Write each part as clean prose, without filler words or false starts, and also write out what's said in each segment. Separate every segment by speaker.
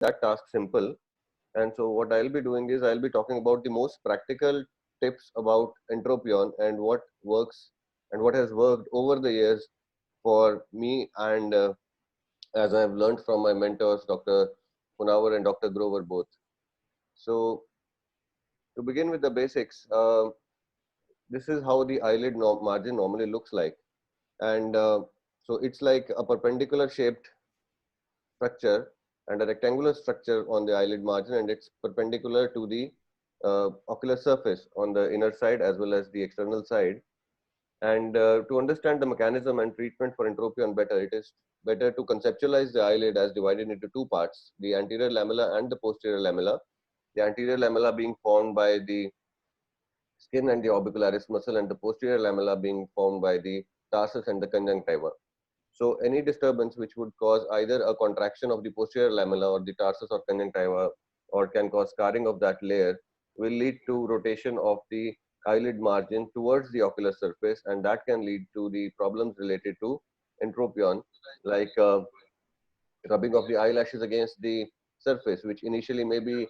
Speaker 1: that task simple. And so what I'll be doing is I'll be talking about the most practical tips about Entropion and what works and what has worked over the years for me, and as I've learned from my mentors, Dr. Punawar and Dr. Grover both. So to begin with the basics, this is how the eyelid margin normally looks like. And so it's like a perpendicular shaped structure and a rectangular structure on the eyelid margin, and it's perpendicular to the ocular surface on the inner side as well as the external side. And to understand the mechanism and treatment for entropion better, it is better to conceptualize the eyelid as divided into two parts, the anterior lamella and the posterior lamella. The anterior lamella being formed by the skin and the orbicularis muscle, and the posterior lamella being formed by the tarsus and the conjunctiva. So any disturbance which would cause either a contraction of the posterior lamella or the tarsus or conjunctiva, or can cause scarring of that layer, will lead to rotation of the eyelid margin towards the ocular surface, and that can lead to the problems related to entropion, like rubbing of the eyelashes against the surface, which initially may be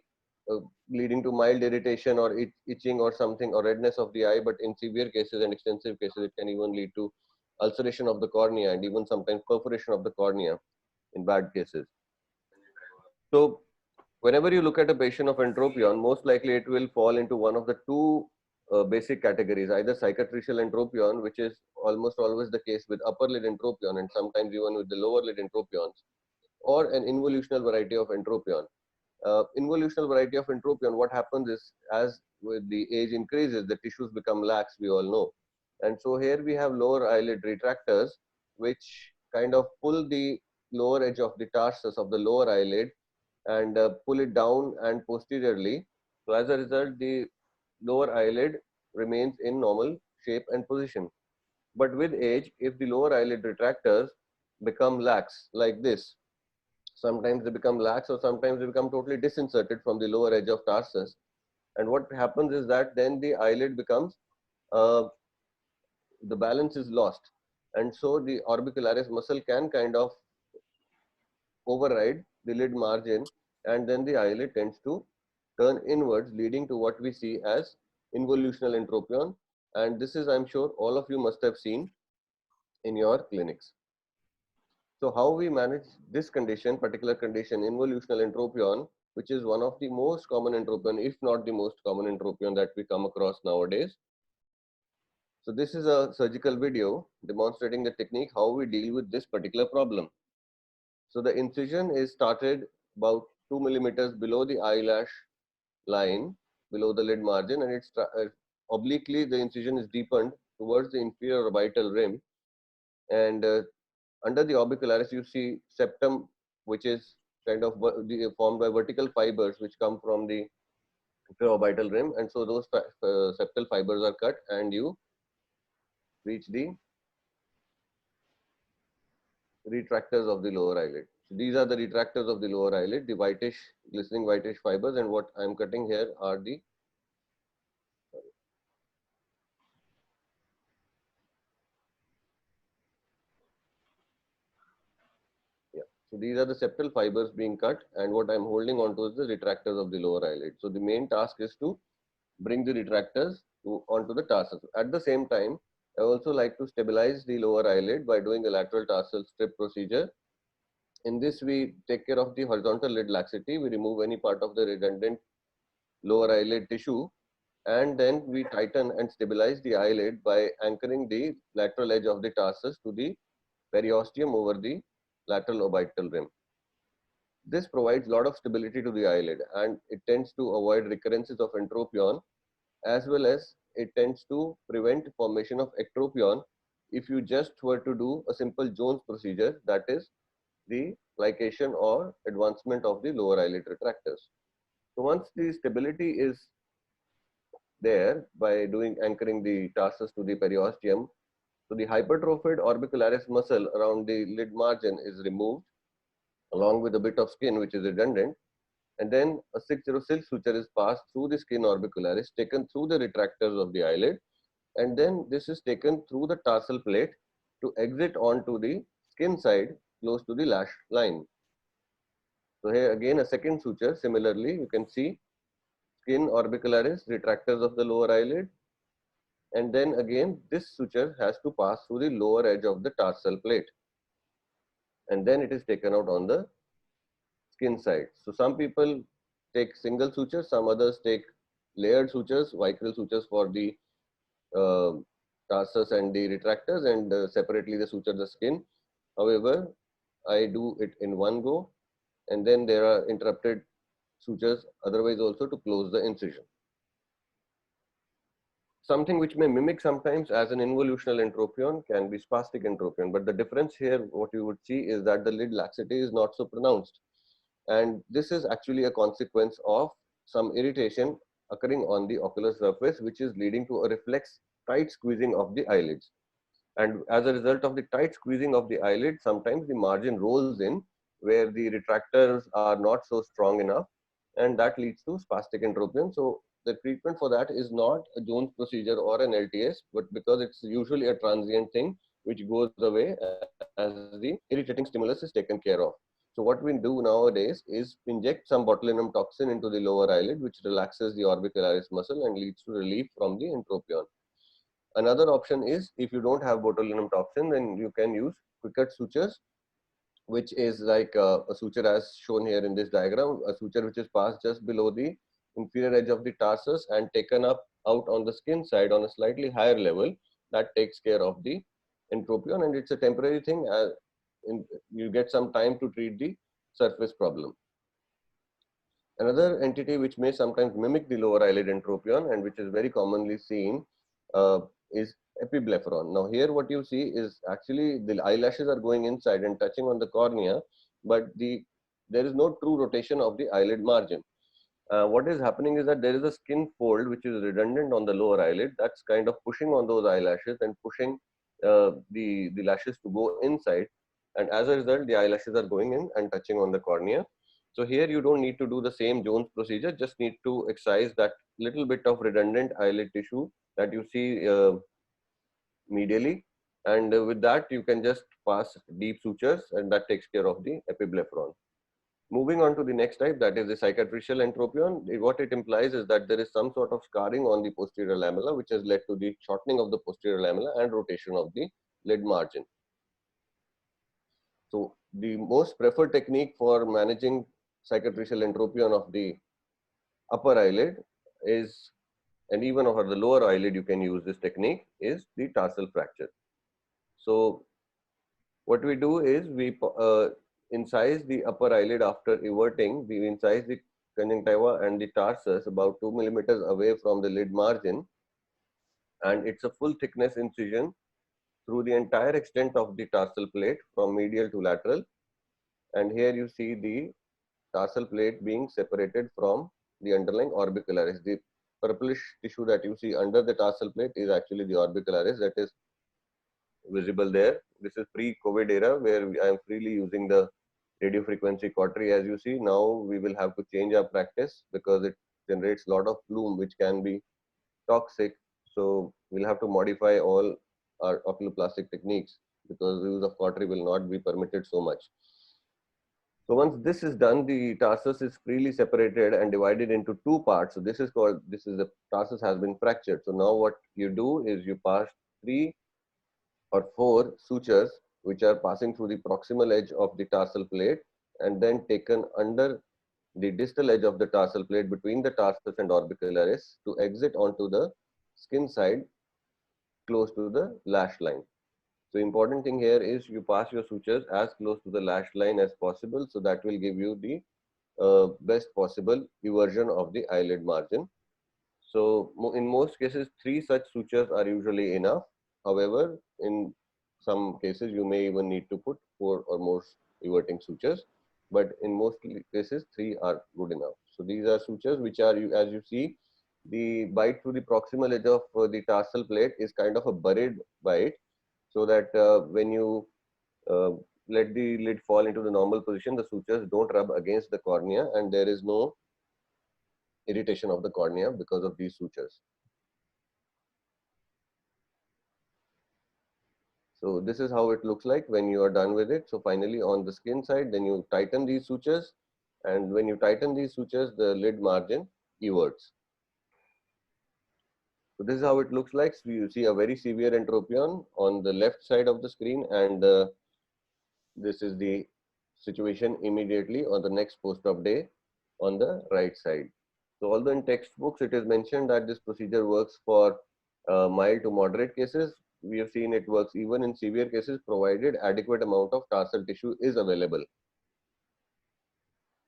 Speaker 1: uh, leading to mild irritation or itching or something, or redness of the eye, but in severe cases and extensive cases, it can even lead to ulceration of the cornea and even sometimes perforation of the cornea in bad cases. So whenever you look at a patient of entropion, most likely it will fall into one of the two basic categories, either cicatricial entropion, which is almost always the case with upper lid entropion and sometimes even with the lower lid entropions, or an involutional variety of entropion. Involutional variety of entropion, what happens is, as with the age increases, the tissues become lax, we all know. And so here we have lower eyelid retractors, which kind of pull the lower edge of the tarsus of the lower eyelid and pull it down and posteriorly. So as a result, the lower eyelid remains in normal shape and position. But with age, if the lower eyelid retractors become lax like this, sometimes they become lax or sometimes they become totally disinserted from the lower edge of tarsus. And what happens is that then the eyelid becomes, uh, the balance is lost. And so the orbicularis muscle can kind of override the lid margin, and then the eyelid tends to turn inwards, leading to what we see as involutional entropion. And this is, I'm sure, all of you must have seen in your clinics. So how we manage this condition, particular condition, involutional entropion, which is one of the most common entropion, if not the most common entropion that we come across nowadays. So this is a surgical video demonstrating the technique, how we deal with this particular problem. So the incision is started about 2 millimeters below the eyelash line, below the lid margin, and it's obliquely the incision is deepened towards the inferior orbital rim, and under the orbicularis you see septum, which is kind of formed by vertical fibers which come from the orbital rim, and so those septal fibers are cut and you reach the retractors of the lower eyelid. So these are the retractors of the lower eyelid, the whitish, glistening whitish fibers, and what I am cutting here are the So these are the septal fibers being cut, and what I am holding on to is the retractors of the lower eyelid. So the main task is to bring the retractors onto the tarsus. At the same time, I also like to stabilize the lower eyelid by doing a lateral tarsal strip procedure. In this, we take care of the horizontal lid laxity. We remove any part of the redundant lower eyelid tissue, and then we tighten and stabilize the eyelid by anchoring the lateral edge of the tarsus to the periosteum over the lateral orbital rim. This provides a lot of stability to the eyelid, and it tends to avoid recurrences of entropion, as well as it tends to prevent formation of ectropion if you just were to do a simple Jones procedure, that is the plication or advancement of the lower eyelid retractors. So once the stability is there by doing anchoring the tarsus to the periosteum, so the hypertrophied orbicularis muscle around the lid margin is removed along with a bit of skin which is redundant, and then a 6-0 silk suture is passed through the skin orbicularis, taken through the retractors of the eyelid, and then this is taken through the tarsal plate to exit onto the skin side close to the lash line. So here again a second suture. Similarly, you can see skin orbicularis, retractors of the lower eyelid, and then again this suture has to pass through the lower edge of the tarsal plate, and then it is taken out on the skin side. So some people take single sutures, some others take layered sutures, vicryl sutures for the uh, tarsus and the retractors, and separately the suture the skin. However, I do it in one go, and then there are interrupted sutures otherwise also to close the incision. Something which may mimic sometimes as an involutional entropion can be spastic entropion, but the difference here, what you would see is that the lid laxity is not so pronounced. And this is actually a consequence of some irritation occurring on the ocular surface, which is leading to a reflex tight squeezing of the eyelids. And as a result of the tight squeezing of the eyelid, sometimes the margin rolls in where the retractors are not so strong enough, and that leads to spastic entropion. So the treatment for that is not a Jones procedure or an LTS, but because it's usually a transient thing which goes away as the irritating stimulus is taken care of. So what we do nowadays is inject some botulinum toxin into the lower eyelid, which relaxes the orbicularis muscle and leads to relief from the entropion. Another option is, if you don't have botulinum toxin, then you can use quicket sutures, which is like a suture as shown here in this diagram, a suture which is passed just below the inferior edge of the tarsus and taken up out on the skin side on a slightly higher level. That takes care of the entropion, and it's a temporary thing. You get some time to treat the surface problem. Another entity which may sometimes mimic the lower eyelid entropion and which is very commonly seen is epiblepharon. Now here what you see is actually the eyelashes are going inside and touching on the cornea, but there is no true rotation of the eyelid margin. What is happening is that there is a skin fold which is redundant on the lower eyelid that's kind of pushing on those eyelashes and pushing the lashes to go inside, and as a result the eyelashes are going in and touching on the cornea. So here you don't need to do the same Jones procedure, just need to excise that little bit of redundant eyelid tissue that you see medially, and with that you can just pass deep sutures, and that takes care of the epiblepharon. Moving on to the next type, that is the cicatricial entropion. What it implies is that there is some sort of scarring on the posterior lamella, which has led to the shortening of the posterior lamella and rotation of the lid margin. So the most preferred technique for managing cicatricial entropion of the upper eyelid is, and even over the lower eyelid you can use this technique, is the tarsal fracture. So what we do is we incise the upper eyelid after everting. We incise the conjunctiva and the tarsus about 2 millimeters away from the lid margin, and it's a full thickness incision through the entire extent of the tarsal plate from medial to lateral. And here you see the tarsal plate being separated from the underlying orbicularis. The purplish tissue that you see under the tarsal plate is actually the orbicularis that is visible there. This is pre-COVID era where I am freely using the radio frequency cautery. As you see, now we will have to change our practice because it generates a lot of plume which can be toxic. So we'll have to modify all our oculoplastic techniques because the use of cautery will not be permitted so much. So once this is done, the tarsus is freely separated and divided into two parts. So this is the tarsus has been fractured. So now what you do is you pass 3 or 4 sutures which are passing through the proximal edge of the tarsal plate and then taken under the distal edge of the tarsal plate between the tarsus and orbicularis to exit onto the skin side close to the lash line. So important thing here is you pass your sutures as close to the lash line as possible, so that will give you the best possible eversion of the eyelid margin. So in most cases, 3 such sutures are usually enough. However, in some cases, you may even need to put 4 or more everting sutures. But in most cases, 3 are good enough. So these are sutures which are, as you see, the bite through the proximal edge of the tarsal plate is kind of a buried bite, so that when you uh, let the lid fall into the normal position, the sutures don't rub against the cornea and there is no irritation of the cornea because of these sutures. So this is how it looks like when you are done with it. So finally on the skin side, then you tighten these sutures And when you tighten these sutures, the lid margin everts. So this is how it looks like. So you see a very severe entropion on the left side of the screen, and this is the situation immediately on the next post-op day on the right side. So although in textbooks it is mentioned that this procedure works for mild to moderate cases, we have seen it works even in severe cases provided adequate amount of tarsal tissue is available.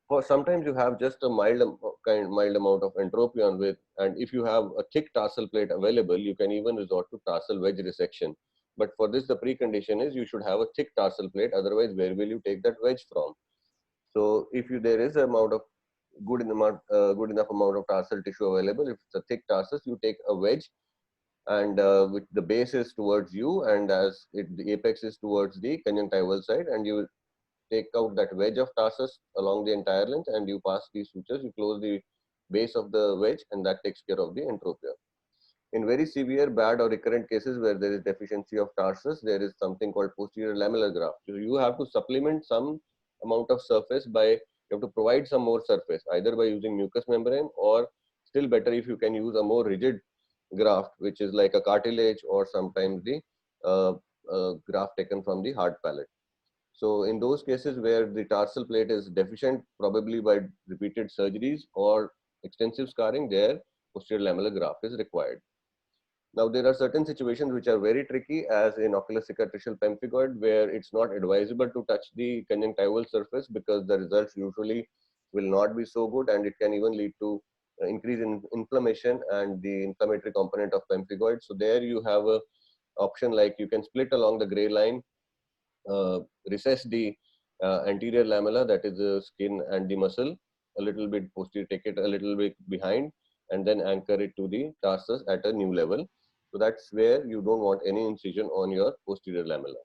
Speaker 1: For sometimes you have just a mild amount of entropion with, and if you have a thick tarsal plate available, you can even resort to tarsal wedge resection. But for this, the precondition is you should have a thick tarsal plate. Otherwise, where will you take that wedge from? So if there is an amount of good enough amount of tarsal tissue available, if it's a thick tarsus, you take a wedge, and with the base is towards you, and the apex is towards the conjunctival side, and you take out that wedge of tarsus along the entire length, and you pass these sutures, you close the base of the wedge, and that takes care of the entropion. In very severe, bad or recurrent cases where there is deficiency of tarsus, there is something called posterior lamellar graft. So you have to supplement some amount of surface you have to provide some more surface, either by using mucous membrane, or still better if you can use a more rigid graft, which is like a cartilage, or sometimes the graft taken from the hard palate. So in those cases where the tarsal plate is deficient, probably by repeated surgeries or extensive scarring, there posterior lamellar graft is required. Now, there are certain situations which are very tricky, as in ocular cicatricial pemphigoid, where it's not advisable to touch the conjunctival surface because the results usually will not be so good, and it can even lead to increase in inflammation and the inflammatory component of pemphigoid. So there you have a option like you can split along the gray line, recess the anterior lamella, that is the skin and the muscle, a little bit posterior, take it a little bit behind, and then anchor it to the tarsus at a new level. So that's where you don't want any incision on your posterior lamella.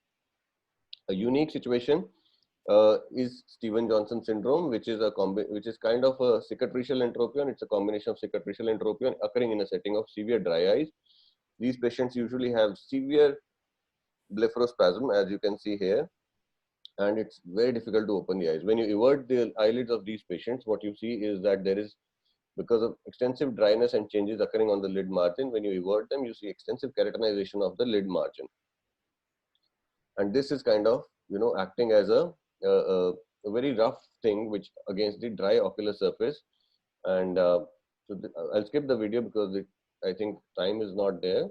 Speaker 1: A unique situation is Steven-Johnson syndrome, which is kind of a cicatricial entropion. It's a combination of cicatricial entropion occurring in a setting of severe dry eyes. These patients usually have severe blepharospasm, as you can see here, and it's very difficult to open the eyes. When you evert the eyelids of these patients, what you see is that there is, because of extensive dryness and changes occurring on the lid margin, when you evert them, you see extensive keratinization of the lid margin. And this is kind of, acting as a very rough thing which against the dry ocular surface. And I'll skip the video because I think time is not there.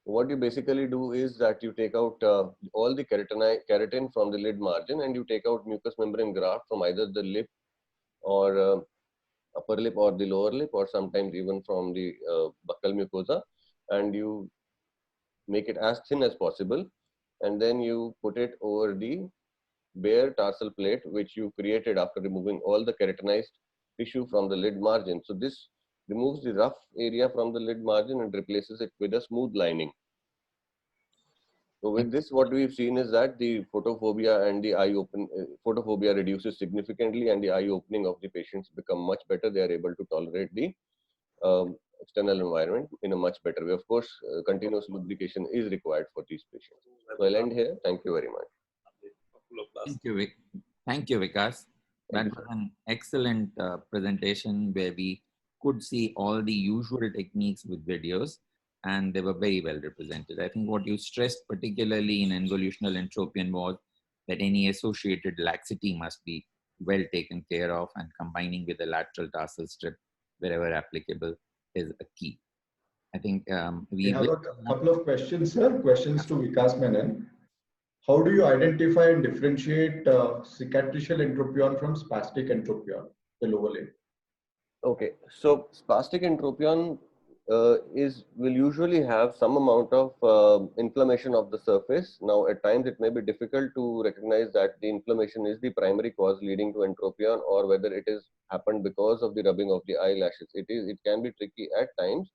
Speaker 1: What you basically do is that you take out all the keratin from the lid margin, and you take out mucous membrane graft from either the lip or upper lip or the lower lip, or sometimes even from the buccal mucosa, and you make it as thin as possible, and then you put it over the bare tarsal plate which you created after removing all the keratinized tissue from the lid margin. So this removes the rough area from the lid margin and replaces it with a smooth lining. So with this, what we've seen is that the photophobia and the photophobia reduces significantly, and the eye opening of the patients become much better. They are able to tolerate the external environment in a much better way. Of course, continuous lubrication is required for these patients. So I'll end here. Thank you very much.
Speaker 2: Thank you, Vikas. That was an excellent presentation where we could see all the usual techniques with videos, and they were very well represented. I think what you stressed particularly in involutional entropion was that any associated laxity must be well taken care of, and combining with the lateral tarsal strip wherever applicable is a key. I think
Speaker 3: we have a couple of questions, sir. Questions to Vikas Menon. How do you identify and differentiate cicatricial entropion from spastic entropion, the lower lid?
Speaker 1: Okay, so spastic entropion will usually have some amount of inflammation of the surface. Now, at times it may be difficult to recognize that the inflammation is the primary cause leading to entropion, or whether it is happened because of the rubbing of the eyelashes. It can be tricky at times.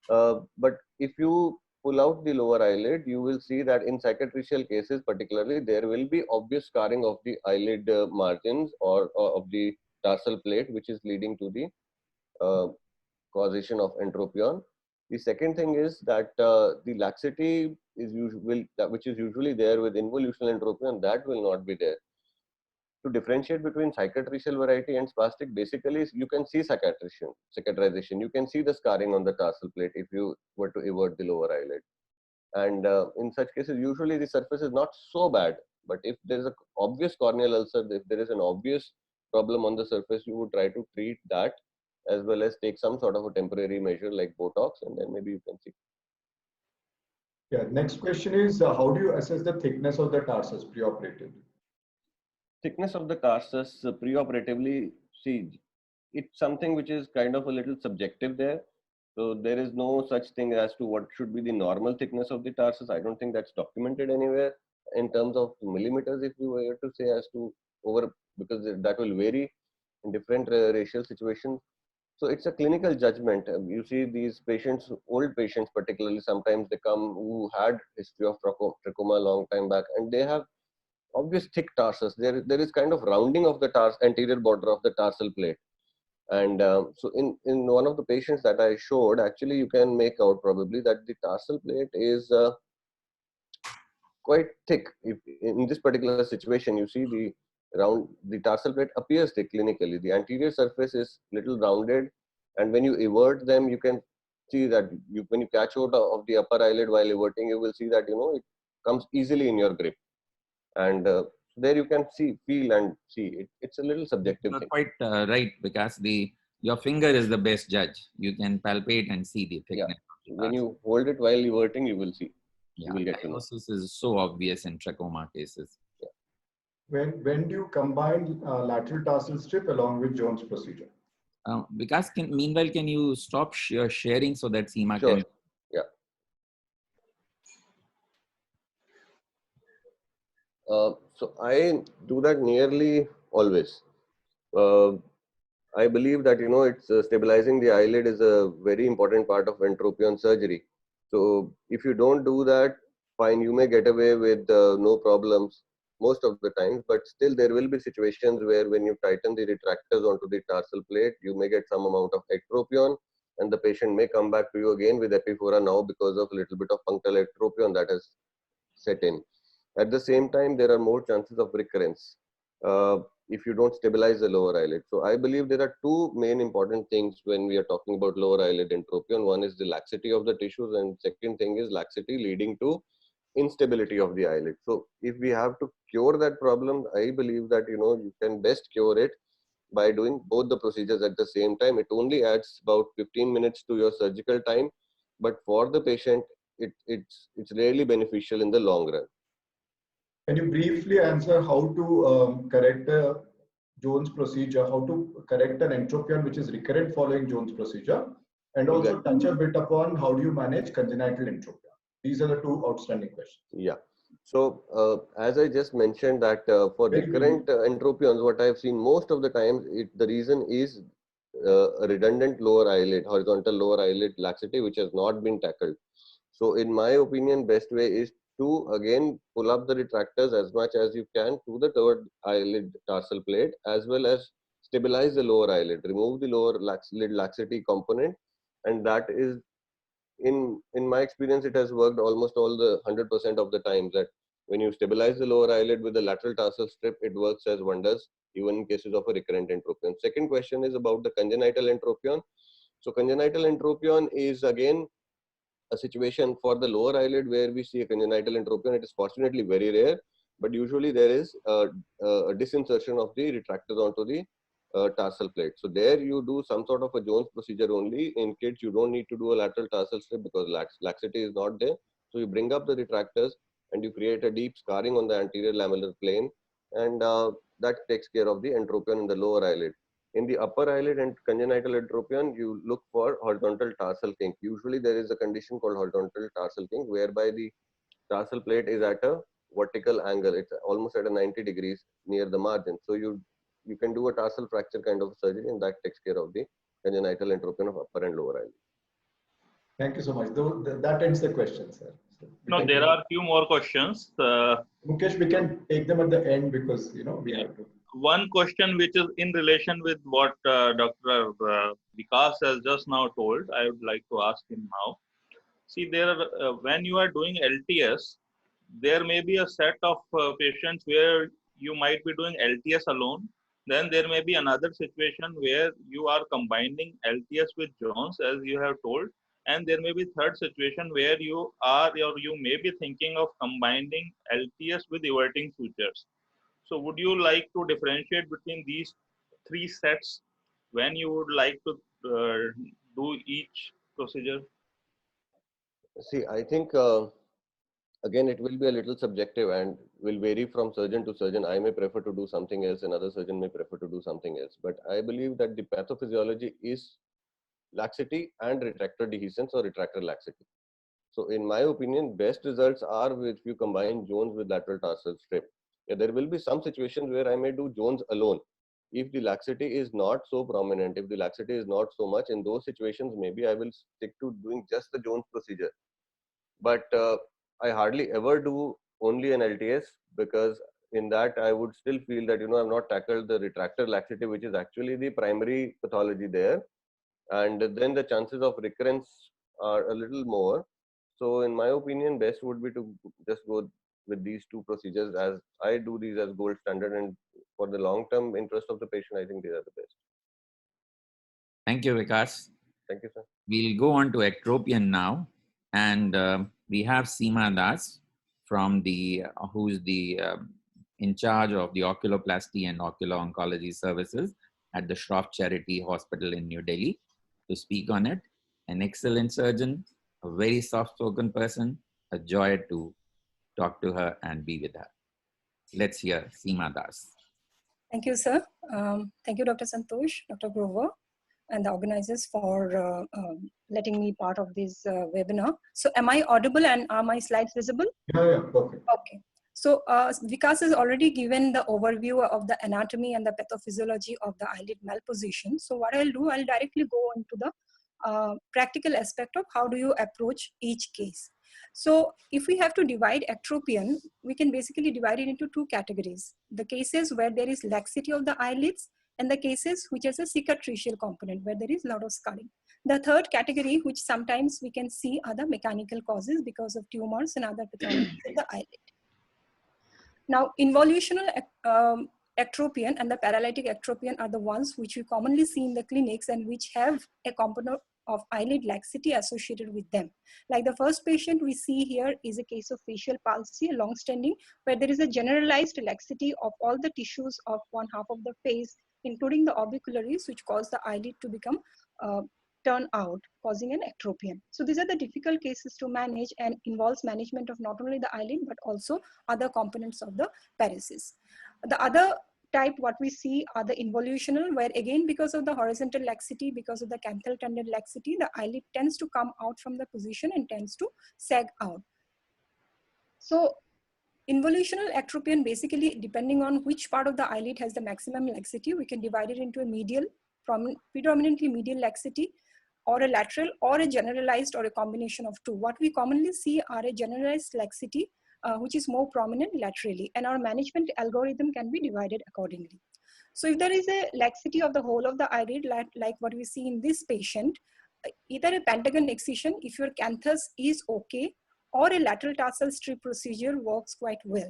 Speaker 1: But if you pull out the lower eyelid, you will see that in cicatricial cases particularly, there will be obvious scarring of the eyelid margins or of the tarsal plate, which is leading to the causation of entropion. The second thing is that the laxity is which is usually there with involutional entropion, that will not be there. to differentiate between cicatricial variety and spastic, basically you can see cicatrization. You can see the scarring on the tarsal plate if you were to evert the lower eyelid. And in such cases, usually the surface is not so bad. But if there is an obvious corneal ulcer, if there is an obvious problem on the surface, you would try to treat that as well as take some sort of a temporary measure like Botox, and then maybe you can see.
Speaker 3: Yeah. Next question is, how do you assess the thickness of the tarsus preoperatively?
Speaker 1: Thickness of the tarsus preoperatively, see, it's something which is kind of a little subjective there. So there is no such thing as to what should be the normal thickness of the tarsus. I don't think that's documented anywhere in terms of millimeters, if you were to say as to over, because that will vary in different racial situations. So it's a clinical judgment. You see these patients, old patients particularly, sometimes they come who had history of trachoma a long time back, and they have obvious thick tarsus. There is kind of rounding of the anterior border of the tarsal plate. And so in one of the patients that I showed, actually you can make out probably that the tarsal plate is quite thick. If in this particular situation, you see the tarsal plate appears thick clinically. The anterior surface is little rounded, and when you evert them, you can see that when you catch hold of the upper eyelid while everting, you will see that it comes easily in your grip. And there you can feel and see. It's a little subjective
Speaker 2: You're
Speaker 1: thing.
Speaker 2: quite right, because your finger is the best judge. You can palpate and see the thickness.
Speaker 1: Yeah. When you hold it while everting, you will see.
Speaker 2: Yeah,
Speaker 1: you will get to know.
Speaker 2: ptosis is so obvious in trachoma cases.
Speaker 1: Yeah.
Speaker 3: When do you combine lateral tarsal strip along with Jones procedure?
Speaker 2: Because meanwhile, can you stop sharing so that Seema
Speaker 1: Sure.
Speaker 2: can?
Speaker 1: Yeah. So I do that nearly always. I believe that it's stabilizing the eyelid is a very important part of entropion surgery. So if you don't do that, fine, you may get away with no problems most of the times, but still there will be situations where when you tighten the retractors onto the tarsal plate, you may get some amount of ectropion, and the patient may come back to you again with epiphora now because of a little bit of punctal ectropion that has set in. At the same time, there are more chances of recurrence if you don't stabilize the lower eyelid. So I believe there are two main important things when we are talking about lower eyelid entropion. One is the laxity of the tissues, and second thing is laxity leading to instability of the eyelid. So if we have to cure that problem, I believe that you can best cure it by doing both the procedures at the same time. It only adds about 15 minutes to your surgical time, but for the patient, it's really beneficial in the long run.
Speaker 3: Can you briefly answer how to correct a Jones procedure, how to correct an entropion which is recurrent following Jones procedure, and also touch a bit upon how do you manage congenital entropion? These are the two outstanding questions.
Speaker 1: Yeah. So as I just mentioned that for recurrent entropions, what I've seen most of the time, the reason is a redundant lower eyelid, horizontal lower eyelid laxity, which has not been tackled. So in my opinion, best way is to again pull up the retractors as much as you can to the third eyelid tarsal plate, as well as stabilize the lower eyelid, remove the lower lid laxity component, and that is in my experience, it has worked almost all the 100% of the times that when you stabilize the lower eyelid with the lateral tarsal strip, it works as wonders, even in cases of a recurrent entropion. Second question is about the congenital entropion. So congenital entropion is again a situation for the lower eyelid where we see a congenital entropion. It is fortunately very rare, but usually there is a disinsertion of the retractors onto the tarsal plate. So there you do some sort of a Jones procedure only. In kids, you don't need to do a lateral tarsal strip because laxity is not there. So you bring up the retractors and you create a deep scarring on the anterior lamellar plane, and that takes care of the entropion in the lower eyelid. In the upper eyelid and congenital entropion, you look for horizontal tarsal kink. Usually there is a condition called horizontal tarsal kink whereby the tarsal plate is at a vertical angle. It's almost at a 90 degrees near the margin. So you can do a tarsal fracture kind of surgery, and that takes care of the congenital entropion of upper and lower eyelid.
Speaker 3: Thank you so much. That ends the question, sir. So
Speaker 4: no, there are a few more questions.
Speaker 3: Mukesh, we can take them at the end because we have to.
Speaker 4: One question which is in relation with what Dr. Vikas has just now told, I would like to ask him now. See, when you are doing LTS, there may be a set of patients where you might be doing LTS alone. Then there may be another situation where you are combining LTS with Jones, as you have told. And there may be third situation where you are, or you may be thinking of combining LTS with everting sutures. So would you like to differentiate between these three sets when you would like to do each procedure?
Speaker 1: See, I think again, it will be a little subjective and will vary from surgeon to surgeon. I may prefer to do something else, another surgeon may prefer to do something else. But I believe that the pathophysiology is laxity and retractor dehiscence or retractor laxity. So in my opinion, best results are if you combine Jones with lateral tarsal strip. Yeah, there will be some situations where I may do Jones alone. If the laxity is not so prominent, if the laxity is not so much, in those situations, maybe I will stick to doing just the Jones procedure. But I hardly ever do only an LTS, because in that I would still feel that, I've not tackled the retractor laxity, which is actually the primary pathology there. And then the chances of recurrence are a little more. So in my opinion, best would be to just go with these two procedures, as I do these as gold standard, and for the long term interest of the patient, I think these are the best.
Speaker 2: Thank you, Vikas.
Speaker 1: Thank you, sir.
Speaker 2: We'll go on to ectropion now, and we have Seema Das from the who's the in charge of the oculoplasty and ocular oncology services at the Shroff Charity Hospital in New Delhi to speak on it. An excellent surgeon, a very soft-spoken person, a joy to talk to her and be with her. Let's hear Seema Das.
Speaker 5: Thank you, sir. Thank you, Dr. Santosh, Dr. Grover, and the organizers for letting me part of this webinar. So am I audible and are my slides visible?
Speaker 3: Yeah, perfect.
Speaker 5: Okay. So Vikas has already given the overview of the anatomy and the pathophysiology of the eyelid malposition. So what I'll do, I'll directly go into the practical aspect of how do you approach each case. So if we have to divide ectropion, we can basically divide it into two categories. The cases where there is laxity of the eyelids, and the cases which has a cicatricial component where there is a lot of scarring. The third category, which sometimes we can see, are the mechanical causes because of tumors and other pathologies in the eyelid. Now, involutional ectropion and the paralytic ectropion are the ones which we commonly see in the clinics and which have a component of eyelid laxity associated with them. Like the first patient we see here is a case of facial palsy, long-standing, where there is a generalized laxity of all the tissues of one half of the face, including the orbicularies, which cause the eyelid to become turn out, causing an ectropion. So these are the difficult cases to manage and involves management of not only the eyelid, but also other components of the paresis. The other type, what we see are the involutional, where again, because of the horizontal laxity, because of the canthal tendon laxity, the eyelid tends to come out from the position and tends to sag out. So involutional ectropion, basically depending on which part of the eyelid has the maximum laxity, we can divide it into a medial, predominantly medial laxity, or a lateral, or a generalized, or a combination of two. What we commonly see are a generalized laxity, which is more prominent laterally, and our management algorithm can be divided accordingly. So if there is a laxity of the whole of the eyelid, like what we see in this patient, either a pentagon excision, if your canthus is okay, or a lateral tarsal strip procedure works quite well.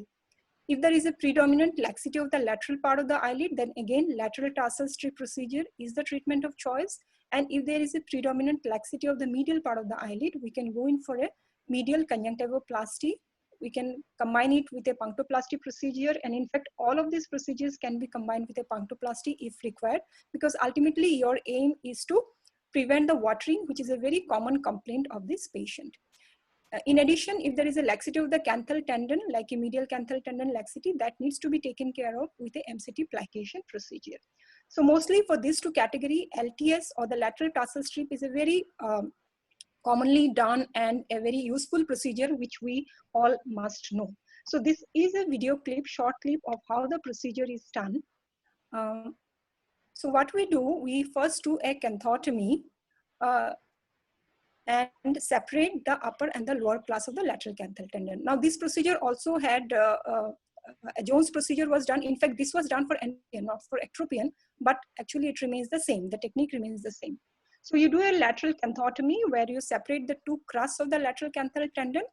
Speaker 5: If there is a predominant laxity of the lateral part of the eyelid, then again, lateral tarsal strip procedure is the treatment of choice. And if there is a predominant laxity of the medial part of the eyelid, we can go in for a medial conjunctivoplasty. We can combine it with a punctoplasty procedure. And in fact, all of these procedures can be combined with a punctoplasty if required, because ultimately your aim is to prevent the watering, which is a very common complaint of this patient. In addition, if there is a laxity of the canthal tendon, like a medial canthal tendon laxity, that needs to be taken care of with a MCT plication procedure. So mostly for these two categories, LTS or the lateral tarsal strip is a very commonly done and a very useful procedure, which we all must know. So this is a video clip, short clip of how the procedure is done. So what we do, we first do a canthotomy and separate the upper and the lower class of the lateral canthal tendon. Now this procedure also had a Jones procedure was done. In fact, this was done for entropion, not for ectropion, but actually it remains the same. The technique remains the same. So you do a lateral canthotomy where you separate the two crusts of the lateral canthal tendon.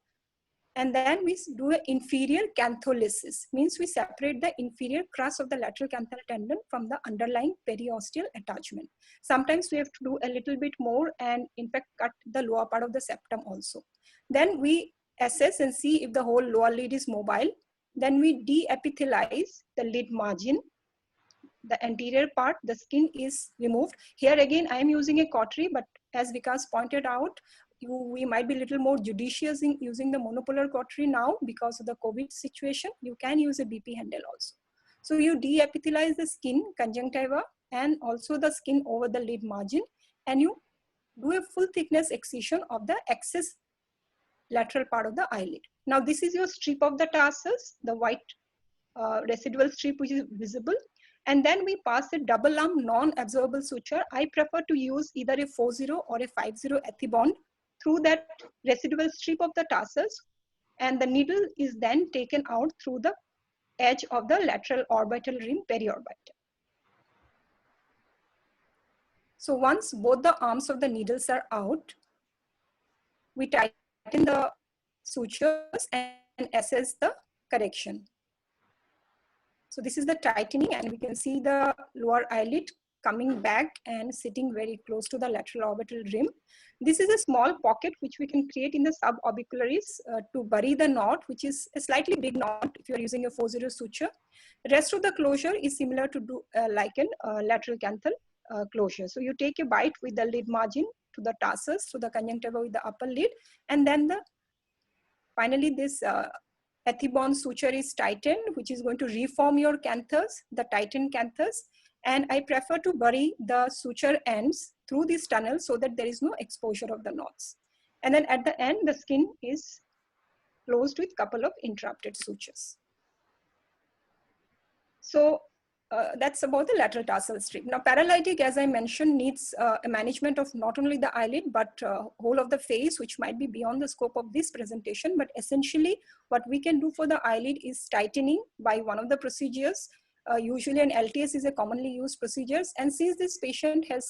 Speaker 5: And then we do an inferior cantholysis, means we separate the inferior crus of the lateral canthal tendon from the underlying periosteal attachment. Sometimes we have to do a little bit more and in fact cut the lower part of the septum also. Then we assess and see if the whole lower lid is mobile. Then we de-epithelize the lid margin. The anterior part, the skin is removed. Here again, I am using a cautery, but as Vikas pointed out, we might be a little more judicious in using the monopolar cautery now because of the COVID situation. You can use a BP handle also. So you de-epithelize the skin, conjunctiva, and also the skin over the lid margin, and you do a full thickness excision of the excess lateral part of the eyelid. Now this is your strip of the tarsus, the white residual strip which is visible. And then we pass a double arm non-absorbable suture. I prefer to use either a 4-0 or a 5-0 ethibond through that residual strip of the tarsus, and the needle is then taken out through the edge of the lateral orbital rim periorbital. So once both the arms of the needles are out, we tighten the sutures and assess the correction. So this is the tightening, and we can see the lower eyelid coming back and sitting very close to the lateral orbital rim. This is a small pocket which we can create in the suborbicularis to bury the knot, which is a slightly big knot if you are using a 4-0 suture. The rest of the closure is similar to like an lateral canthal closure. So you take a bite with the lid margin to the tarsus, to the conjunctiva with the upper lid, and then finally this ethibond suture is tightened, which is going to reform your canthus, the tightened canthus. And I prefer to bury the suture ends through this tunnel so that there is no exposure of the knots. And then at the end, the skin is closed with a couple of interrupted sutures. So that's about the lateral tarsal strip. Now, paralytic, as I mentioned, needs a management of not only the eyelid, but whole of the face, which might be beyond the scope of this presentation. But essentially, what we can do for the eyelid is tightening by one of the procedures. Usually an LTS is a commonly used procedure. And since this patient has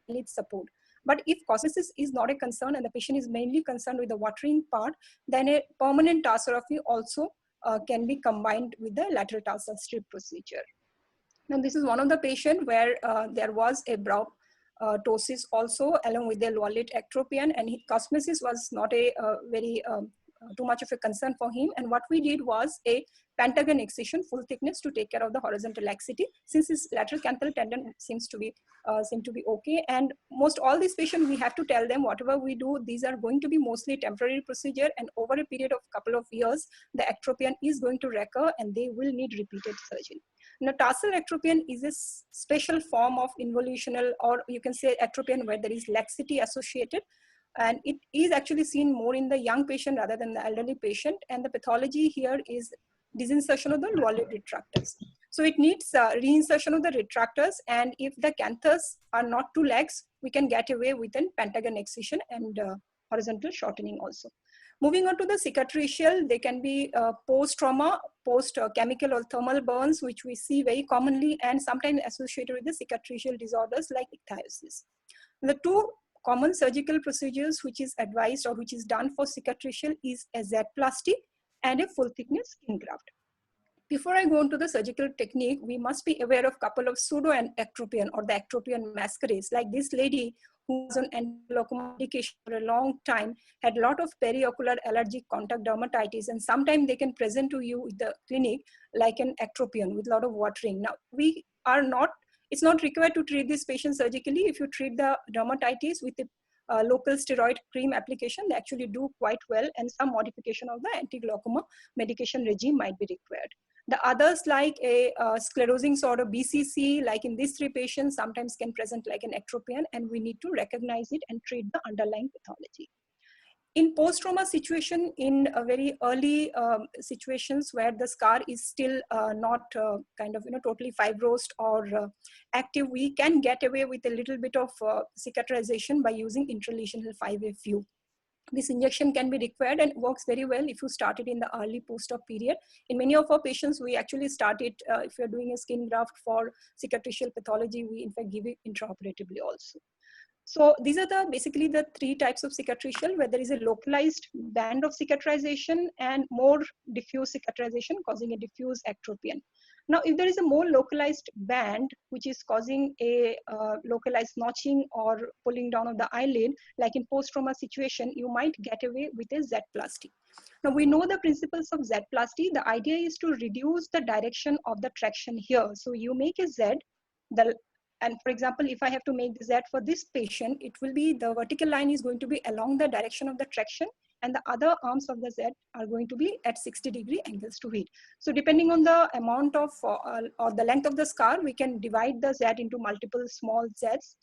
Speaker 5: eyelid support, but if cosmesis is not a concern and the patient is mainly concerned with the watering part, then a permanent tarsorrhaphy also can be combined with the lateral tarsal strip procedure. Now, this is one of the patients where there was a brow ptosis also along with the lower lid ectropion, and cosmesis was not a very too much of a concern for him. And what we did was a pentagon excision, full thickness, to take care of the horizontal laxity, since his lateral canthal tendon seem to be okay. And most all these patients, we have to tell them whatever we do, these are going to be mostly temporary procedure, and over a period of couple of years, the ectropion is going to recur and they will need repeated surgery. Now, tarsal ectropion is a special form of involutional, or you can say ectropion, where there is laxity associated. And it is actually seen more in the young patient rather than the elderly patient. And the pathology here is disinsertion of the lower lid retractors. So it needs reinsertion of the retractors. And if the canthus are not two legs, we can get away with an pentagon excision and horizontal shortening also. Moving on to the cicatricial, they can be post-trauma, post-chemical or thermal burns, which we see very commonly and sometimes associated with the cicatricial disorders like ichthyosis. The two common surgical procedures which is advised or which is done for cicatricial is a Z-plasty and a full thickness skin graft. Before I go into the surgical technique, we must be aware of a couple of pseudo and ectropion or the ectropion masquerades. Like this lady who was on anti-glaucoma medication for a long time, had a lot of periocular allergic contact dermatitis, and sometimes they can present to you in the clinic like an ectropion with a lot of watering. Now, we are not, it's not required to treat this patient surgically. If you treat the dermatitis with a local steroid cream application, they actually do quite well, and some modification of the anti-glaucoma medication regime might be required. The others, like a sclerosing sort of BCC, like in these three patients, sometimes can present like an ectropion, and we need to recognize it and treat the underlying pathology. In post-trauma situation, in a very early situations where the scar is still not kind of totally fibrosed or active, we can get away with a little bit of cicatrization by using intralesional 5A FU. This injection can be required and works very well if you start it in the early post-op period. In many of our patients, we actually start it, if you're doing a skin graft for cicatricial pathology, we in fact give it intraoperatively also. So these are basically the three types of cicatricial, where there is a localized band of cicatrization and more diffuse cicatrization causing a diffuse ectropion. Now, if there is a more localized band, which is causing a localized notching or pulling down of the eyelid, like in post-trauma situation, you might get away with a Z-plasty. Now, we know the principles of Z-plasty. The idea is to reduce the direction of the traction here. So you make a Z, and for example, if I have to make the Z for this patient, it will be the vertical line is going to be along the direction of the traction, and the other arms of the Z are going to be at 60-degree angles to it. So depending on the amount of or the length of the scar, we can divide the Z into multiple small Zs.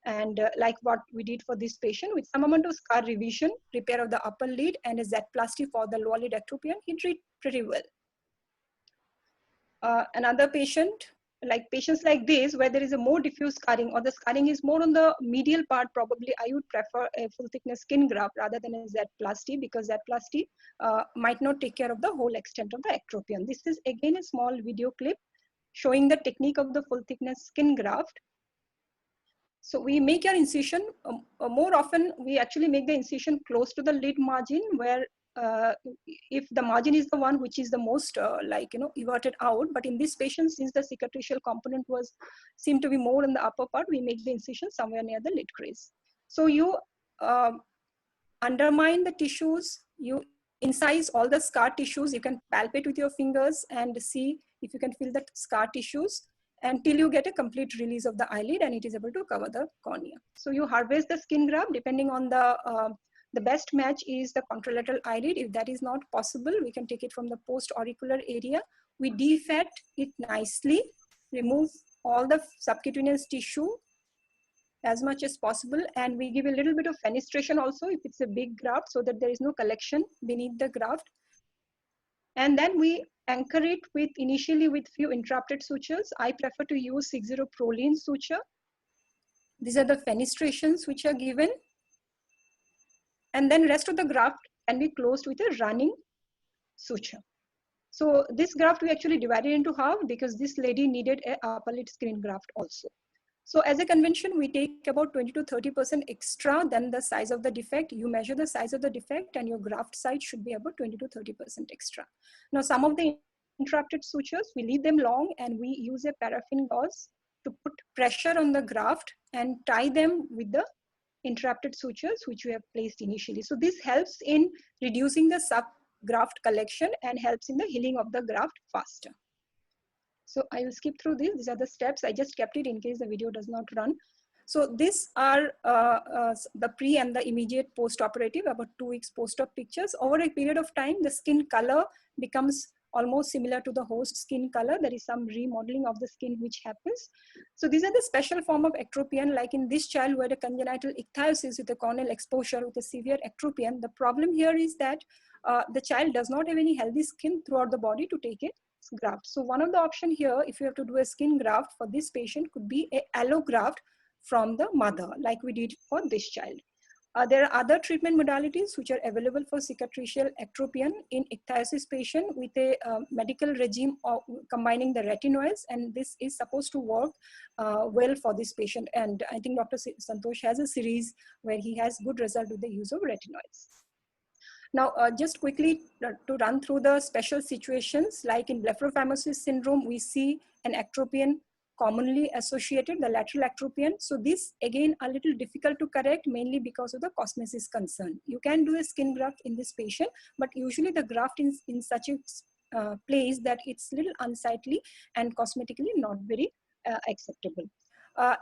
Speaker 5: And like what we did for this patient, with some amount of scar revision, repair of the upper lid, and a Z-plasty for the lower lid ectropion, he did pretty well. Another patient, like patients like this, where there is a more diffuse scarring or the scarring is more on the medial part, probably I would prefer a full thickness skin graft rather than a Z-plasty, because Z-plasty might not take care of the whole extent of the ectropion. This is again a small video clip showing the technique of the full thickness skin graft. So we make our incision, more often we actually make the incision close to the lid margin, where if the margin is the one which is the most everted out, but in this patient, since the cicatricial component seemed to be more in the upper part, we make the incision somewhere near the lid crease. So you undermine the tissues, you incise all the scar tissues, you can palpate with your fingers and see if you can feel the scar tissues until you get a complete release of the eyelid and it is able to cover the cornea. So you harvest the skin graft depending on the best match is the contralateral eyelid. If that is not possible, we can take it from the post-auricular area. We defat it nicely, remove all the subcutaneous tissue as much as possible, and we give a little bit of fenestration also if it's a big graft, so that there is no collection beneath the graft. And then we anchor it initially with few interrupted sutures. I prefer to use 6-0 proline suture. These are the fenestrations which are given. And then rest of the graft can be closed with a running suture. So this graft we actually divided into half because this lady needed a upper lid skin graft also. So as a convention, we take about 20 to 30% extra than the size of the defect. You measure the size of the defect and your graft size should be about 20 to 30% extra. Now, some of the interrupted sutures, we leave them long and we use a paraffin gauze to put pressure on the graft and tie them with the interrupted sutures which we have placed initially. So this helps in reducing the sub-graft collection and helps in the healing of the graft faster. So I will skip through this. These are the steps. I just kept it in case the video does not run. So these are the pre and the immediate post-operative, about 2 weeks post-op pictures. Over a period of time, the skin color becomes almost similar to the host skin color. There is some remodeling of the skin which happens. So these are the special form of ectropion, like in this child who had a congenital ichthyosis with a corneal exposure with a severe ectropion. The problem here is that the child does not have any healthy skin throughout the body to take it graft. So one of the option here, if you have to do a skin graft for this patient, could be a allograft from the mother, like we did for this child. There are other treatment modalities which are available for cicatricial ectropion in ichthyosis patient with a medical regime of combining the retinoids, and this is supposed to work well for this patient. And I think Dr. Santosh has a series where he has good result with the use of retinoids. Now, just quickly to run through the special situations, like in blepharoplasty syndrome, we see an ectropion commonly associated, the lateral ectropion. So this, again, a little difficult to correct, mainly because of the cosmesis concern. You can do a skin graft in this patient, but usually the graft is in such a place that it's a little unsightly and cosmetically not very acceptable.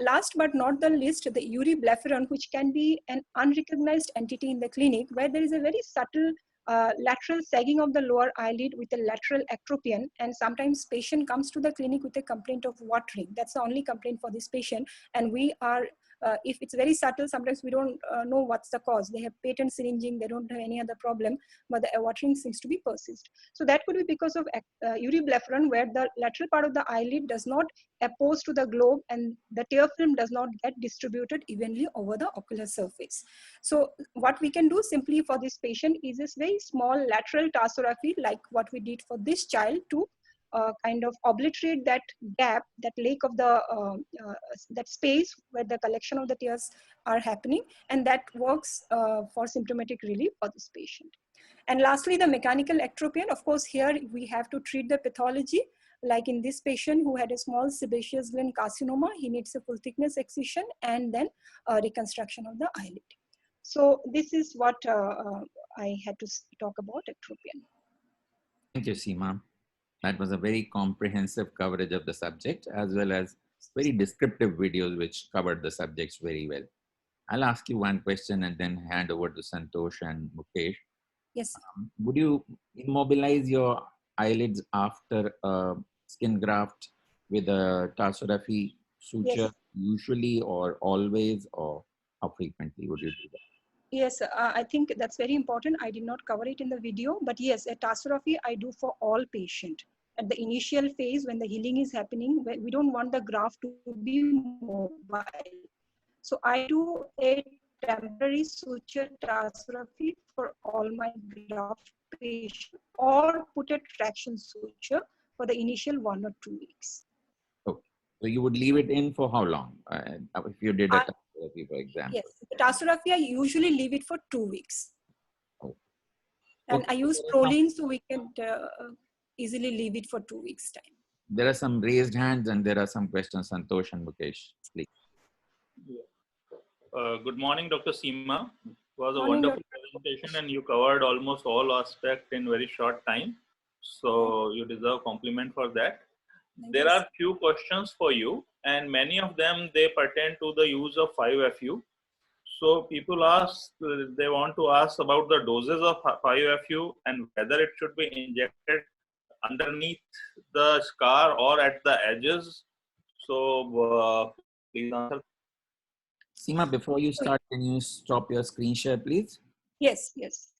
Speaker 5: Last but not the least, the uriblepharon, which can be an unrecognized entity in the clinic, where there is a very subtle lateral sagging of the lower eyelid with a lateral ectropion, and sometimes patient comes to the clinic with a complaint of watering. That's the only complaint for this patient, and we are if it's very subtle, sometimes we don't know what's the cause. They have patent syringing, they don't have any other problem, but the watering seems to be persist. So that could be because of uriblepharon, where the lateral part of the eyelid does not oppose to the globe and the tear film does not get distributed evenly over the ocular surface. So what we can do simply for this patient is this very small lateral tarsorrhaphy, like what we did for this child, to kind of obliterate that gap, that lake of the, that space where the collection of the tears are happening, and that works for symptomatic relief for this patient. And lastly, the mechanical ectropion. Of course, here we have to treat the pathology. Like in this patient who had a small sebaceous gland carcinoma, he needs a full thickness excision and then reconstruction of the eyelid. So this is what I had to talk about ectropion.
Speaker 2: Thank you, Seema. That was a very comprehensive coverage of the subject, as well as very descriptive videos which covered the subjects very well. I'll ask you one question and then hand over to Santosh and Mukesh.
Speaker 5: Yes.
Speaker 2: Would you immobilize your eyelids after a skin graft with a tarsorrhaphy suture,
Speaker 5: Yes.
Speaker 2: usually or always, or how frequently would you do that?
Speaker 5: Yes, I think that's very important. I did not cover it in the video, but yes, a tarsorrhaphy I do for all patients. At the initial phase, when the healing is happening, we don't want the graft to be mobile. So I do a temporary suture tarsorrhaphy for all my graft patients, or put a traction suture for the initial 1 or 2 weeks.
Speaker 2: Okay. So you would leave it in for how long? If you did a tarsorrhaphy, for example.
Speaker 5: Yes, the tarsorrhaphy I usually leave it for 2 weeks.
Speaker 2: Oh.
Speaker 5: And
Speaker 2: Okay.
Speaker 5: I use proline, so we can easily leave it for 2 weeks time.
Speaker 2: There are some raised hands and there are some questions. Santosh and Mukesh, please.
Speaker 4: Good morning, Dr. Seema. It was a
Speaker 5: Morning,
Speaker 4: wonderful presentation and you covered almost all aspects in very short time. So you deserve compliment for that. There are few questions for you and many of them, they pertain to the use of 5FU. So people ask, they want to ask about the doses of 5FU and whether it should be injected underneath the scar or at the edges. So please answer.
Speaker 2: Seema, before you start, can you stop your screen share, please?
Speaker 5: Yes, yes.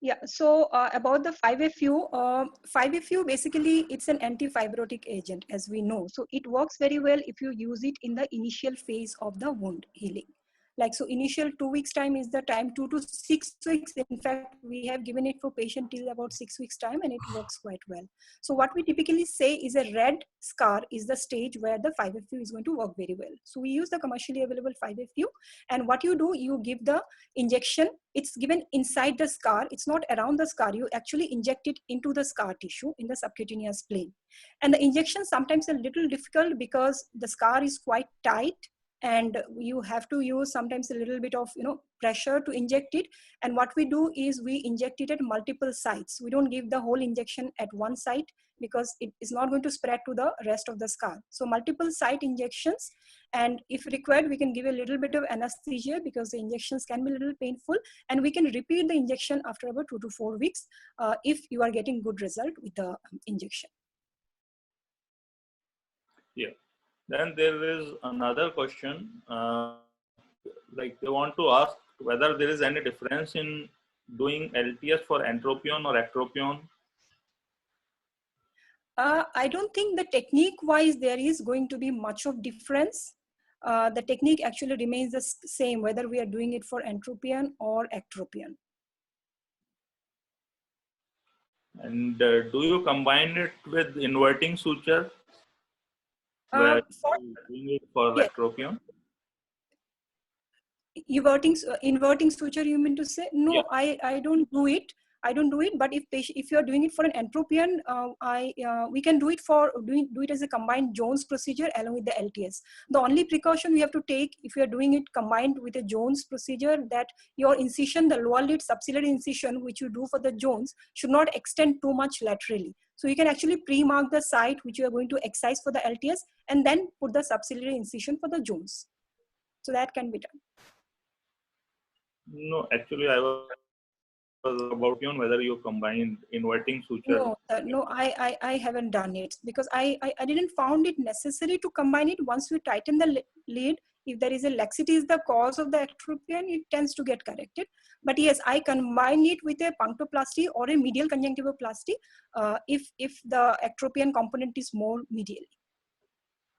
Speaker 5: Yeah, so about the 5FU, 5FU basically it's an anti-fibrotic agent, as we know. So it works very well if you use it in the initial phase of the wound healing. Like, so initial 2 weeks time is the time, 2 to 6 weeks. In fact, we have given it for patient till about 6 weeks time and it works quite well. So what we typically say is a red scar is the stage where the 5FU is going to work very well. So we use the commercially available 5FU, and what you do, you give the injection. It's given inside the scar. It's not around the scar. You actually inject it into the scar tissue in the subcutaneous plane. And the injection sometimes a little difficult because the scar is quite tight and you have to use sometimes a little bit of pressure to inject it. And what we do is we inject it at multiple sites. We don't give the whole injection at one site because it is not going to spread to the rest of the scar. So multiple site injections, and if required we can give a little bit of anesthesia because the injections can be a little painful, and we can repeat the injection after about 2 to 4 weeks if you are getting good result with the injection.
Speaker 4: Yeah. Then there is another question, like they want to ask whether there is any difference in doing LTS for entropion or ectropion.
Speaker 5: I don't think the technique wise there is going to be much of difference. The technique actually remains the same whether we are doing it for entropion or ectropion.
Speaker 4: And do you combine it with inverting suture? Where doing it for ectropion?
Speaker 5: Inverting suture, you mean to say? No, yeah. I don't do it. I don't do it. But if you are doing it for an entropion, we can do it for do it as a combined Jones procedure along with the LTS. The only precaution we have to take if you are doing it combined with a Jones procedure, that your incision, the lower lid subciliary incision, which you do for the Jones, should not extend too much laterally. So you can actually pre-mark the site which you are going to excise for the LTS and then put the subciliary incision for the Jones. So that can be done.
Speaker 4: No, actually I was about whether you combined inverting suture.
Speaker 5: No, I haven't done it because I didn't found it necessary to combine it. Once we tighten the lid, if there is a laxity is the cause of the ectropion, it tends to get corrected. But yes, I combine it with a punctoplasty or a medial conjunctivoplasty if the ectropion component is more medially.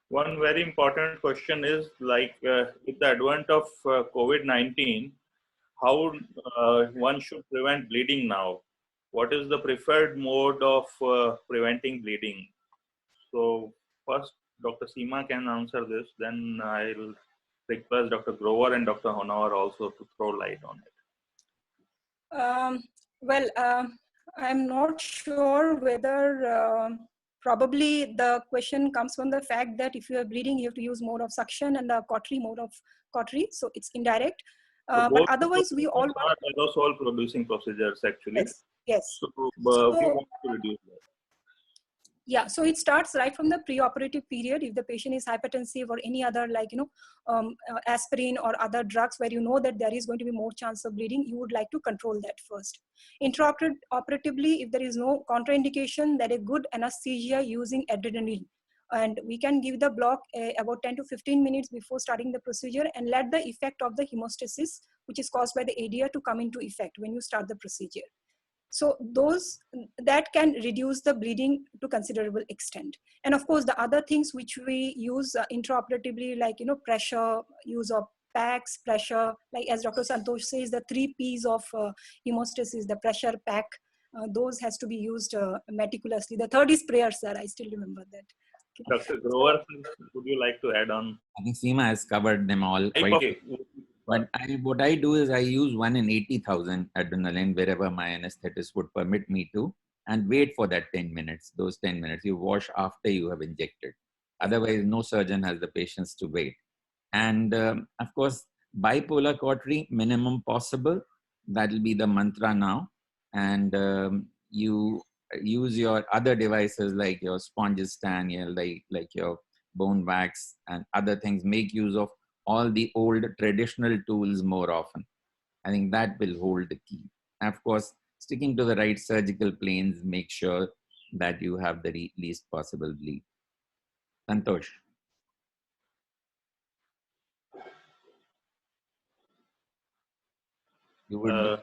Speaker 4: One very important question is like with the advent of COVID-19, how one should prevent bleeding now? What is the preferred mode of preventing bleeding? So first, Dr. Seema can answer this. Then I'll request Dr. Grover and Dr. Honor also to throw light on it.
Speaker 5: I'm not sure whether probably the question comes from the fact that if you are bleeding, you have to use mode of suction and the cautery mode of cautery. So it's indirect.
Speaker 4: So
Speaker 5: But otherwise, we all
Speaker 4: are aerosol producing procedures actually.
Speaker 5: Yes. Yes.
Speaker 4: So we want to reduce that.
Speaker 5: Yeah, so it starts right from the preoperative period. If the patient is hypertensive or any other aspirin or other drugs where you know that there is going to be more chance of bleeding, you would like to control that first. Intraoperatively, if there is no contraindication, that a good anesthesia using adrenaline. And we can give the block about 10 to 15 minutes before starting the procedure and let the effect of the hemostasis, which is caused by the ADR, to come into effect when you start the procedure. So that can reduce the bleeding to considerable extent. And of course, the other things which we use intraoperatively, like pressure, use of packs, pressure, like as Dr. Santosh says, the 3 P's of hemostasis, the pressure, pack, those has to be used meticulously. The third is prayer, sir. I still remember that.
Speaker 4: Dr. Grover, would you like to add on?
Speaker 2: I think Seema has covered them all.
Speaker 4: Okay.
Speaker 2: But what I do is I use 1 in 80,000 adrenaline wherever my anesthetist would permit me to, and wait for that 10 minutes. Those 10 minutes, you wash after you have injected. Otherwise, no surgeon has the patience to wait. And of course, bipolar cautery, minimum possible. That will be the mantra now. And you use your other devices like your sponges stand, like your bone wax and other things. Make use of all the old traditional tools more often. I think that will hold the key. And of course, sticking to the right surgical planes, make sure that you have the least possible bleed. Santosh. You would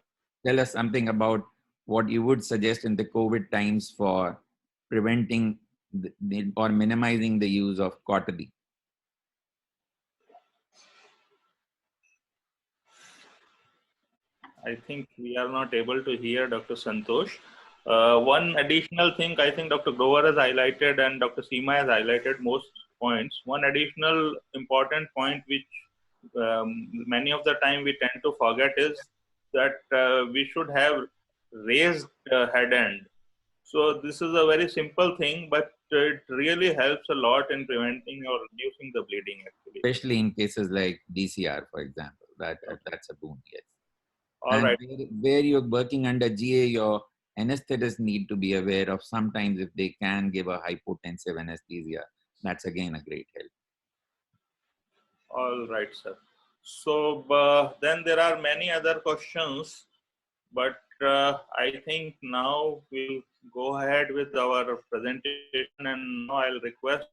Speaker 2: tell us something about what you would suggest in the COVID times for preventing or minimizing the use of cautery.
Speaker 4: I think we are not able to hear Dr. Santosh. One additional thing I think Dr. Grover has highlighted and Dr. Seema has highlighted most points. One additional important point which many of the time we tend to forget is that we should have raised head end. So this is a very simple thing, but it really helps a lot in preventing or reducing the bleeding actually.
Speaker 2: Especially in cases like DCR, for example, that's a boon, yes.
Speaker 4: All
Speaker 2: and
Speaker 4: right.
Speaker 2: where you're working under GA, your anesthetists need to be aware of sometimes if they can give a hypotensive anesthesia. That's again a great help.
Speaker 4: All right, sir. So then there are many other questions, but I think now we'll go ahead with our presentation, and now I'll request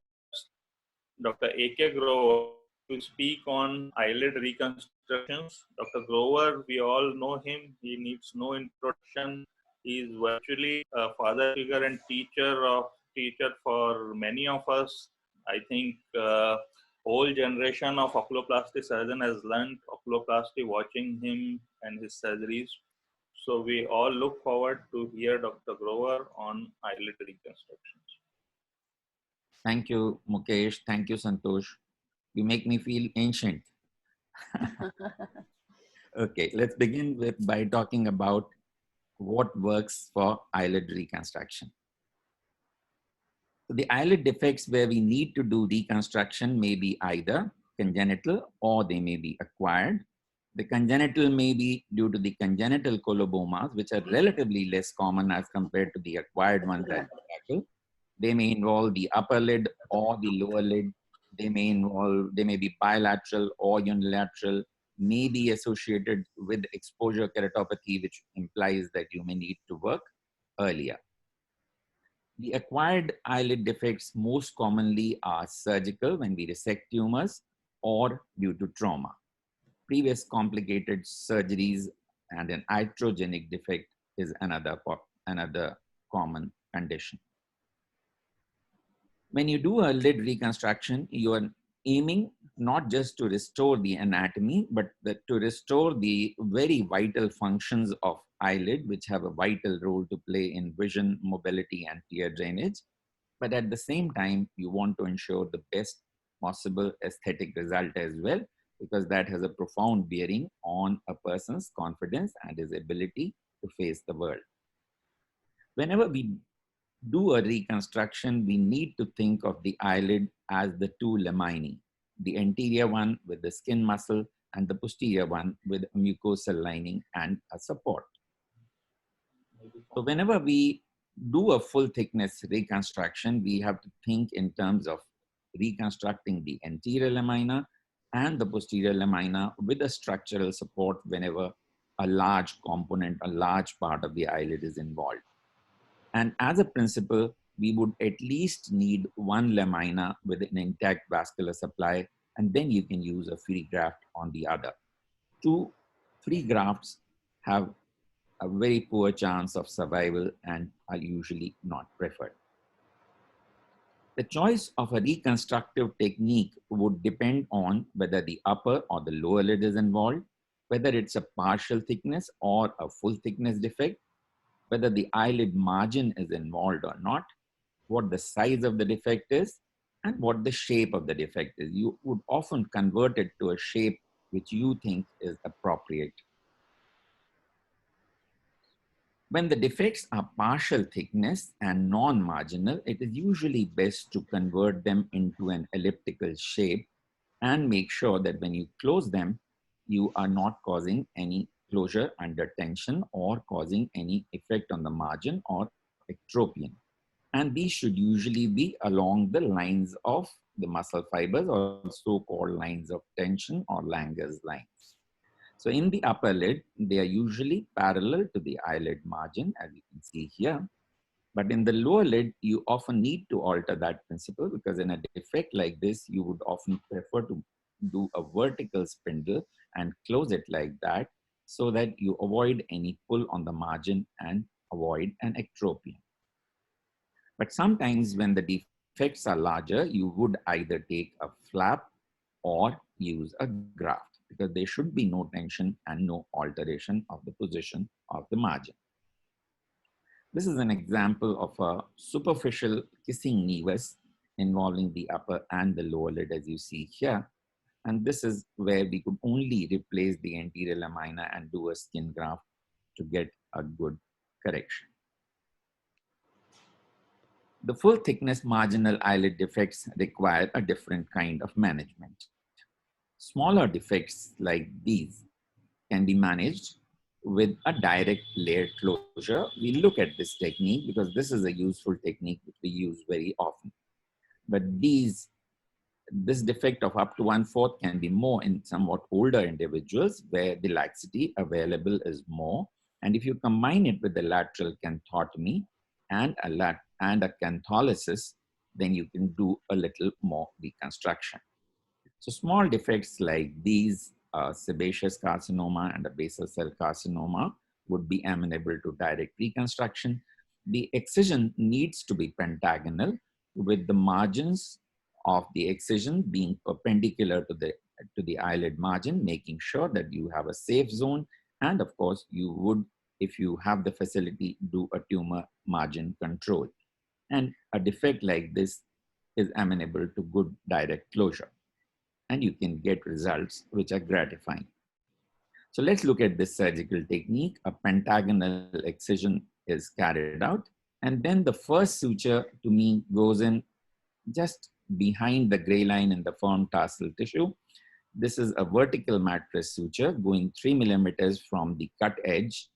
Speaker 4: Dr. A.K.Grover to speak on eyelid reconstructions. Dr. Grover, we all know him. He needs no introduction. He is virtually a father figure and teacher for many of us. I think whole generation of oculoplastic surgeon has learned oculoplasty watching him and his surgeries. So we all look forward to hear Dr. Grover on eyelid reconstructions.
Speaker 2: Thank you, Mukesh. Thank you, Santosh. You make me feel ancient. Okay, let's begin by talking about what works for eyelid reconstruction. So the eyelid defects where we need to do reconstruction may be either congenital or they may be acquired. The congenital may be due to the congenital colobomas, which are relatively less common as compared to the acquired ones that tackle. They may involve the upper lid or the lower lid. They may be bilateral or unilateral, may be associated with exposure keratopathy, which implies that you may need to work earlier. The acquired eyelid defects most commonly are surgical when we resect tumors or due to trauma. Previous complicated surgeries and an iatrogenic defect is another common condition. When you do a lid reconstruction, you are aiming not just to restore the anatomy, but to restore the very vital functions of eyelid, which have a vital role to play in vision, mobility, and tear drainage. But at the same time, you want to ensure the best possible aesthetic result as well, because that has a profound bearing on a person's confidence and his ability to face the world. Whenever we do a reconstruction, we need to think of the eyelid as the two lamini, the anterior one with the skin muscle and the posterior one with a mucosal lining and a support. So whenever we do a full thickness reconstruction, we have to think in terms of reconstructing the anterior lamina and the posterior lamina with a structural support whenever a large component, a large part of the eyelid is involved. And as a principle, we would at least need one lamina with an intact vascular supply, and then you can use a free graft on the other. Two free grafts have a very poor chance of survival and are usually not preferred. The choice of a reconstructive technique would depend on whether the upper or the lower lid is involved, whether it's a partial thickness or a full thickness defect, whether the eyelid margin is involved or not, what the size of the defect is, and what the shape of the defect is. You would often convert it to a shape which you think is appropriate. When the defects are partial thickness and non-marginal, it is usually best to convert them into an elliptical shape and make sure that when you close them, you are not causing any closure under tension or causing any effect on the margin or ectropion. And these should usually be along the lines of the muscle fibers or so-called lines of tension or Langer's lines. So in the upper lid, they are usually parallel to the eyelid margin, as you can see here. But in the lower lid, you often need to alter that principle, because in a defect like this, you would often prefer to do a vertical spindle and close it like that, so that you avoid any pull on the margin and avoid an ectropion. But sometimes when the defects are larger, you would either take a flap or use a graft, because there should be no tension and no alteration of the position of the margin. This is an example of a superficial kissing nevus involving the upper and the lower lid, as you see here. And this is where we could only replace the anterior lamina and do a skin graft to get a good correction. The full thickness marginal eyelid defects require a different kind of management. Smaller defects like these can be managed with a direct layered closure. We look at this technique because this is a useful technique which we use very often. But this defect of up to 1/4 can be more in somewhat older individuals where the laxity available is more. And if you combine it with the lateral canthotomy and a cantholysis, then you can do a little more reconstruction. So small defects like these, sebaceous carcinoma and a basal cell carcinoma, would be amenable to direct reconstruction. The excision needs to be pentagonal, with the margins of the excision being perpendicular to the eyelid margin, making sure that you have a safe zone. And of course, you would, if you have the facility, do a tumor margin control. And a defect like this is amenable to good direct closure, and you can get results which are gratifying. So let's look at this surgical technique. A pentagonal excision is carried out, and then the first suture to me goes in just behind the gray line in the firm tarsal tissue. This is a vertical mattress suture going 3 millimeters from the cut edge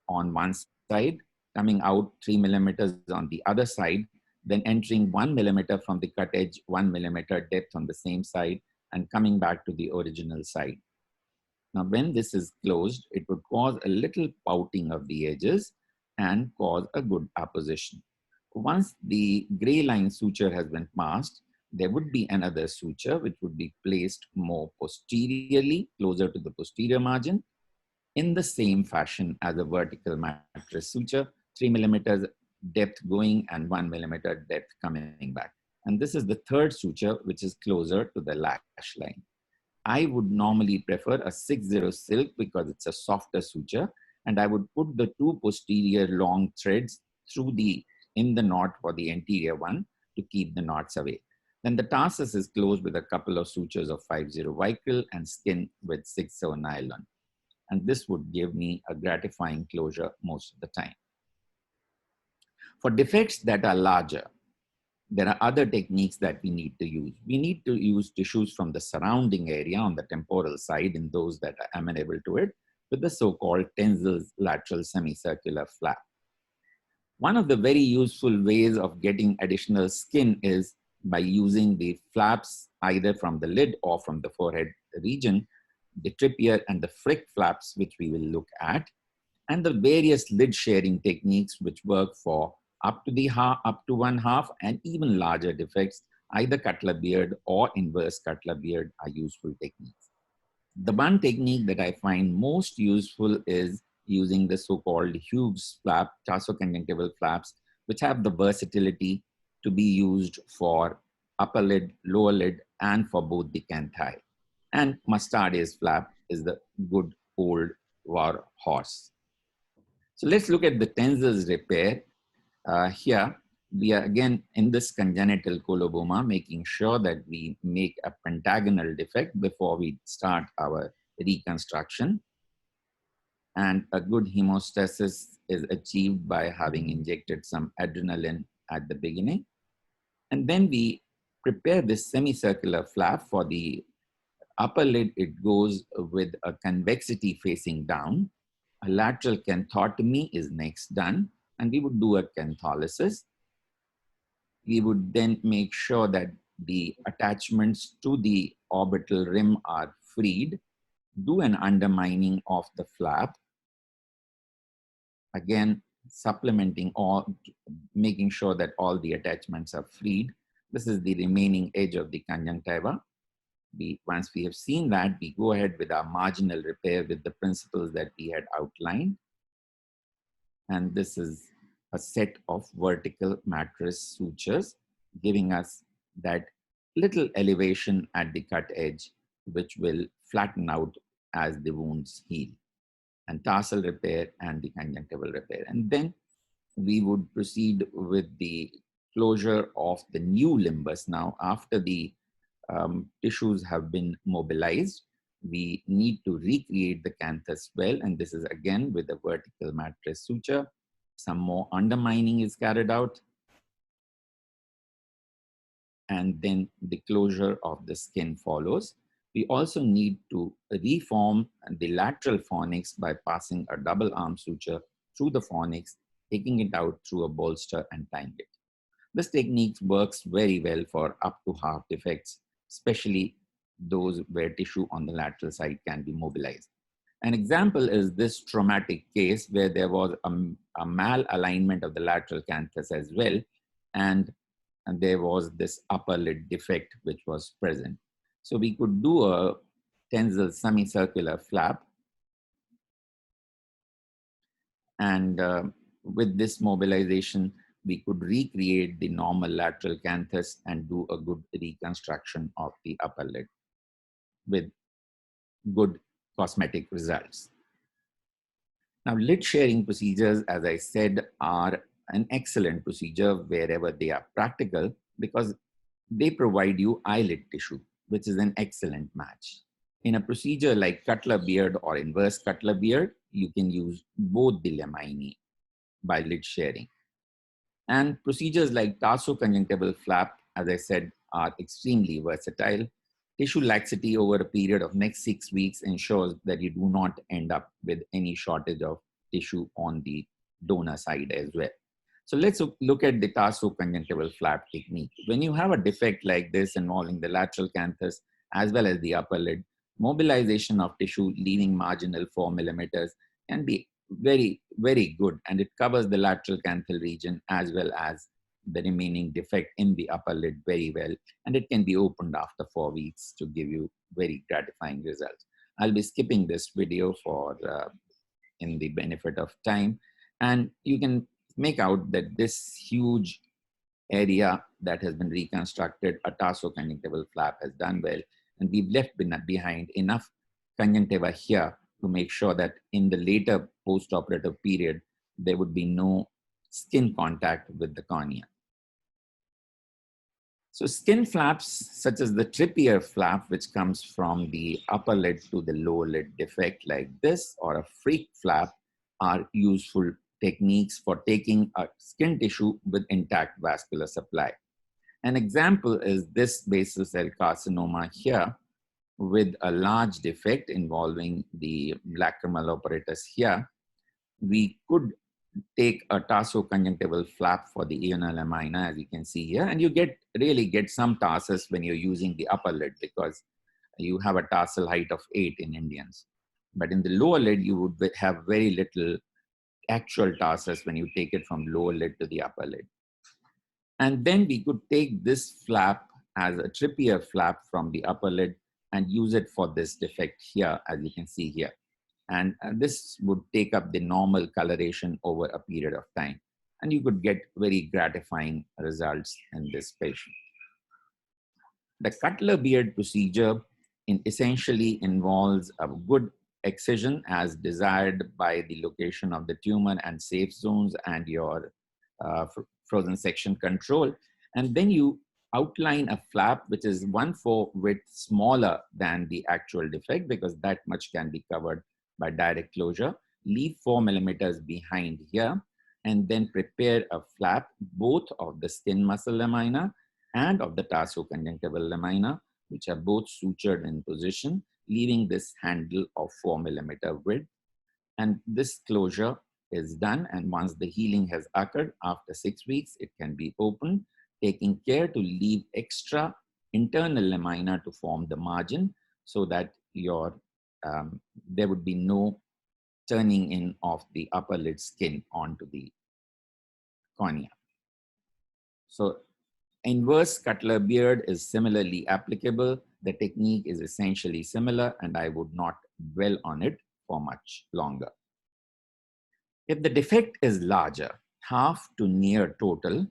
Speaker 2: on one side, coming out 3 millimeters on the other side, then entering 1 millimeter from the cut edge, 1 millimeter depth on the same side, and coming back to the original side. Now, when this is closed, it would cause a little pouting of the edges and cause a good apposition. Once the gray line suture has been passed, there would be another suture which would be placed more posteriorly, closer to the posterior margin, in the same fashion as a vertical mattress suture, 3 millimeters depth going and 1 millimeter depth coming back. And this is the third suture, which is closer to the lash line. I would normally prefer a 6-0 silk because it's a softer suture, and I would put the two posterior long threads in the knot for the anterior one to keep the knots away. Then the tarsus is closed with a couple of sutures of 5-0 Vicryl and skin with 6-0 nylon. And this would give me a gratifying closure most of the time. For defects that are larger, there are other techniques that we need to use. We need to use tissues from the surrounding area on the temporal side in those that are amenable to it with the so-called Tenzel's lateral semicircular flap. One of the very useful ways of getting additional skin is by using the flaps either from the lid or from the forehead region, the trippier and the frick flaps, which we will look at, and the various lid sharing techniques which work for up to 1/2 and even larger defects. Either Cutler beard or inverse Cutler beard are useful techniques. The one technique that I find most useful is using the so-called Hughes flap, tarsoconjunctival flaps, which have the versatility to be used for upper lid, lower lid, and for both the canthi. And Mustard's flap is the good old war horse. So let's look at the Tenzel's repair. Here, we are again in this congenital coloboma, making sure that we make a pentagonal defect before we start our reconstruction. And a good hemostasis is achieved by having injected some adrenaline at the beginning. And then we prepare this semicircular flap for the upper lid. It goes with a convexity facing down. A lateral canthotomy is next done, and we would do a cantholysis. We would then make sure that the attachments to the orbital rim are freed, do an undermining of the flap, again supplementing all, making sure that all the attachments are freed. This is the remaining edge of the conjunctiva. Once we have seen that, we go ahead with our marginal repair with the principles that we had outlined. And this is a set of vertical mattress sutures, giving us that little elevation at the cut edge, which will flatten out as the wounds heal. And tarsal repair and the conjunctival repair. And then we would proceed with the closure of the new limbus. Now, after the tissues have been mobilized, we need to recreate the canthus well, and this is again with a vertical mattress suture. Some more undermining is carried out, and then the closure of the skin follows. We also need to reform the lateral fornix by passing a double arm suture through the fornix, taking it out through a bolster and tying it. This technique works very well for up to half defects, especially those where tissue on the lateral side can be mobilized. An example is this traumatic case where there was a malalignment of the lateral canthus as well, and there was this upper lid defect which was present. So we could do a Tenzel semicircular flap, and with this mobilization, we could recreate the normal lateral canthus and do a good reconstruction of the upper lid with good cosmetic results. Now, lid sharing procedures, as I said, are an excellent procedure wherever they are practical because they provide you eyelid tissue, which is an excellent match. In a procedure like Cutler beard or inverse Cutler beard, you can use both the lamini by lid sharing. And procedures like tarsoconjunctival flap, as I said, are extremely versatile. Tissue laxity over a period of next 6 weeks ensures that you do not end up with any shortage of tissue on the donor side as well. So let's look at the tarsoconjunctival flap technique. When you have a defect like this involving the lateral canthus as well as the upper lid, mobilization of tissue leaving marginal 4 millimeters can be very, very good, and it covers the lateral canthal region as well as the remaining defect in the upper lid very well, and it can be opened after 4 weeks to give you very gratifying results. I'll be skipping this video for in the benefit of time, and you can make out that this huge area that has been reconstructed, a tarsoconjunctival flap has done well, and we've left behind enough conjunctiva here to make sure that in the later post-operative period, there would be no skin contact with the cornea. So skin flaps, such as the trippier flap, which comes from the upper lid to the lower lid defect like this, or a freak flap, are useful techniques for taking a skin tissue with intact vascular supply. An example is this basal cell carcinoma here with a large defect involving the lacrimal apparatus here. We could take a tarsoconjunctival flap for the anal lamina, as you can see here, and you really get some tarsus when you're using the upper lid, because you have a tarsal height of 8 in Indians. But in the lower lid, you would have very little actual tarsus when you take it from lower lid to the upper lid. And then we could take this flap as a trippier flap from the upper lid and use it for this defect here, as you can see here. And this would take up the normal coloration over a period of time. And you could get very gratifying results in this patient. The Cutler beard procedure essentially involves a good excision as desired by the location of the tumor and safe zones and your frozen section control. And then you outline a flap which is 1/4 width smaller than the actual defect, because that much can be covered by direct closure. Leave 4 millimeters behind here, and then prepare a flap both of the skin muscle lamina and of the tarsoconjunctival lamina, which are both sutured in position, leaving this handle of 4 millimeter width. And this closure is done, and once the healing has occurred after 6 weeks, it can be opened, taking care to leave extra internal lamina to form the margin, so that there would be no turning in of the upper lid skin onto the cornea. So inverse Cutler beard is similarly applicable. The technique is essentially similar, and I would not dwell on it for much longer. If the defect is larger, half to near total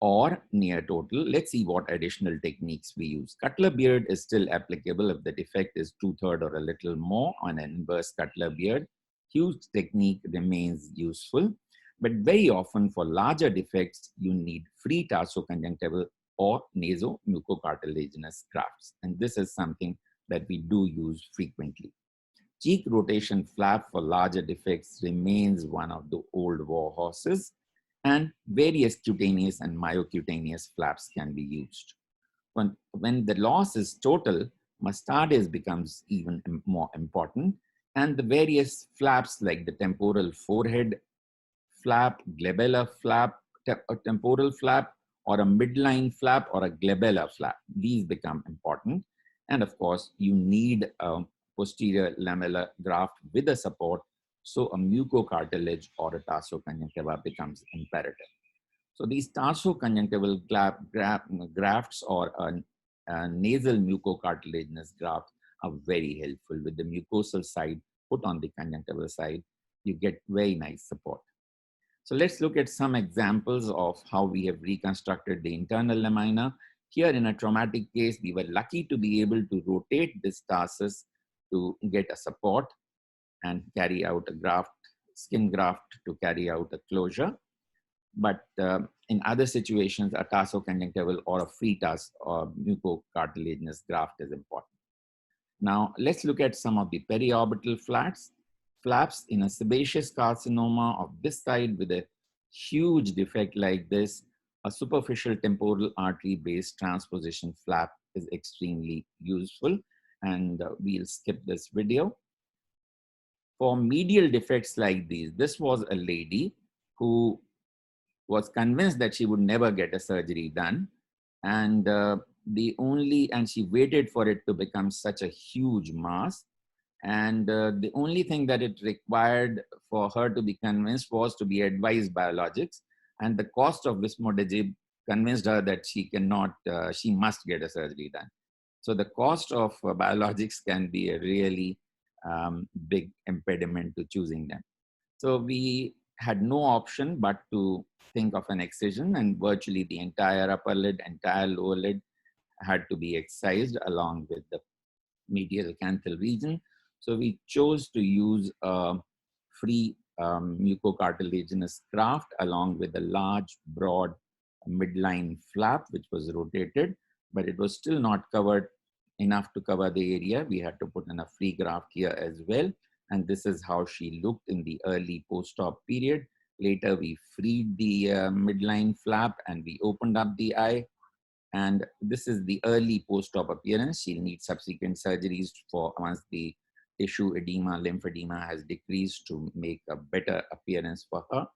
Speaker 2: or near total, let's see what additional techniques we use. Cutler beard is still applicable if the defect is 2/3 or a little more on an inverse Cutler beard. Huge technique remains useful, but very often for larger defects, you need free tarsoconjunctival or nasomucocartilaginous grafts. And this is something that we do use frequently. Cheek rotation flap for larger defects remains one of the old war horses, and various cutaneous and myocutaneous flaps can be used. When the loss is total, Mastades becomes even more important, and the various flaps like the temporal forehead flap, glabellar flap, temporal flap, or a midline flap, or a glabellar flap, these become important. And of course, you need a posterior lamellar graft with a support, so a mucocartilage or a tarsoconjunctiva becomes imperative. So these tarsoconjunctival grafts or a nasal mucocartilaginous graft are very helpful. With the mucosal side put on the conjunctival side, you get very nice support. So let's look at some examples of how we have reconstructed the internal lamina. Here in a traumatic case, we were lucky to be able to rotate this tarsus to get a support and carry out a graft, skin graft to carry out a closure. But in other situations, a tarsoconjunctival or a free tars or mucocartilaginous graft is important. Now, let's look at some of the periorbital flaps in a sebaceous carcinoma of this side with a huge defect like this. A superficial temporal artery-based transposition flap is extremely useful, and we'll skip this video. For medial defects like these, this was a lady who was convinced that she would never get a surgery done, and she waited for it to become such a huge mass. And the only thing that it required for her to be convinced was to be advised biologics, and the cost of vismodegib convinced her that she must get a surgery done. So the cost of biologics can be a really big impediment to choosing them. So we had no option but to think of an excision, and virtually the entire upper lid, entire lower lid had to be excised along with the medial canthal region. So we chose to use a free mucocartilaginous graft along with a large, broad midline flap, which was rotated, but it was still not covered enough to cover the area. We had to put in a free graft here as well. And this is how she looked in the early post-op period. Later, we freed the midline flap and we opened up the eye. And this is the early post-op appearance. She'll need subsequent surgeries for once the tissue edema, lymphedema has decreased to make a better appearance for her.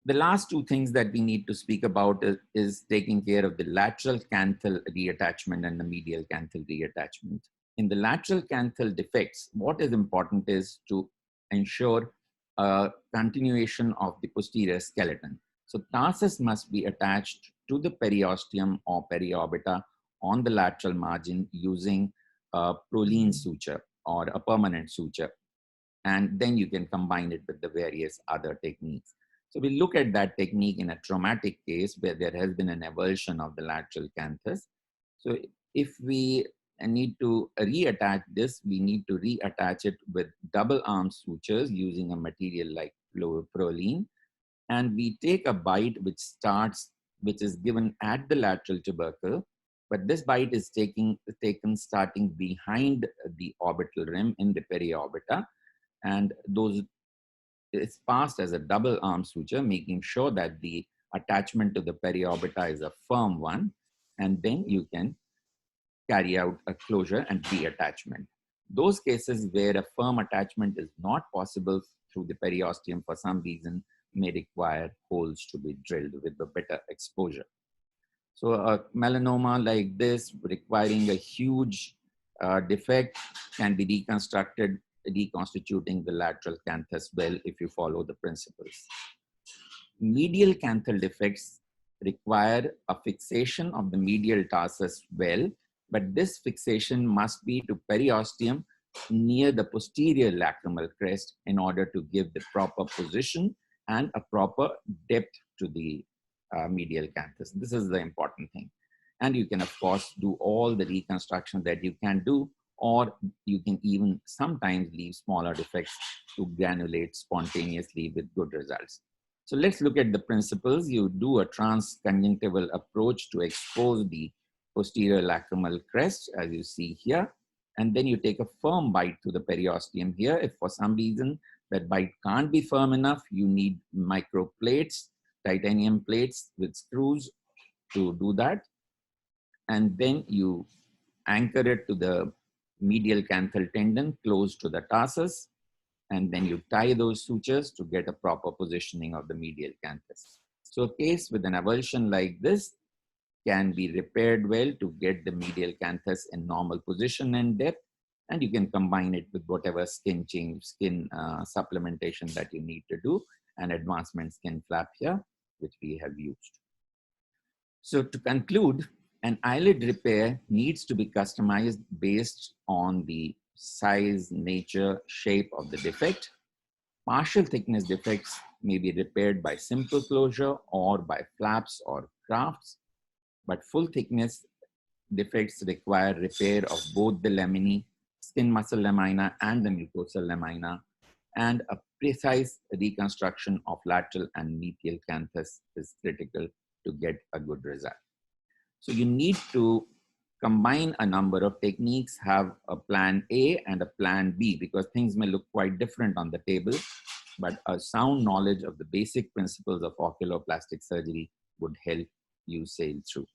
Speaker 2: The last two things that we need to speak about is taking care of the lateral canthal reattachment and the medial canthal reattachment. In the lateral canthal defects, what is important is to ensure a continuation of the posterior skeleton. So tarsus must be attached to the periosteum or periorbita on the lateral margin using a Prolene suture or a permanent suture. And then you can combine it with the various other techniques. So we look at that technique in a traumatic case where there has been an avulsion of the lateral canthus. So if we need to reattach this, we need to reattach it with double arm sutures using a material like Prolene. And we take a bite which is given at the lateral tubercle, but this bite is taken starting behind the orbital rim in the periorbita. And it's passed as a double arm suture, making sure that the attachment to the periorbita is a firm one. And then you can carry out a closure and reattachment. Those cases where a firm attachment is not possible through the periosteum for some reason may require holes to be drilled with a better exposure. So a melanoma like this requiring a huge defect can be reconstructed, reconstituting the lateral canthus well if you follow the principles. Medial canthal defects require a fixation of the medial tarsus well, but this fixation must be to periosteum near the posterior lacrimal crest in order to give the proper position and a proper depth to the medial canthus. This is the important thing. And you can, of course, do all the reconstruction that you can do, or you can even sometimes leave smaller defects to granulate spontaneously with good results. So let's look at the principles. You do a transconjunctival approach to expose the posterior lacrimal crest, as you see here. And then you take a firm bite to the periosteum here. If for some reason that bite can't be firm enough, you need micro plates, titanium plates with screws to do that. And then you anchor it to the medial canthal tendon close to the tarsus. And then you tie those sutures to get a proper positioning of the medial canthus. So a case with an avulsion like this can be repaired well to get the medial canthus in normal position and depth. And you can combine it with whatever skin supplementation that you need to do, and advancement skin flap here, which we have used. So to conclude, an eyelid repair needs to be customized based on the size, nature, shape of the defect. Partial thickness defects may be repaired by simple closure or by flaps or grafts, but full thickness defects require repair of both the laminae, skin muscle lamina and the mucosal lamina, and a precise reconstruction of lateral and medial canthus is critical to get a good result. So you need to combine a number of techniques, have a plan A and a plan B, because things may look quite different on the table, but a sound knowledge of the basic principles of oculoplastic surgery would help you sail through.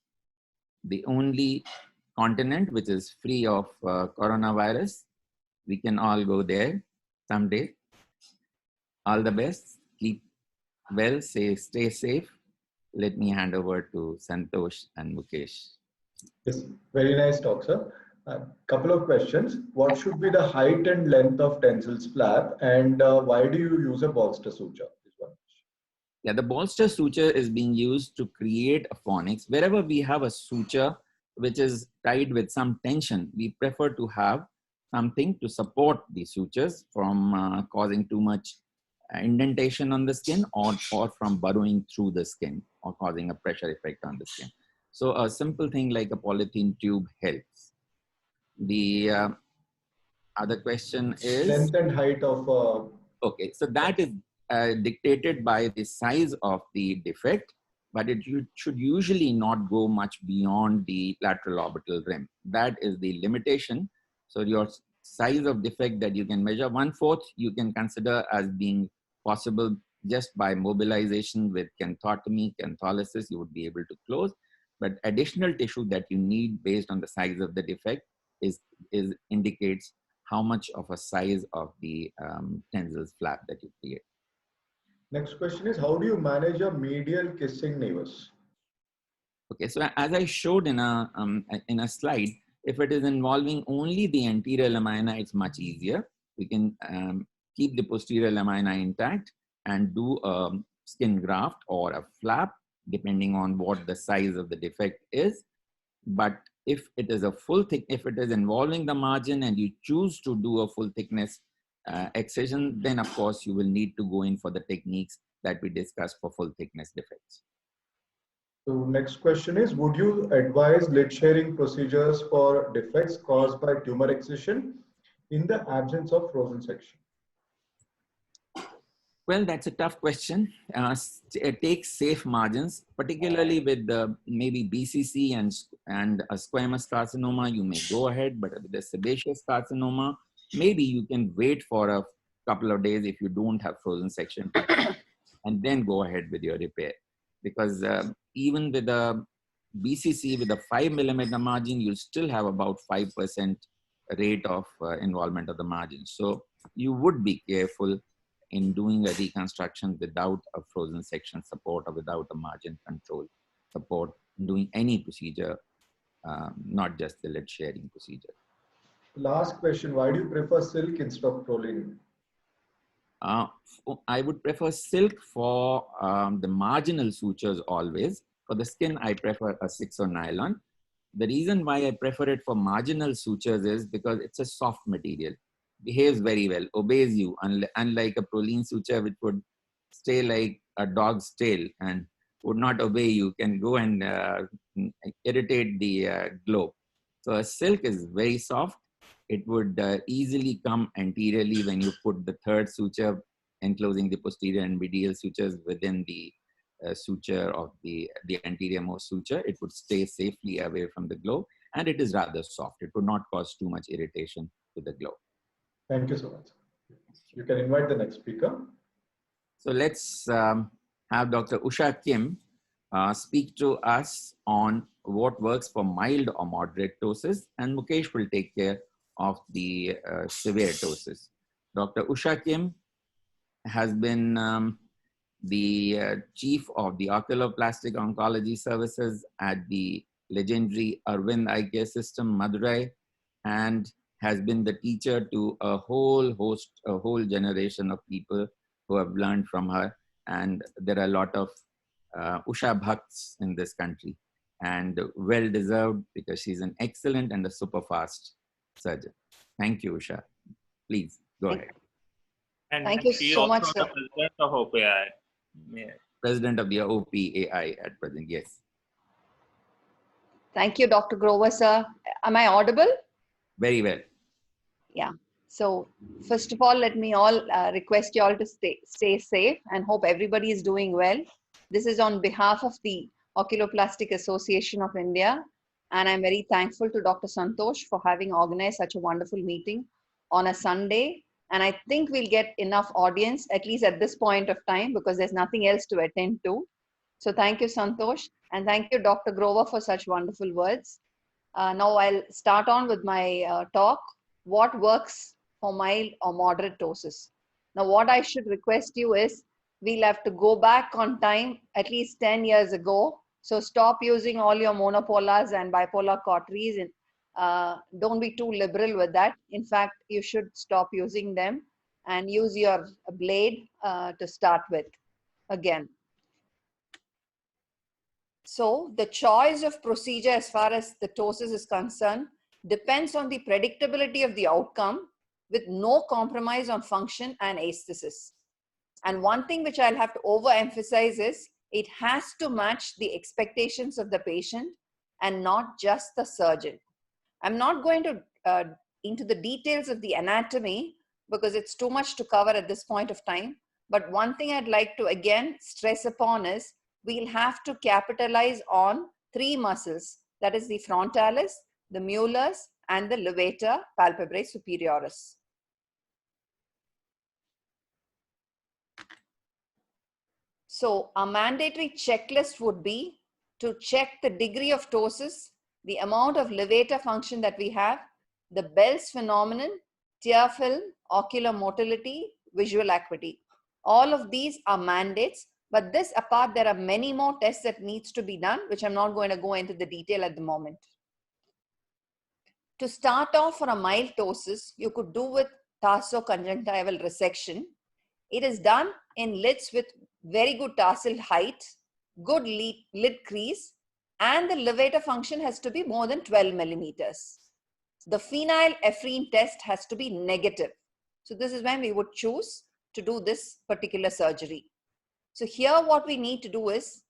Speaker 2: The only continent which is free of coronavirus, we can all go there someday. All the best, keep well, stay safe. Let me hand over to Santosh and Mukesh.
Speaker 3: Yes, very nice talk, sir. Couple of questions. What should be the height and length of Tensil's flap, and why do you use a bolster suture?
Speaker 2: Yeah, the bolster suture is being used to create a phonics. Wherever we have a suture which is tied with some tension, we prefer to have something to support the sutures from causing too much indentation on the skin or from burrowing through the skin or causing a pressure effect on the skin. So a simple thing like a polythene tube helps. The other question is
Speaker 3: length and height of.
Speaker 2: Okay, so that is dictated by the size of the defect, but it should usually not go much beyond the lateral orbital rim. That is the limitation. So your size of defect that you can measure, 1/4 you can consider as being possible just by mobilization with canthotomy, cantholysis, you would be able to close. But additional tissue that you need based on the size of the defect indicates how much of a size of the tensils flap that you create.
Speaker 3: Next question is, how do you manage a medial kissing nevus?
Speaker 2: Okay, so as I showed in a slide, if it is involving only the anterior lamina, it's much easier. We can keep the posterior lamina intact and do a skin graft or a flap, depending on what the size of the defect is. But if it is if it is involving the margin and you choose to do a full thickness excision, then of course you will need to go in for the techniques that we discussed for full thickness defects.
Speaker 3: So next question is, would you advise lid sharing procedures for defects caused by tumor excision in the absence of frozen section?
Speaker 2: Well, that's a tough question. It takes safe margins, particularly with maybe BCC and a squamous carcinoma, you may go ahead, but with the sebaceous carcinoma, maybe you can wait for a couple of days if you don't have frozen section and then go ahead with your repair. Because even with a BCC with a 5 millimeter margin, you still have about 5% rate of involvement of the margin. So you would be careful in doing a reconstruction without a frozen section support or without a margin control support, doing any procedure, not just the lid sharing procedure.
Speaker 3: Last question, why do you prefer silk instead of prolene?
Speaker 2: I would prefer silk for the marginal sutures always. For the skin, I prefer a 6 or nylon. The reason why I prefer it for marginal sutures is because it's a soft material. Behaves very well, obeys you, unlike a prolene suture which would stay like a dog's tail and would not obey you, can go and irritate the globe. So a silk is very soft. It would easily come anteriorly when you put the third suture enclosing the posterior and medial sutures within the suture of the anterior most suture. It would stay safely away from the globe, and it is rather soft. It would not cause too much irritation to the globe.
Speaker 3: Thank you so much. You can invite the next speaker.
Speaker 2: So let's have Dr. Usha Kim speak to us on what works for mild or moderate ptosis, and Mukesh will take care of the severe ptosis. Dr. Usha Kim has been the chief of the Oculoplastic Oncology Services at the legendary Arvind Eye Care System, Madurai, and has been the teacher to a whole generation of people who have learned from her. And there are a lot of Usha Bhakts in this country, and well deserved, because she's an excellent and a super fast surgeon. Thank you, Usha. Please go ahead.
Speaker 4: And
Speaker 6: thank you
Speaker 4: she
Speaker 6: so
Speaker 4: also
Speaker 6: much,
Speaker 4: the
Speaker 6: sir.
Speaker 4: president of OPAI. Yeah.
Speaker 2: President of the OPAI at present, yes.
Speaker 6: Thank you, Dr. Grover, sir. Am I audible?
Speaker 2: Very well.
Speaker 6: Yeah. So first of all, let me all request you all to stay safe and hope everybody is doing well. This is on behalf of the Oculoplastic Association of India. And I'm very thankful to Dr. Santosh for having organized such a wonderful meeting on a Sunday. And I think we'll get enough audience, at least at this point of time, because there's nothing else to attend to. So thank you, Santosh. And thank you, Dr. Grover, for such wonderful words. Now I'll start on with my talk. What works for mild or moderate ptosis? Now, what I should request you is, we'll have to go back on time at least 10 years ago. So stop using all your monopolars and bipolar cauteries, and don't be too liberal with that. In fact, you should stop using them and use your blade to start with again. So the choice of procedure as far as the ptosis is concerned depends on the predictability of the outcome with no compromise on function and aesthesis. And one thing which I'll have to overemphasize is it has to match the expectations of the patient and not just the surgeon. I'm not going to into the details of the anatomy because it's too much to cover at this point of time. But one thing I'd like to again stress upon is we'll have to capitalize on 3 muscles. That is the frontalis, the molars, and the levator palpebrae superioris. So a mandatory checklist would be to check the degree of ptosis, the amount of levator function that we have, the Bell's phenomenon, tear film, ocular motility, visual acuity. All of these are mandates, but this apart, there are many more tests that needs to be done, which I'm not going to go into the detail at the moment. To start off for a mild ptosis, you could do with tarsoconjunctival resection. It is done in lids with very good tarsal height, good lid crease, and the levator function has to be more than 12 millimeters. The phenylephrine test has to be negative. So this is when we would choose to do this particular surgery. So here what we need to do is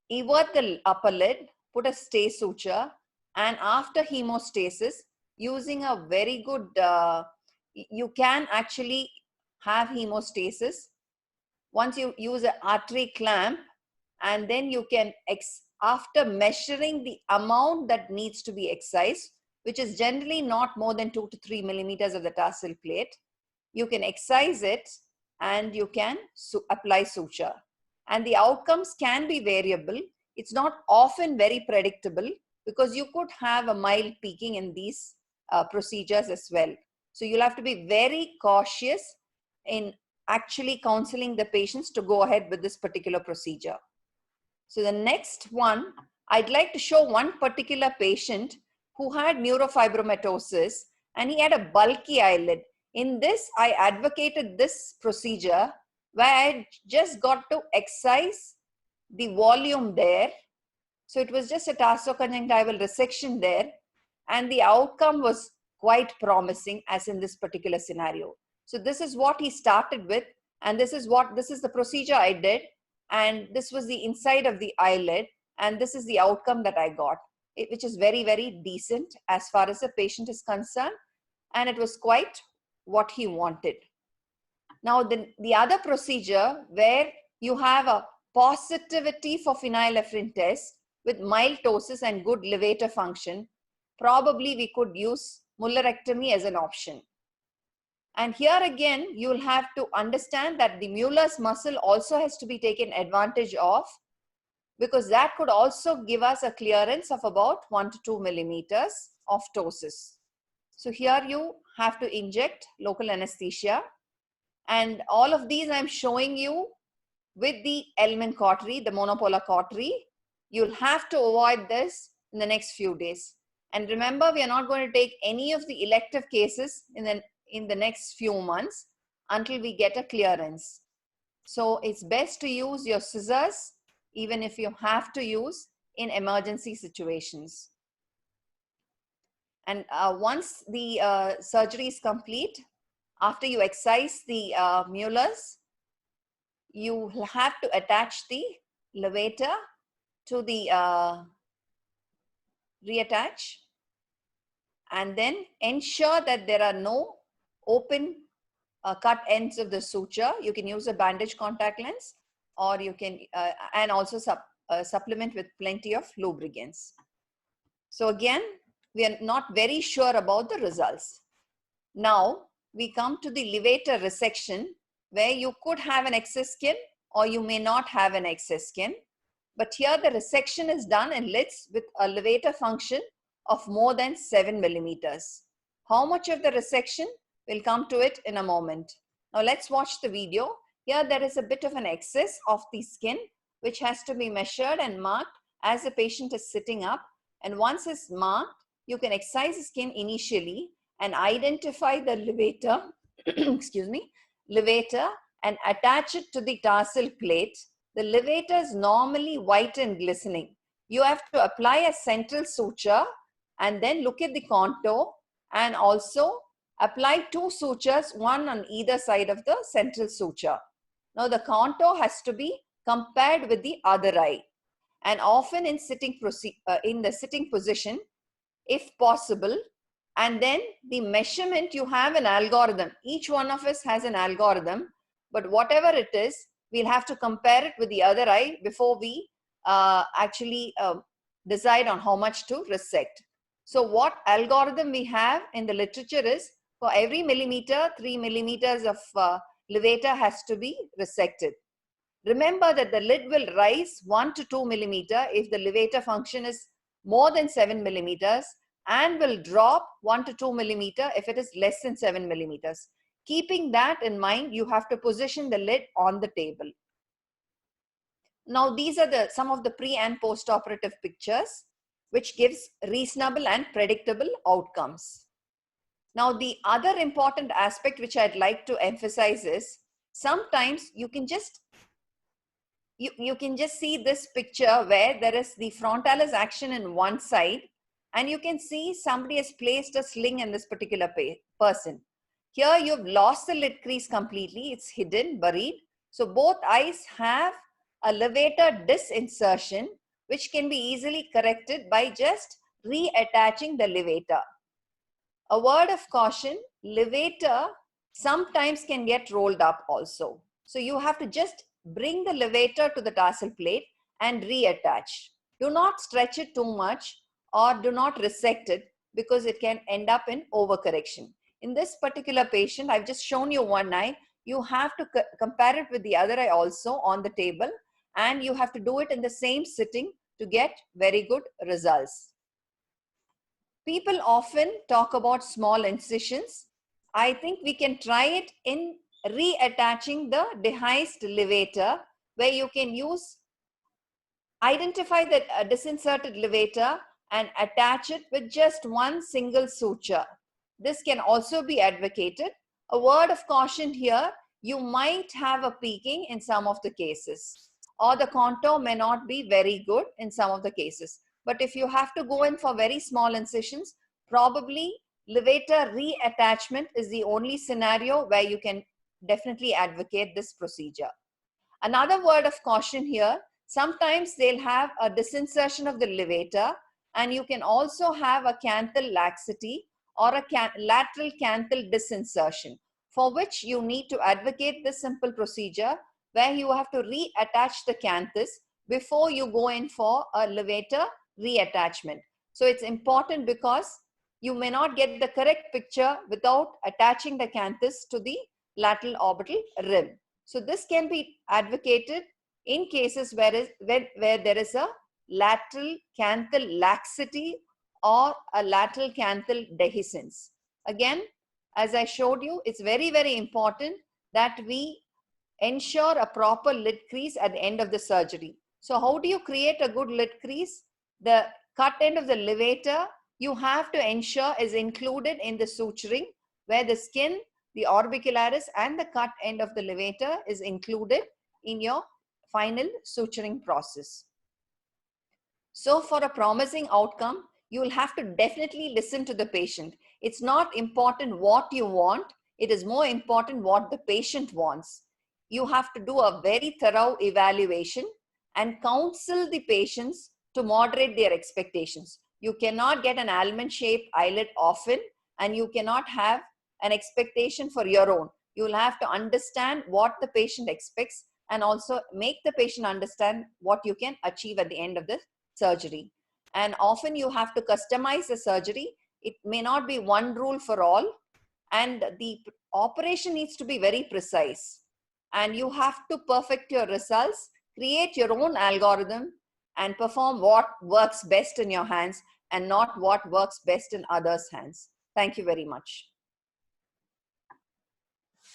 Speaker 6: evert the upper lid, put a stay suture, and after hemostasis, using a very good, you can actually have hemostasis. Once you use an artery clamp, and then you can, after measuring the amount that needs to be excised, which is generally not more than 2 to 3 millimeters of the tarsal plate, you can excise it and you can apply suture. And the outcomes can be variable. It's not often very predictable because you could have a mild peaking in these procedures as well. So you'll have to be very cautious in actually counseling the patients to go ahead with this particular procedure. So the next one, I'd like to show one particular patient who had neurofibromatosis and he had a bulky eyelid. In this, I advocated this procedure where I just got to excise the volume there. So it was just a tarsoconjunctival resection there, and the outcome was quite promising as in this particular scenario. So this is what he started with, and this is the procedure I did, and this was the inside of the eyelid, and this is the outcome that I got, which is very, very decent as far as the patient is concerned, and it was quite what he wanted. Now the other procedure where you have a positivity for phenylephrine test with mild ptosis and good levator function, probably we could use mullerectomy as an option. And here again, you will have to understand that the Mueller's muscle also has to be taken advantage of, because that could also give us a clearance of about 1 to 2 millimeters of ptosis. So here you have to inject local anesthesia. And all of these I'm showing you with the element cautery, the monopolar cautery. You'll have to avoid this in the next few days. And remember, we are not going to take any of the elective cases in the next few months until we get a clearance. So it's best to use your scissors, even if you have to use in emergency situations. And once the surgery is complete, after you excise the molars, you have to attach the levator to the reattach, and then ensure that there are no open cut ends of the suture. You can use a bandage contact lens, or you can and also supplement with plenty of lubricants. So again, we are not very sure about the results. Now we come to the levator resection, where you could have an excess skin or you may not have an excess skin. But here the resection is done in lids with a levator function of more than 7 millimeters. How much of the resection? We'll come to it in a moment. Now let's watch the video. Here there is a bit of an excess of the skin, which has to be measured and marked as the patient is sitting up. And once it's marked, you can excise the skin initially and identify the levator, excuse me, levator, and attach it to the tarsal plate. The levator is normally white and glistening. You have to apply a central suture and then look at the contour and also apply 2 sutures, one on either side of the central suture. Now the contour has to be compared with the other eye, and often in the sitting position, if possible. And then the measurement, you have an algorithm. Each one of us has an algorithm, but whatever it is, we'll have to compare it with the other eye before we actually decide on how much to resect. So what algorithm we have in the literature is, for every millimeter, 3 millimeters of levator has to be resected. Remember that the lid will rise 1 to 2 millimeter if the levator function is more than 7 millimeters, and will drop 1 to 2 millimeter if it is less than 7 millimeters. Keeping that in mind, you have to position the lid on the table. Now these are some of the pre and post operative pictures, which gives reasonable and predictable outcomes. Now the other important aspect which I'd like to emphasize is, sometimes you can just see this picture where there is the frontalis action in one side, and you can see somebody has placed a sling in this particular person. Here you've lost the lid crease completely, it's hidden, buried. So both eyes have a levator disinsertion, which can be easily corrected by just reattaching the levator. A word of caution, levator sometimes can get rolled up also. So you have to just bring the levator to the tarsal plate and reattach. Do not stretch it too much or do not resect it, because it can end up in overcorrection. In this particular patient, I've just shown you one eye. You have to compare it with the other eye also on the table, and you have to do it in the same sitting to get very good results. People often talk about small incisions. I think we can try it in reattaching the dehisced levator, where you can identify the disinserted levator and attach it with just one single suture. This can also be advocated. A word of caution here, you might have a peaking in some of the cases, or the contour may not be very good in some of the cases. But if you have to go in for very small incisions, probably levator reattachment is the only scenario where you can definitely advocate this procedure. Another word of caution here, sometimes they'll have a disinsertion of the levator, and you can also have a canthal laxity or a lateral canthal disinsertion, for which you need to advocate this simple procedure where you have to reattach the canthus before you go in for a levator reattachment. So it's important, because you may not get the correct picture without attaching the canthus to the lateral orbital rim. So this can be advocated in cases where there is a lateral canthal laxity or a lateral canthal dehiscence. Again, as I showed you, it's very, very important that we ensure a proper lid crease at the end of the surgery. So how do you create a good lid crease? The cut end of the levator, you have to ensure is included in the suturing, where the skin, the orbicularis and the cut end of the levator is included in your final suturing process. So for a promising outcome, you will have to definitely listen to the patient. It's not important what you want, it is more important what the patient wants. You have to do a very thorough evaluation and counsel the patients to moderate their expectations. You cannot get an almond-shaped eyelid often, and you cannot have an expectation for your own. You will have to understand what the patient expects and also make the patient understand what you can achieve at the end of the surgery. And often you have to customize the surgery. It may not be one rule for all, and the operation needs to be very precise. And you have to perfect your results, create your own algorithm, and perform what works best in your hands and not what works best in others' hands. Thank you very much.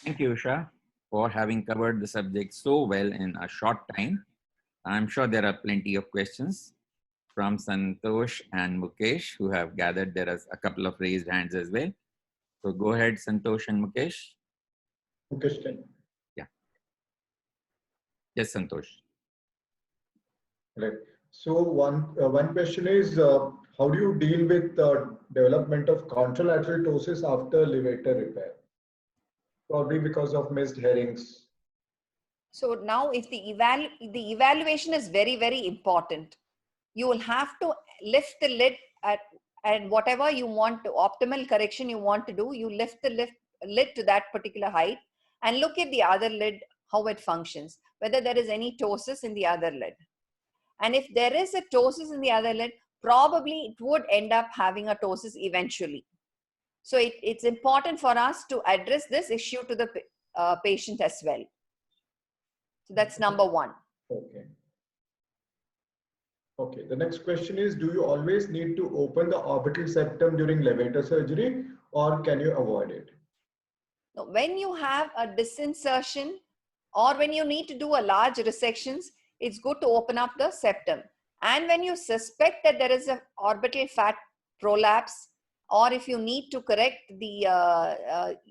Speaker 2: Thank you, Usha, for having covered the subject so well in a short time. I'm sure there are plenty of questions from Santosh and Mukesh who have gathered. There are a couple of raised hands as well. So go ahead, Santosh and Mukesh.
Speaker 3: Mukesh, can.
Speaker 2: Yeah. Yes, Santosh.
Speaker 3: Right. So one question is, how do you deal with development of contralateral ptosis after levator repair? Probably because of missed herrings.
Speaker 6: So now if the evaluation is very, very important, you will have to lift the lid and whatever you want to, optimal correction you want to do, you lift the lid to that particular height and look at the other lid, how it functions, whether there is any ptosis in the other lid. And if there is a ptosis in the other lid, probably it would end up having a ptosis eventually. So it's important for us to address this issue to the patient as well. So that's number one.
Speaker 3: Okay. Okay, the next question is, do you always need to open the orbital septum during levator surgery, or can you avoid it?
Speaker 6: Now, when you have a disinsertion or when you need to do a large resections, it's good to open up the septum. And when you suspect that there is an orbital fat prolapse, or if you need to correct the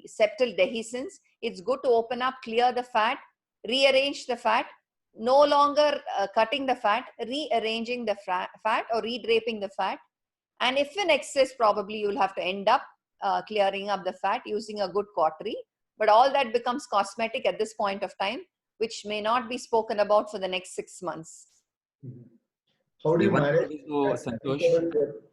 Speaker 6: septal dehiscence, it's good to open up, clear the fat, rearrange the fat, no longer cutting the fat, rearranging the fat or redraping the fat. And if in excess, probably you'll have to end up clearing up the fat using a good cautery. But all that becomes cosmetic at this point of time, which may not be spoken about for the next 6 months.
Speaker 3: How do you manage?
Speaker 2: Santosh,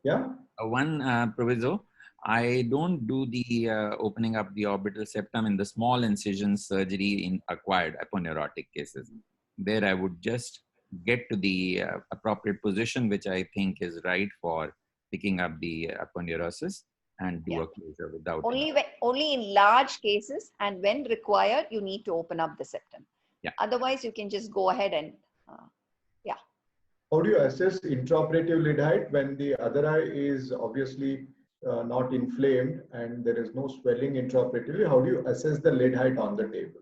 Speaker 3: yeah.
Speaker 2: One proviso. I don't do the opening up the orbital septum in the small incision surgery in acquired aponeurotic cases. There I would just get to the appropriate position, which I think is right for picking up the aponeurosis and do a closure without.
Speaker 6: Only in large cases, and when required, you need to open up the septum.
Speaker 2: Yeah.
Speaker 6: Otherwise, you can just go ahead and
Speaker 3: How do you assess intraoperative lid height when the other eye is obviously not inflamed and there is no swelling intraoperatively? How do you assess the lid height on the table?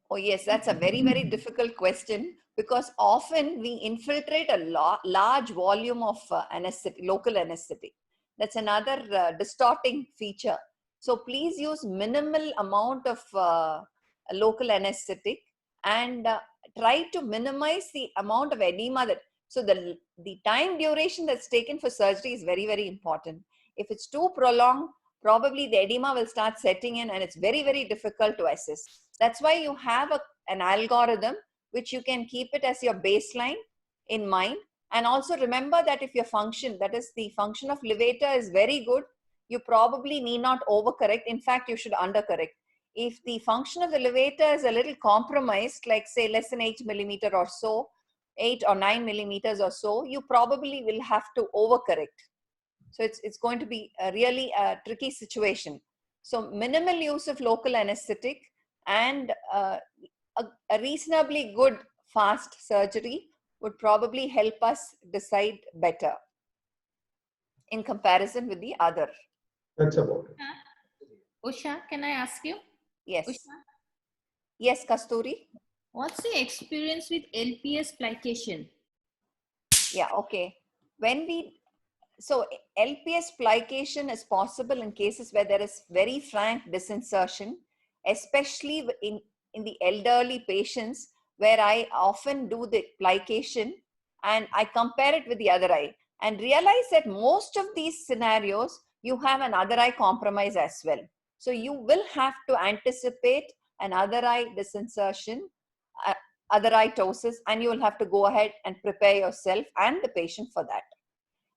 Speaker 6: Oh yes, that's a very, very difficult question, because often we infiltrate a large volume of anesthetic, local anesthetic. That's another distorting feature. So please use minimal amount of local anesthetic and try to minimize the amount of edema that, so the time duration that's taken for surgery is very, very important. If it's too prolonged, probably the edema will start setting in and it's very, very difficult to assess. That's why you have an algorithm which you can keep it as your baseline in mind. And also remember that if your function, that is the function of levator, is very good, you probably need not overcorrect. In fact, you should undercorrect. If the function of the levator is a little compromised, like say less than 8 millimeter or so, 8 or 9 millimeters or so, you probably will have to overcorrect. So it's going to be really a tricky situation. So minimal use of local anesthetic and a reasonably good fast surgery would probably help us decide better in comparison with the other.
Speaker 3: That's about it.
Speaker 7: Usha, can I ask you?
Speaker 6: Yes.
Speaker 7: Usha?
Speaker 6: Yes, Kasturi.
Speaker 7: What's the experience with LPS plication?
Speaker 6: Yeah, okay. So LPS plication is possible in cases where there is very frank disinsertion, especially in the elderly patients, where I often do the plication and I compare it with the other eye and realize that most of these scenarios, you have an other eye compromise as well. So you will have to anticipate an other eye disinsertion, other eye ptosis, and you will have to go ahead and prepare yourself and the patient for that.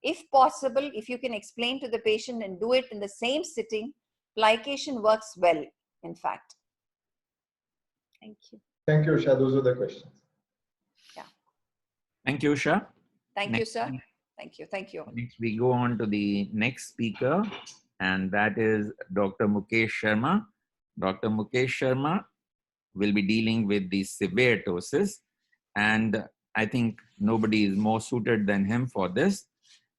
Speaker 6: If possible, if you can explain to the patient and do it in the same sitting, plication works well, in fact.
Speaker 7: Thank you.
Speaker 3: Thank you, Usha. Those are the questions.
Speaker 6: Yeah.
Speaker 2: Thank you, Usha.
Speaker 6: Thank you, sir. Thank you. Thank you.
Speaker 2: Next, we go on to the next speaker, and that is Dr. Mukesh Sharma. Dr. Mukesh Sharma will be dealing with the severe ptosis, and I think nobody is more suited than him for this.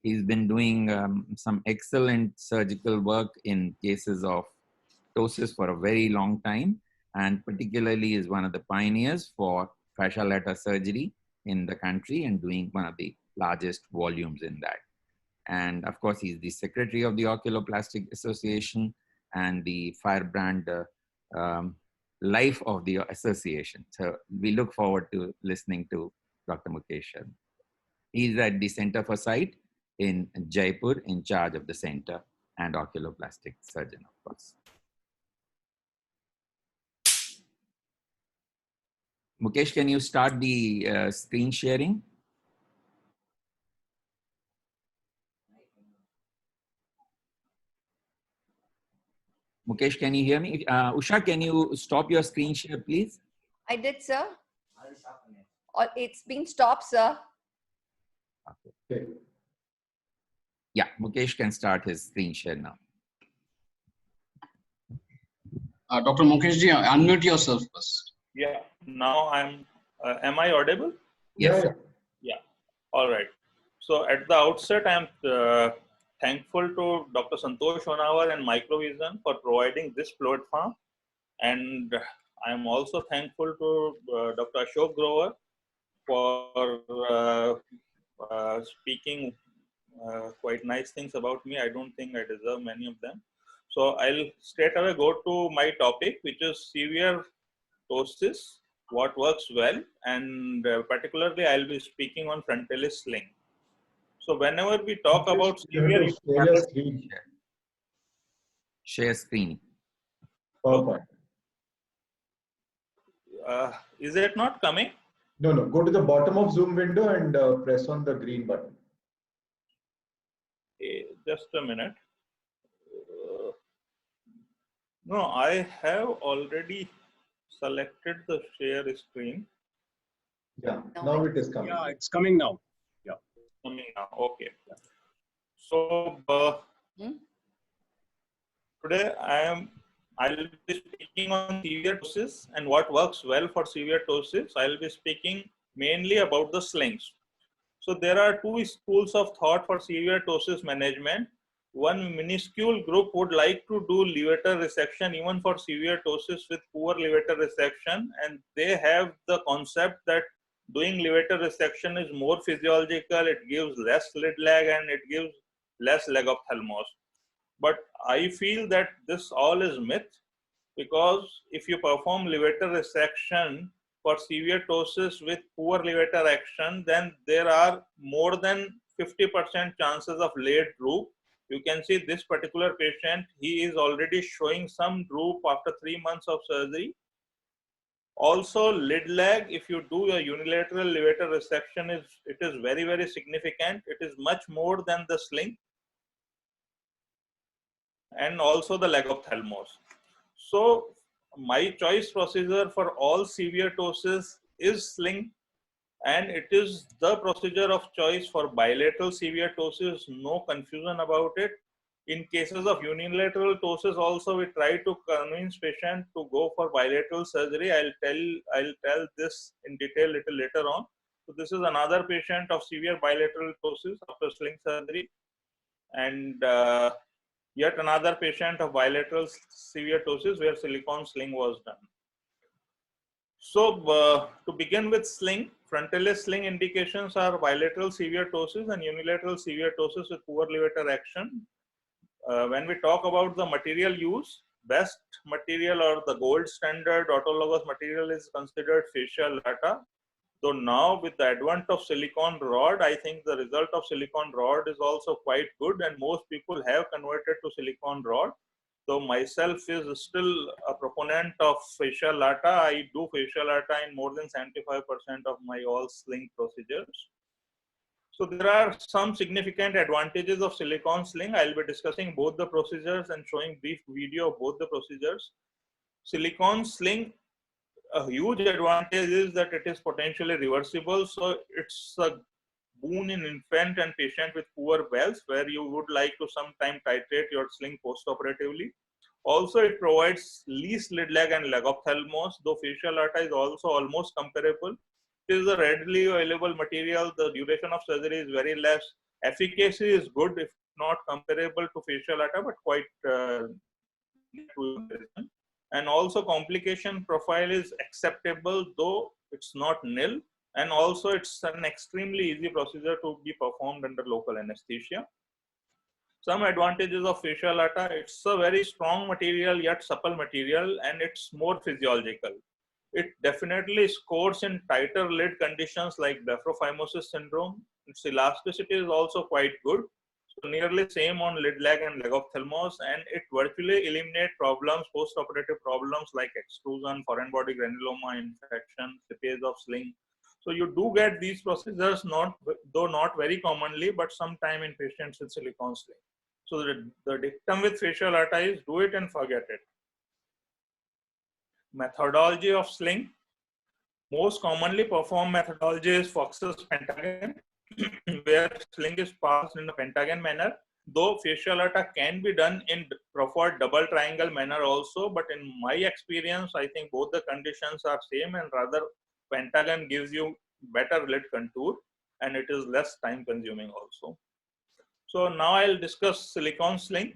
Speaker 2: He's been doing some excellent surgical work in cases of ptosis for a very long time, and particularly is one of the pioneers for fascia lata surgery in the country and doing one of the largest volumes in that. And of course, he's the secretary of the Oculoplastic Association and the firebrand life of the association. So we look forward to listening to Dr. Mukesh Sharma. He's at the Center for Sight in Jaipur, in charge of the center and oculoplastic surgeon, of course. Mukesh, can you start the screen sharing? Mukesh, can you hear me? Usha, can you stop your screen share, please?
Speaker 6: I did, sir. It's been stopped, sir.
Speaker 3: Okay.
Speaker 2: Yeah, Mukesh can start his screen share now.
Speaker 8: Dr. Mukeshji, unmute yourself first.
Speaker 4: Yeah, now am I audible?
Speaker 2: Yes.
Speaker 4: Yeah. All right. So at the outset, I'm thankful to Dr. Santosh Honawar and Microvision for providing this platform. And I'm also thankful to Dr. A.K.Grover for speaking quite nice things about me. I don't think I deserve many of them. So I'll straight away go to my topic, which is severe ptosis, what works well, and particularly I'll be speaking on frontalis sling. So whenever we talk about severe,
Speaker 3: share your screen.
Speaker 2: Share screen.
Speaker 3: Perfect.
Speaker 4: Is it not coming?
Speaker 3: No, no. Go to the bottom of Zoom window and press on the green button.
Speaker 4: Just a minute. No, I have already selected the share screen.
Speaker 3: Yeah, now it is coming.
Speaker 9: Yeah, it's coming now. Yeah.
Speaker 4: Coming now. Okay. So today I'll be speaking on severe ptosis and what works well for severe ptosis. I'll be speaking mainly about the slings. So there are two schools of thought for severe ptosis management. One minuscule group would like to do levator resection even for severe ptosis with poor levator resection, and they have the concept that doing levator resection is more physiological, it gives less lid lag and it gives less leg ophthalmos. But I feel that this all is myth, because if you perform levator resection for severe ptosis with poor levator action, then there are more than 50% chances of late droop. You can see this particular patient, he is already showing some droop after 3 months of surgery. Also, lid lag, if you do a unilateral levator resection, it is very, very significant. It is much more than the sling and also the leg ophthalmos. So my choice procedure for all severe ptosis is sling, and it is the procedure of choice for bilateral severe ptosis, no confusion about it. In cases of unilateral ptosis also, we try to convince patient to go for bilateral surgery. I'll tell this in detail little later on. So this is another patient of severe bilateral ptosis after sling surgery, and yet another patient of bilateral severe ptosis where silicone sling was done. So to begin with sling, frontalis sling indications are bilateral severe ptosis and unilateral severe ptosis with poor levator action. When we talk about the material use, best material or the gold standard autologous material is considered fascia lata. So now with the advent of silicone rod, I think the result of silicone rod is also quite good, and most people have converted to silicone rod. So myself is still a proponent of fascia lata. I do fascia lata in more than 75% of my all sling procedures. So there are some significant advantages of silicone sling. I'll be discussing both the procedures and showing brief video of both the procedures. Silicone sling, a huge advantage is that it is potentially reversible. So it's a boon in infant and patient with poor wells, where you would like to sometime titrate your sling post-operatively. Also, it provides least lid lag and leg ophthalmos, though fascia lata is also almost comparable. It is a readily available material. The duration of surgery is very less. Efficacy is good, if not comparable to fascia lata, but quite and also complication profile is acceptable, though it's not nil. And also it's an extremely easy procedure to be performed under local anesthesia. Some advantages of fascia lata: it's a very strong material yet supple material, and it's more physiological. It definitely scores in tighter lid conditions like blepharoplasty syndrome. Its elasticity is also quite good. nearly same on lid lag and leg ophthalmos, and it virtually eliminate problems, post-operative problems like extrusion, foreign body granuloma, infection, slippage of sling. So you do get these procedures, though not very commonly, but sometime in patients with silicone sling. So the dictum with facial arta is do it and forget it. Methodology of sling. Most commonly performed methodology is Fox's pentagon, where sling is passed in a pentagon manner, though facial arta can be done in preferred double triangle manner also, but in my experience, I think both the conditions are same, and rather pentagon gives you better lid contour and it is less time consuming also. So now I'll discuss silicone sling.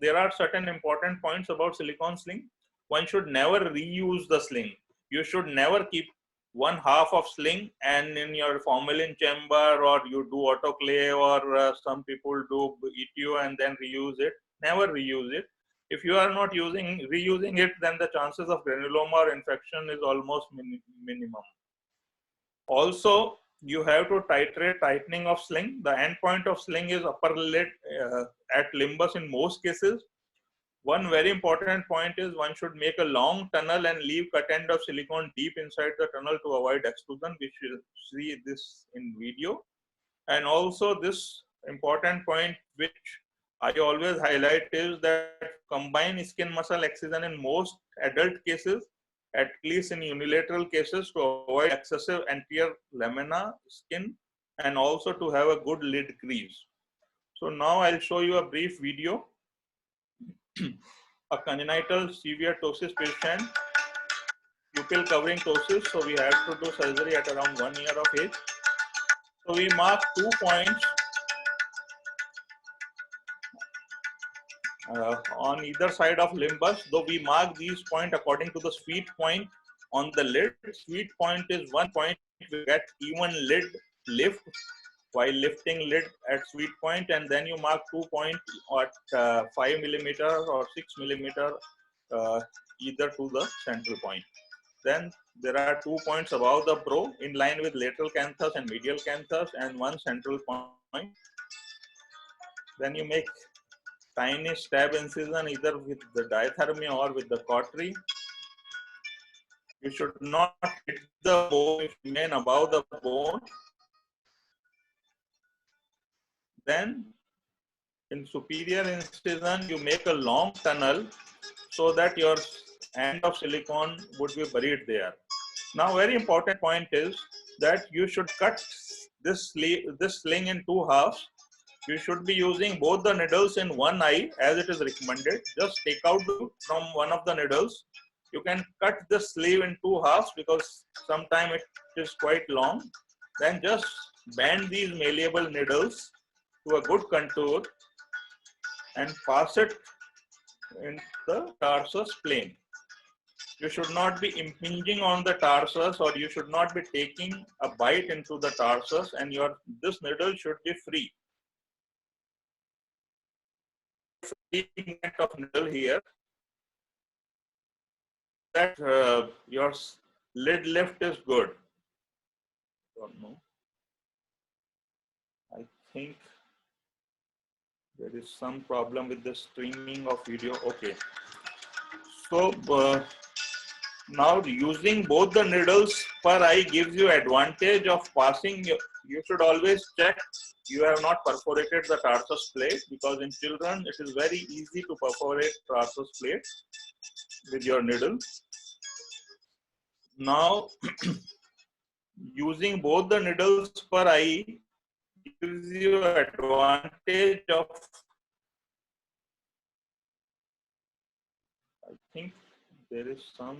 Speaker 4: There are certain important points about silicone sling. One should never reuse the sling. You should never keep one half of sling and in your formalin chamber, or you do autoclave, or some people do ETO and then reuse it. Never reuse it. If you are not reusing it, then the chances of granuloma or infection is almost minimum. Also, you have to titrate tightening of sling. The end point of sling is upper lid at limbus in most cases. One very important point is one should make a long tunnel and leave cut end of silicone deep inside the tunnel to avoid extrusion. We should see this in video. And also this important point which I always highlight is that combine skin muscle excision in most adult cases, at least in unilateral cases, to avoid excessive anterior lamina skin and also to have a good lid crease. So now I'll show you a brief video. A congenital severe ptosis patient, pupil covering ptosis, so we have to do surgery at around 1 year of age. So we mark 2 points on either side of limbus, though we mark these points according to the sweet point on the lid. Sweet point is one point we get even lid lift while lifting lid at sweet point, and then you mark 2 points at 5 millimeter or 6 millimeter either to the central point. Then there are 2 points above the brow in line with lateral canthus and medial canthus, and one central point. Then you make tiny stab incision either with the diathermy or with the cautery. You should not hit the bone, you should remain above the bone. Then in superior incision, you make a long tunnel so that your end of silicone would be buried there. Now, very important point is that you should cut this sling in 2 halves. You should be using both the needles in one eye as it is recommended. Just take out from one of the needles. You can cut the sleeve in 2 halves because sometimes it is quite long. Then just bend these malleable needles to a good contour and pass it in the tarsus plane. You should not be impinging on the tarsus, or you should not be taking a bite into the tarsus, and this needle should be free. Free movement of needle here, that your lid lift is good. Don't know. I think there is some problem with the streaming of video. Okay. So now using both the needles per eye gives you advantage of passing. You should always check you have not perforated the tarsus plate, because in children it is very easy to perforate tarsus plate with your needle. Now using both the needles per eye gives you advantage of, I think there is some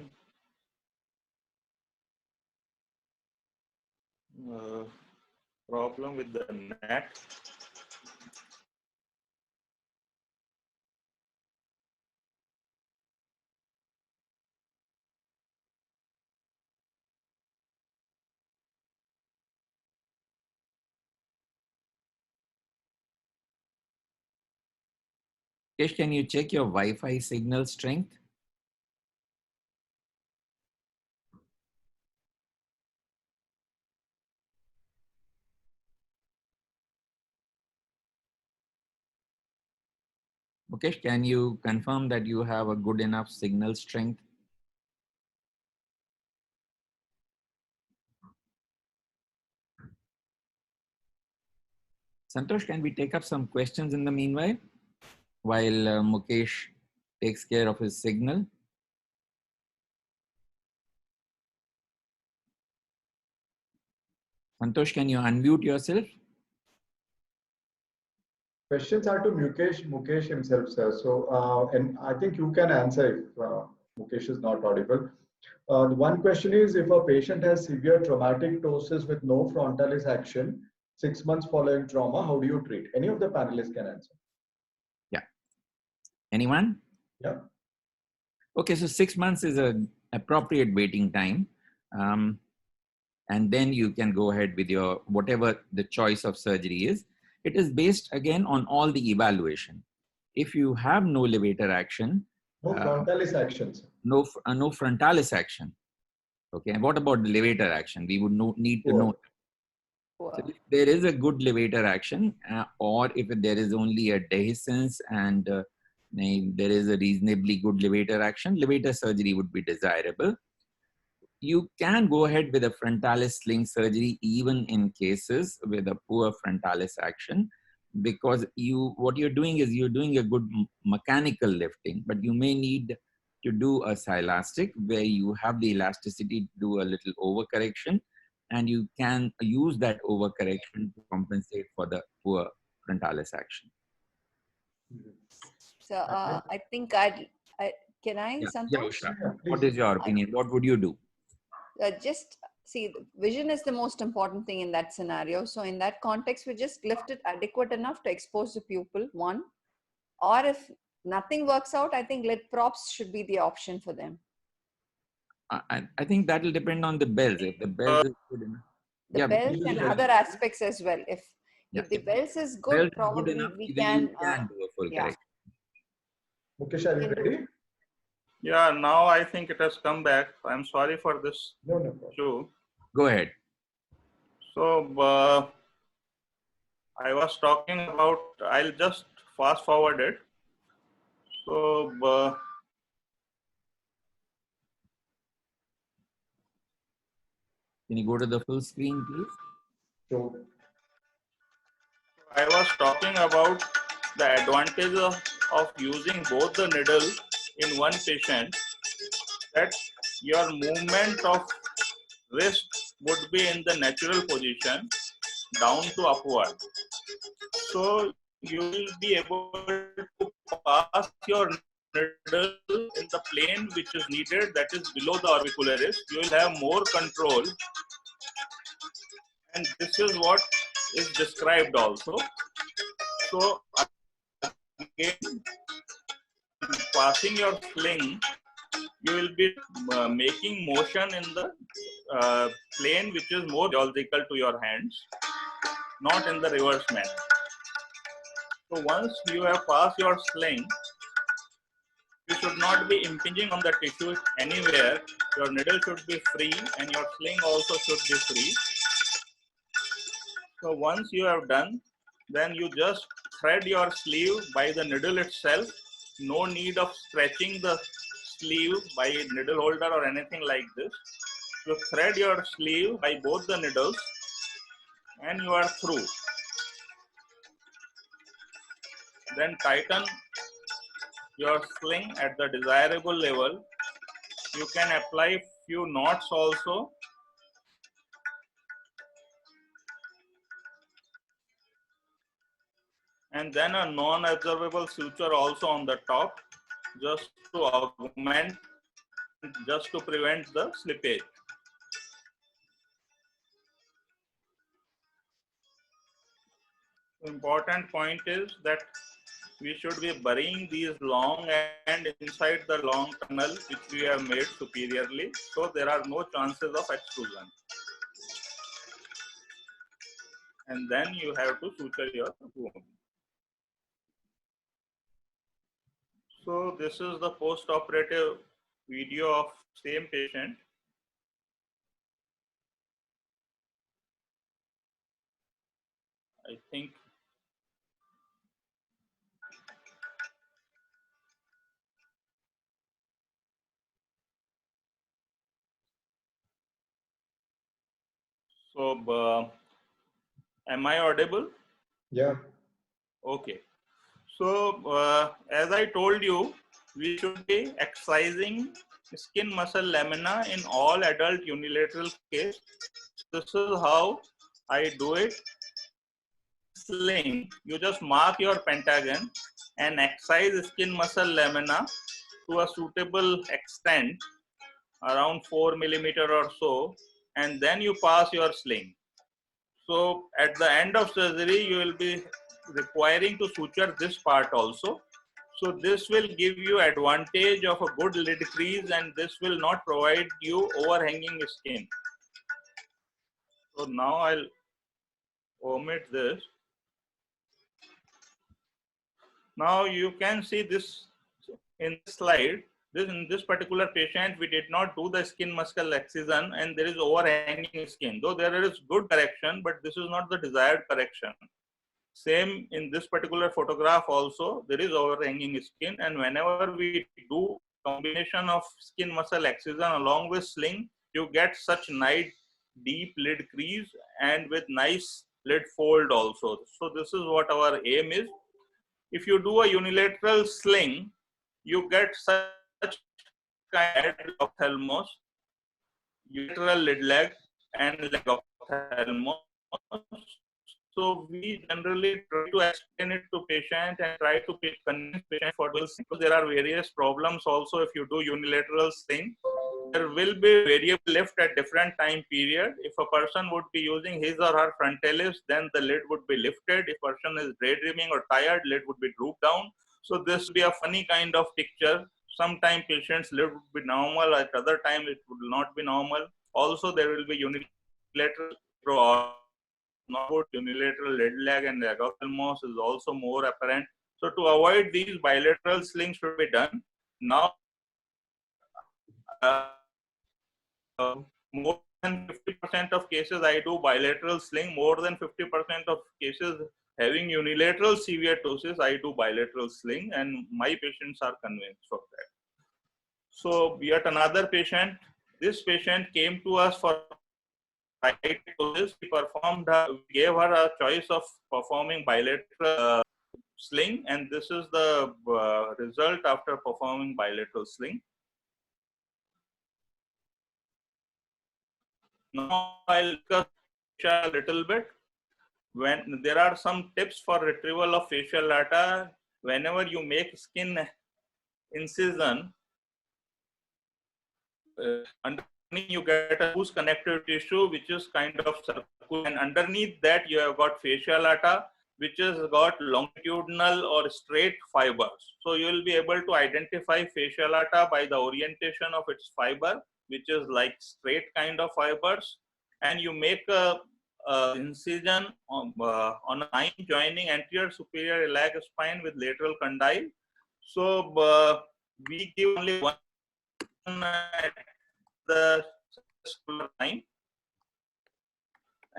Speaker 4: problem with the net.
Speaker 2: Can you check your Wi-Fi signal strength? Mukesh, can you confirm that you have a good enough signal strength? Santosh, can we take up some questions in the meanwhile, while Mukesh takes care of his signal? Santosh, can you unmute yourself?
Speaker 3: Questions are to Mukesh himself, sir. So, and I think you can answer if Mukesh is not audible. The one question is, if a patient has severe traumatic ptosis with no frontalis action, 6 months following trauma, how do you treat? Any of the panelists can answer.
Speaker 2: Yeah. Anyone?
Speaker 3: Yeah.
Speaker 2: Okay, so 6 months is an appropriate waiting time. And then you can go ahead with your, whatever the choice of surgery is. It is based again on all the evaluation. If you have no levator action,
Speaker 3: no frontalis actions,
Speaker 2: no frontalis action. Okay, and what about the levator action? We would need to know.
Speaker 6: Wow.
Speaker 2: So if there is a good levator action, or if there is only a dehiscence and there is a reasonably good levator action, levator surgery would be desirable. You can go ahead with a frontalis sling surgery even in cases with a poor frontalis action, because what you're doing is you're doing a good mechanical lifting, but you may need to do a silastic where you have the elasticity to do a little overcorrection, and you can use that overcorrection to compensate for the poor frontalis action.
Speaker 6: So I think can I,
Speaker 2: Yeah,
Speaker 6: Santosh?
Speaker 2: yeah, what is your opinion? What would you do?
Speaker 6: Just see, vision is the most important thing in that scenario. So in that context, we just lift it adequate enough to expose the pupil, one. Or if nothing works out, I think lid props should be the option for them.
Speaker 2: I think that will depend on the bells. If the bells is good enough.
Speaker 6: The bells and other aspects as well. If the bells is good, probably
Speaker 2: good enough,
Speaker 6: we
Speaker 2: then
Speaker 6: can,
Speaker 2: do a full
Speaker 6: yeah.
Speaker 2: correction.
Speaker 3: Mukesh, are you ready?
Speaker 4: Yeah, now I think it has come back. I'm sorry for this issue.
Speaker 2: Go ahead.
Speaker 4: So I was talking about, I'll just fast forward it. So
Speaker 2: can you go to the full screen, please?
Speaker 3: Sure.
Speaker 4: I was talking about the advantage of using both the needle in one patient, that your movement of wrist would be in the natural position down to upward. So you will be able to pass your needle in the plane which is needed, that is below the orbicularis. You will have more control, and this is what is described also. So again, passing your sling, you will be making motion in the plane which is more physiological to your hands, not in the reverse manner. So once you have passed your sling, you should not be impinging on the tissue anywhere. Your needle should be free and your sling also should be free. So once you have done, then you just thread your sleeve by the needle itself. No need of stretching the sleeve by needle holder or anything like this. You thread your sleeve by both the needles and you are through. Then tighten your sling at the desirable level. You can apply few knots also. And then a non-absorbable suture also on the top, just to augment, just to prevent the slippage. Important point is that we should be burying these long and inside the long tunnel which we have made superiorly, so there are no chances of extrusion. And then you have to suture your wound. So this is the post-operative video of same patient. I think So, am I audible?
Speaker 3: Yeah.
Speaker 4: Okay. So, as I told you, we should be excising skin muscle lamina in all adult unilateral case. This is how I do it. Sling, you just mark your pentagon and excise skin muscle lamina to a suitable extent, around 4 millimeter or so, and then you pass your sling. So at the end of surgery, you will be requiring to suture this part also. So this will give you advantage of a good lid crease, and this will not provide you overhanging skin. So now I'll omit this. Now you can see this in this slide. In this particular patient, we did not do the skin muscle excision, and there is overhanging skin. Though there is good correction, but this is not the desired correction. Same in this particular photograph also, there is overhanging skin, and whenever we do combination of skin muscle excision along with sling, you get such nice deep lid crease and with nice lid fold also. So this is what our aim is. If you do a unilateral sling, you get such kind of ophthalmos, unilateral lid lag and leg ophthalmos. So we generally try to explain it to patient and try to convince patient for this, because there are various problems also. If you do unilateral sling, there will be variable lift at different time period. If a person would be using his or her frontalis, then the lid would be lifted. If person is daydreaming or tired, lid would be drooped down. So this would be a funny kind of picture. Sometimes patients lid would be normal, at other time it would not be normal. Also there will be unilateral or not good unilateral lid lag, and leg ophthalmos is also more apparent. So to avoid these, bilateral slings should be done. Now more than 50% of cases I do bilateral sling. More than 50% of cases having unilateral severe ptosis, I do bilateral sling, and my patients are convinced of that. So yet another patient, this patient came to us for right ptosis. We gave her a choice of performing bilateral sling, and this is the result after performing bilateral sling. Now I'll discuss a little bit. When there are some tips for retrieval of facial data, whenever you make skin incision, underneath you get a loose connective tissue which is kind of circular, and underneath that you have got fasciolata which has got longitudinal or straight fibers. So you will be able to identify fasciolata by the orientation of its fiber, which is like straight kind of fibers, and you make a incision on a line joining anterior superior iliac spine with lateral condyle. So we give only one at the line,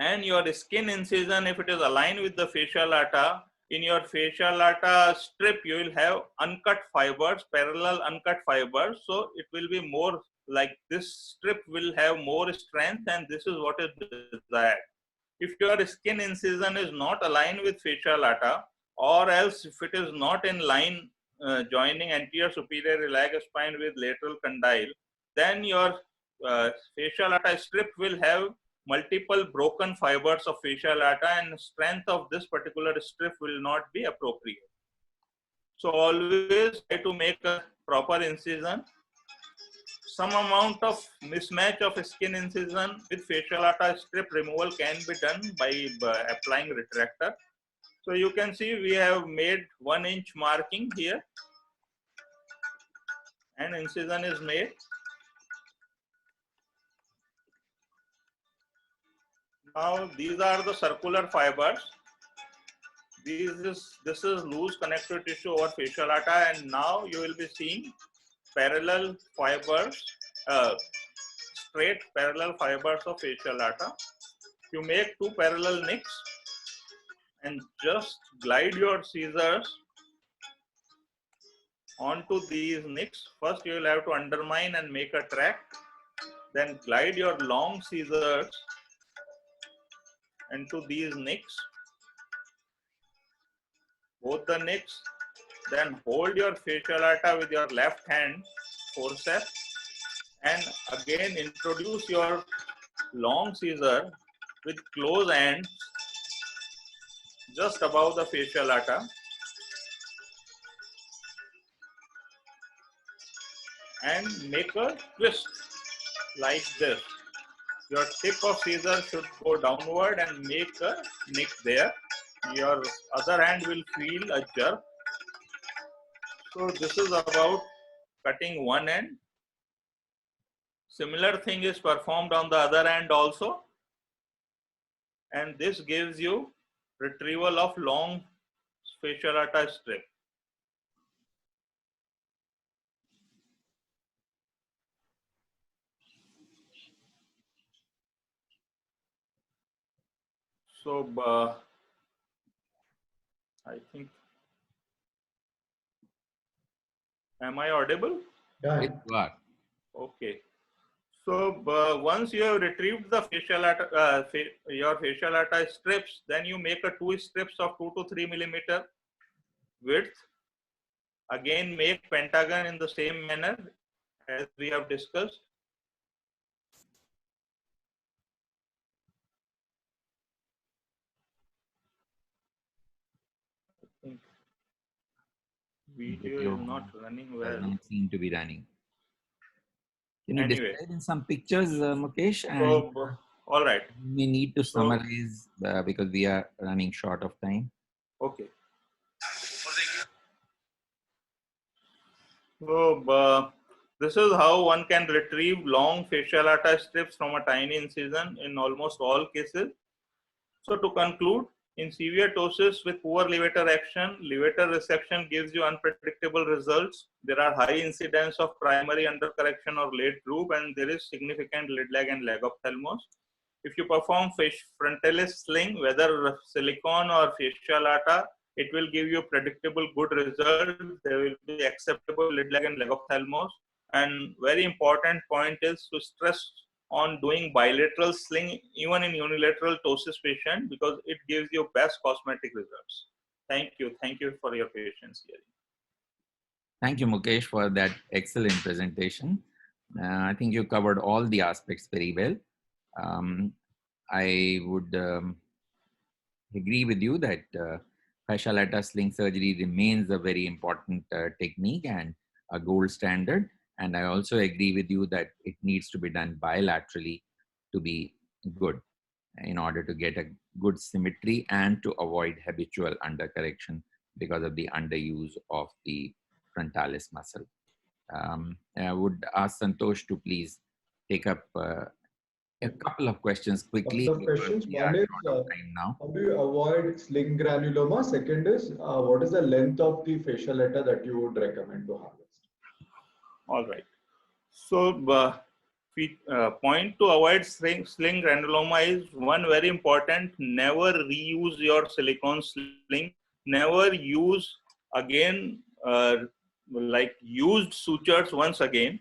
Speaker 4: and your skin incision, if it is aligned with the fasciolata, in your fasciolata strip you will have uncut fibers, parallel uncut fibers. So it will be more like this strip will have more strength, and this is what is desired. If your skin incision is not aligned with fasciolata, or else if it is not in line joining anterior superior iliac spine with lateral condyle, then your fasciolata strip will have multiple broken fibers of fasciolata, and strength of this particular strip will not be appropriate. So always try to make a proper incision. Some amount of mismatch of skin incision with fasciolata strip removal can be done by applying retractor. So you can see we have made 1 inch marking here, and incision is made. Now these are the circular fibers. This is loose connective tissue over fasciolata, and now you will be seeing parallel fibers, straight parallel fibers of fasciolata. You make 2 parallel nicks and just glide your scissors onto these nicks. First you will have to undermine and make a track, then glide your long scissors into these nicks, both the nicks. Then hold your fasciolata with your left hand, forceps, and again introduce your long scissor with close ends just above the fasciolata, and make a twist like this. Your tip of scissor should go downward and make a nick there. Your other hand will feel a jerk. So this is about cutting one end. Similar thing is performed on the other end also. And this gives you retrieval of long fasciolata strip. So I think, am I audible?
Speaker 3: Yeah.
Speaker 2: You are.
Speaker 4: Okay. So once you have retrieved the fasciolata, your fasciolata strips, then you make a two strips of 2 to 3 millimeter width. Again, make pentagon in the same manner as we have discussed. I think video is not running well.
Speaker 2: Does not seem to be running. Can you
Speaker 4: Anyway,
Speaker 2: describe in some pictures, Mukesh? And
Speaker 4: so all right,
Speaker 2: we need to summarize because we are running short of time.
Speaker 4: okay. So this is how one can retrieve long fasciolata strips from a tiny incision in almost all cases. So to conclude, in severe ptosis with poor levator action, levator resection gives you unpredictable results. There are high incidence of primary undercorrection or late droop, and there is significant lid lag and lag ophthalmos. If you perform frontalis sling, whether silicone or fasciolata, it will give you predictable good results. There will be acceptable lid lag and lag ophthalmos. And very important point is to stress on doing bilateral sling even in unilateral ptosis patient, because it gives you best cosmetic results. Thank you. Thank you for your patience here.
Speaker 2: Thank you, Mukesh, for that excellent presentation. I think you covered all the aspects very well. I would agree with you that fasciolata sling surgery remains a very important technique and a gold standard. And I also agree with you that it needs to be done bilaterally to be good in order to get a good symmetry and to avoid habitual undercorrection because of the underuse of the frontalis muscle. I would ask Santosh to please take up a couple of questions quickly.
Speaker 3: Couple of questions. One is,
Speaker 2: now.
Speaker 3: how do you avoid sling granuloma? Second is, what is the length of the fasciolata that you would recommend to harvest?
Speaker 4: All right. So, point to avoid sling granuloma is one very important: never reuse your silicone sling. Never use again like used sutures once again.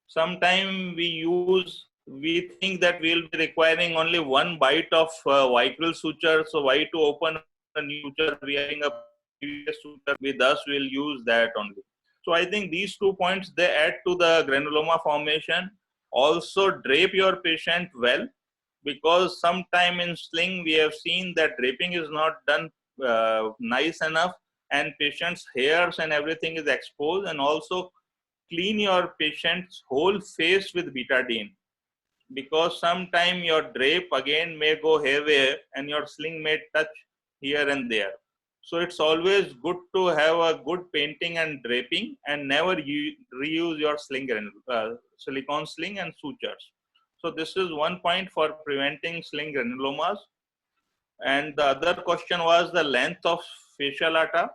Speaker 4: Sometimes we think that we'll be requiring only one bite of vicryl suture. So why to open a new suture? We are having a previous suture with us. We'll use that only. So I think these 2 points, they add to the granuloma formation. Also drape your patient well, because sometime in sling we have seen that draping is not done nice enough, and patient's hairs and everything is exposed. And also clean your patient's whole face with betadine, because sometime your drape again may go haywire and your sling may touch here and there. So it's always good to have a good painting and draping, and never reuse your sling silicone sling and sutures. So this is one point for preventing sling granulomas. And the other question was the length of fasciolata.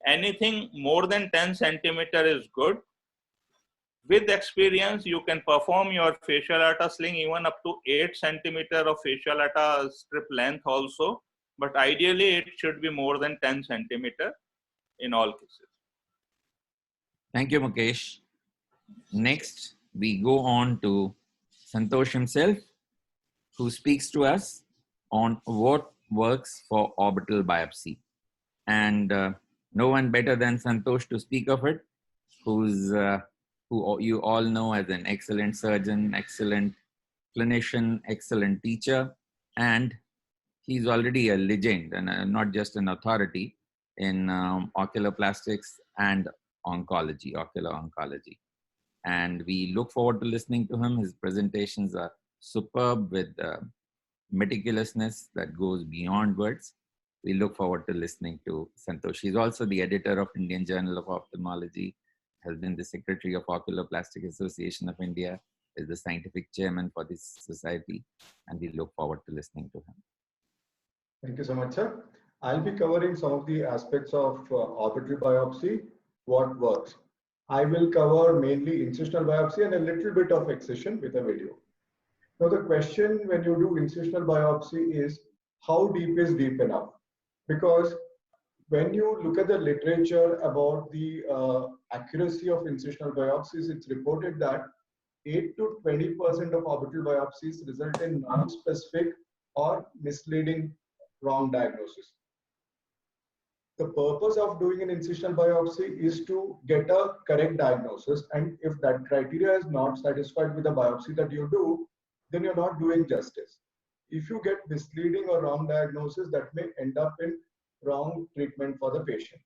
Speaker 4: Anything more than 10 centimeter is good. With experience, you can perform your fasciolata sling even up to 8 centimeter of fasciolata strip length also. But ideally, it should be more than 10 centimeter in all cases.
Speaker 2: Thank you, Mukesh. Next, we go on to Santosh himself, who speaks to us on what works for orbital biopsy. And no one better than Santosh to speak of it, who you all know as an excellent surgeon, excellent clinician, excellent teacher, and he's already a legend and not just an authority in oculoplastics and oncology, ocular oncology. And we look forward to listening to him. His presentations are superb with meticulousness that goes beyond words. We look forward to listening to Santosh. He's also the editor of Indian Journal of Ophthalmology, has been the secretary of Oculoplastic Association of India, is the scientific chairman for this society, and we look forward to listening to him.
Speaker 3: Thank you so much, sir. I'll be covering some of the aspects of orbital biopsy, what works. I will cover mainly incisional biopsy and a little bit of excision with a video. Now, the question when you do incisional biopsy is, how deep is deep enough? Because when you look at the literature about the accuracy of incisional biopsies, it's reported that 8 to 20% of orbital biopsies result in non-specific or misleading wrong diagnosis. The purpose of doing an incisional biopsy is to get a correct diagnosis, and if that criteria is not satisfied with the biopsy that you do, then you're not doing justice. If you get misleading or wrong diagnosis, that may end up in wrong treatment for the patient.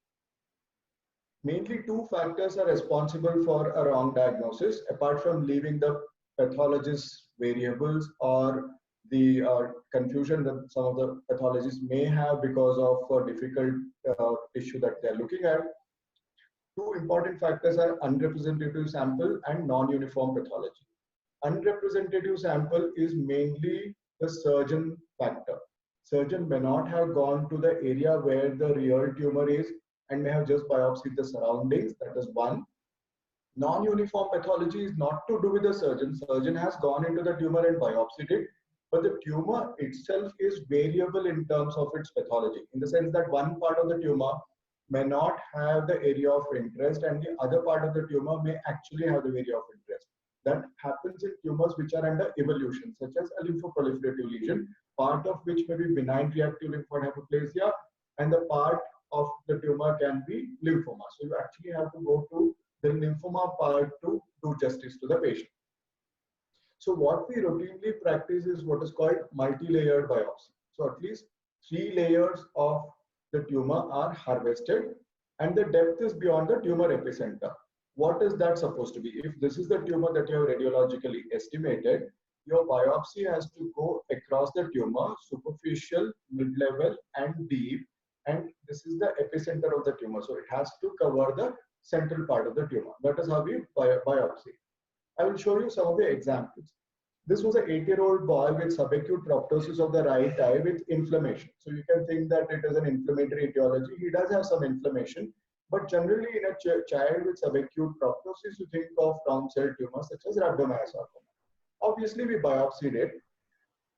Speaker 3: Mainly two factors are responsible for a wrong diagnosis, apart from leaving the pathologist's variables or the confusion that some of the pathologists may have because of a difficult tissue that they're looking at. Two important factors are unrepresentative sample and non-uniform pathology. Unrepresentative sample is mainly the surgeon factor. Surgeon may not have gone to the area where the real tumor is and may have just biopsied the surroundings. That is one. Non-uniform pathology is not to do with the surgeon. Surgeon has gone into the tumor and biopsied it, but the tumor itself is variable in terms of its pathology, in the sense that one part of the tumor may not have the area of interest and the other part of the tumor may actually have the area of interest. That happens in tumors which are under evolution, such as a lymphoproliferative lesion, part of which may be benign reactive lymphoid hypoplasia, and the part of the tumor can be lymphoma. So you actually have to go to the lymphoma part to do justice to the patient. So what we routinely practice is what is called multi-layered biopsy. So at least 3 layers of the tumor are harvested and the depth is beyond the tumor epicenter. What is that supposed to be? If this is the tumor that you have radiologically estimated, your biopsy has to go across the tumor, superficial, mid-level and deep, and this is the epicenter of the tumor. So it has to cover the central part of the tumor. That is how we biopsy. I will show you some of the examples. This was an 8-year-old boy with subacute proptosis of the right eye with inflammation. So you can think that it is an inflammatory etiology. He does have some inflammation, but generally in a child with subacute proptosis, you think of round cell tumors such as rhabdomyosarcoma. Obviously, we biopsied it,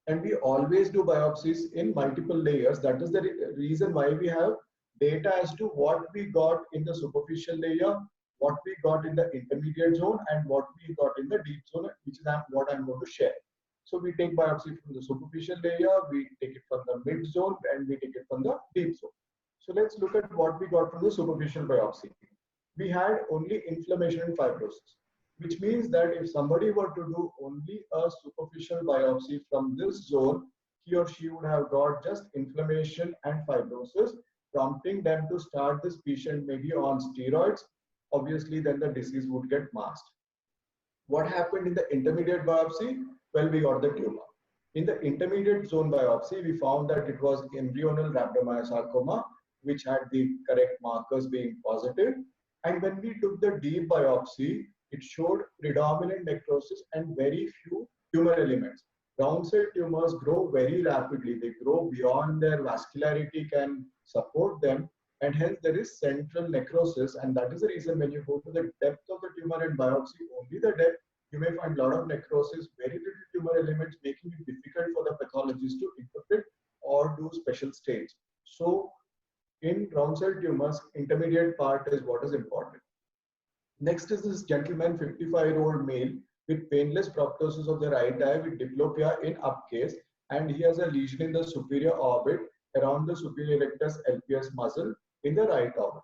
Speaker 3: and we always do biopsies in multiple layers. That is the reason why we have data as to what we got in the superficial layer, what we got in the intermediate zone, and what we got in the deep zone, which is what I'm going to share. So we take biopsy from the superficial layer, we take it from the mid zone, and we take it from the deep zone. So let's look at what we got from the superficial biopsy. We had only inflammation and fibrosis, which means that if somebody were to do only a superficial biopsy from this zone, he or she would have got just inflammation and fibrosis, prompting them to start this patient maybe on steroids. Obviously, then the disease would get masked. What happened in the intermediate biopsy? Well, we got the tumor. In the intermediate zone biopsy, we found that it was embryonal rhabdomyosarcoma, which had the correct markers being positive. And when we took the deep biopsy, it showed predominant necrosis and very few tumor elements. Round cell tumors grow very rapidly. They grow beyond their vascularity can support them, and hence there is central necrosis. And that is the reason when you go to the depth of the tumor and biopsy only the depth, you may find a lot of necrosis, very little tumor elements, making it difficult for the pathologist to interpret or do special stage. So in round cell tumors, intermediate part is what is important. Next is this gentleman, 55-year-old male with painless proptosis of the right eye with diplopia in up case, and he has a lesion in the superior orbit around the superior rectus LPS muscle in the right orbit.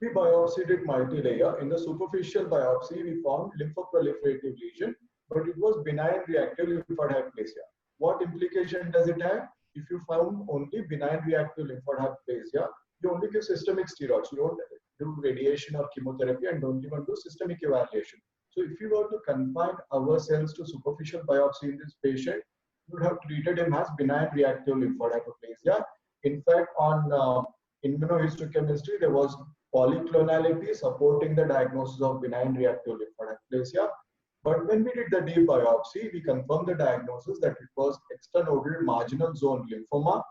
Speaker 3: We biopsied it multi-layer. In the superficial biopsy, we found lymphoproliferative lesion, but it was benign reactive lymphoid hyperplasia. What implication does it have? If you found only benign reactive lymphoid hyperplasia, you only give systemic steroids. You don't do radiation or chemotherapy and don't even do systemic evaluation. So if you were to confine ourselves to superficial biopsy in this patient, you would have treated him as benign reactive lymphoid hyperplasia. In fact, on immunohistochemistry, there was polyclonality supporting the diagnosis of benign reactive lymphoid hyperplasia. But when we did the deep biopsy, we confirmed the diagnosis that it was extranodal marginal zone lymphoma.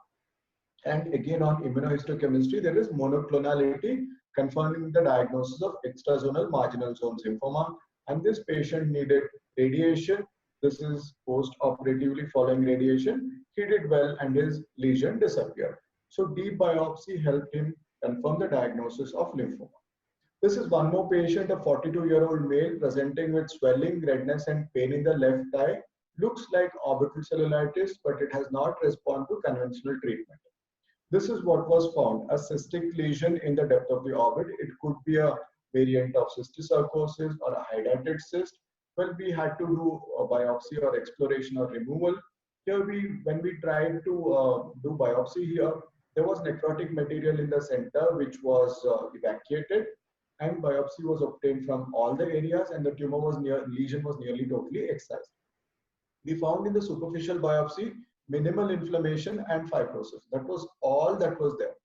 Speaker 3: And again, on immunohistochemistry, there is monoclonality confirming the diagnosis of extrazonal marginal zone lymphoma. And this patient needed radiation. This is post-operatively following radiation. He did well and his lesion disappeared. So deep biopsy helped him confirm the diagnosis of lymphoma. This is one more patient, a 42-year-old male presenting with swelling, redness and pain in the left eye. Looks like orbital cellulitis, but it has not responded to conventional treatment. This is what was found, a cystic lesion in the depth of the orbit. It could be a variant of cysticercosis or a hydatid cyst. Well, we had to do a biopsy or exploration or removal. Here, when we tried to do biopsy here, there was necrotic material in the center which was evacuated, and biopsy was obtained from all the areas, and the tumor was lesion was nearly totally excised. We found in the superficial biopsy minimal inflammation and fibrosis. That was all that was there.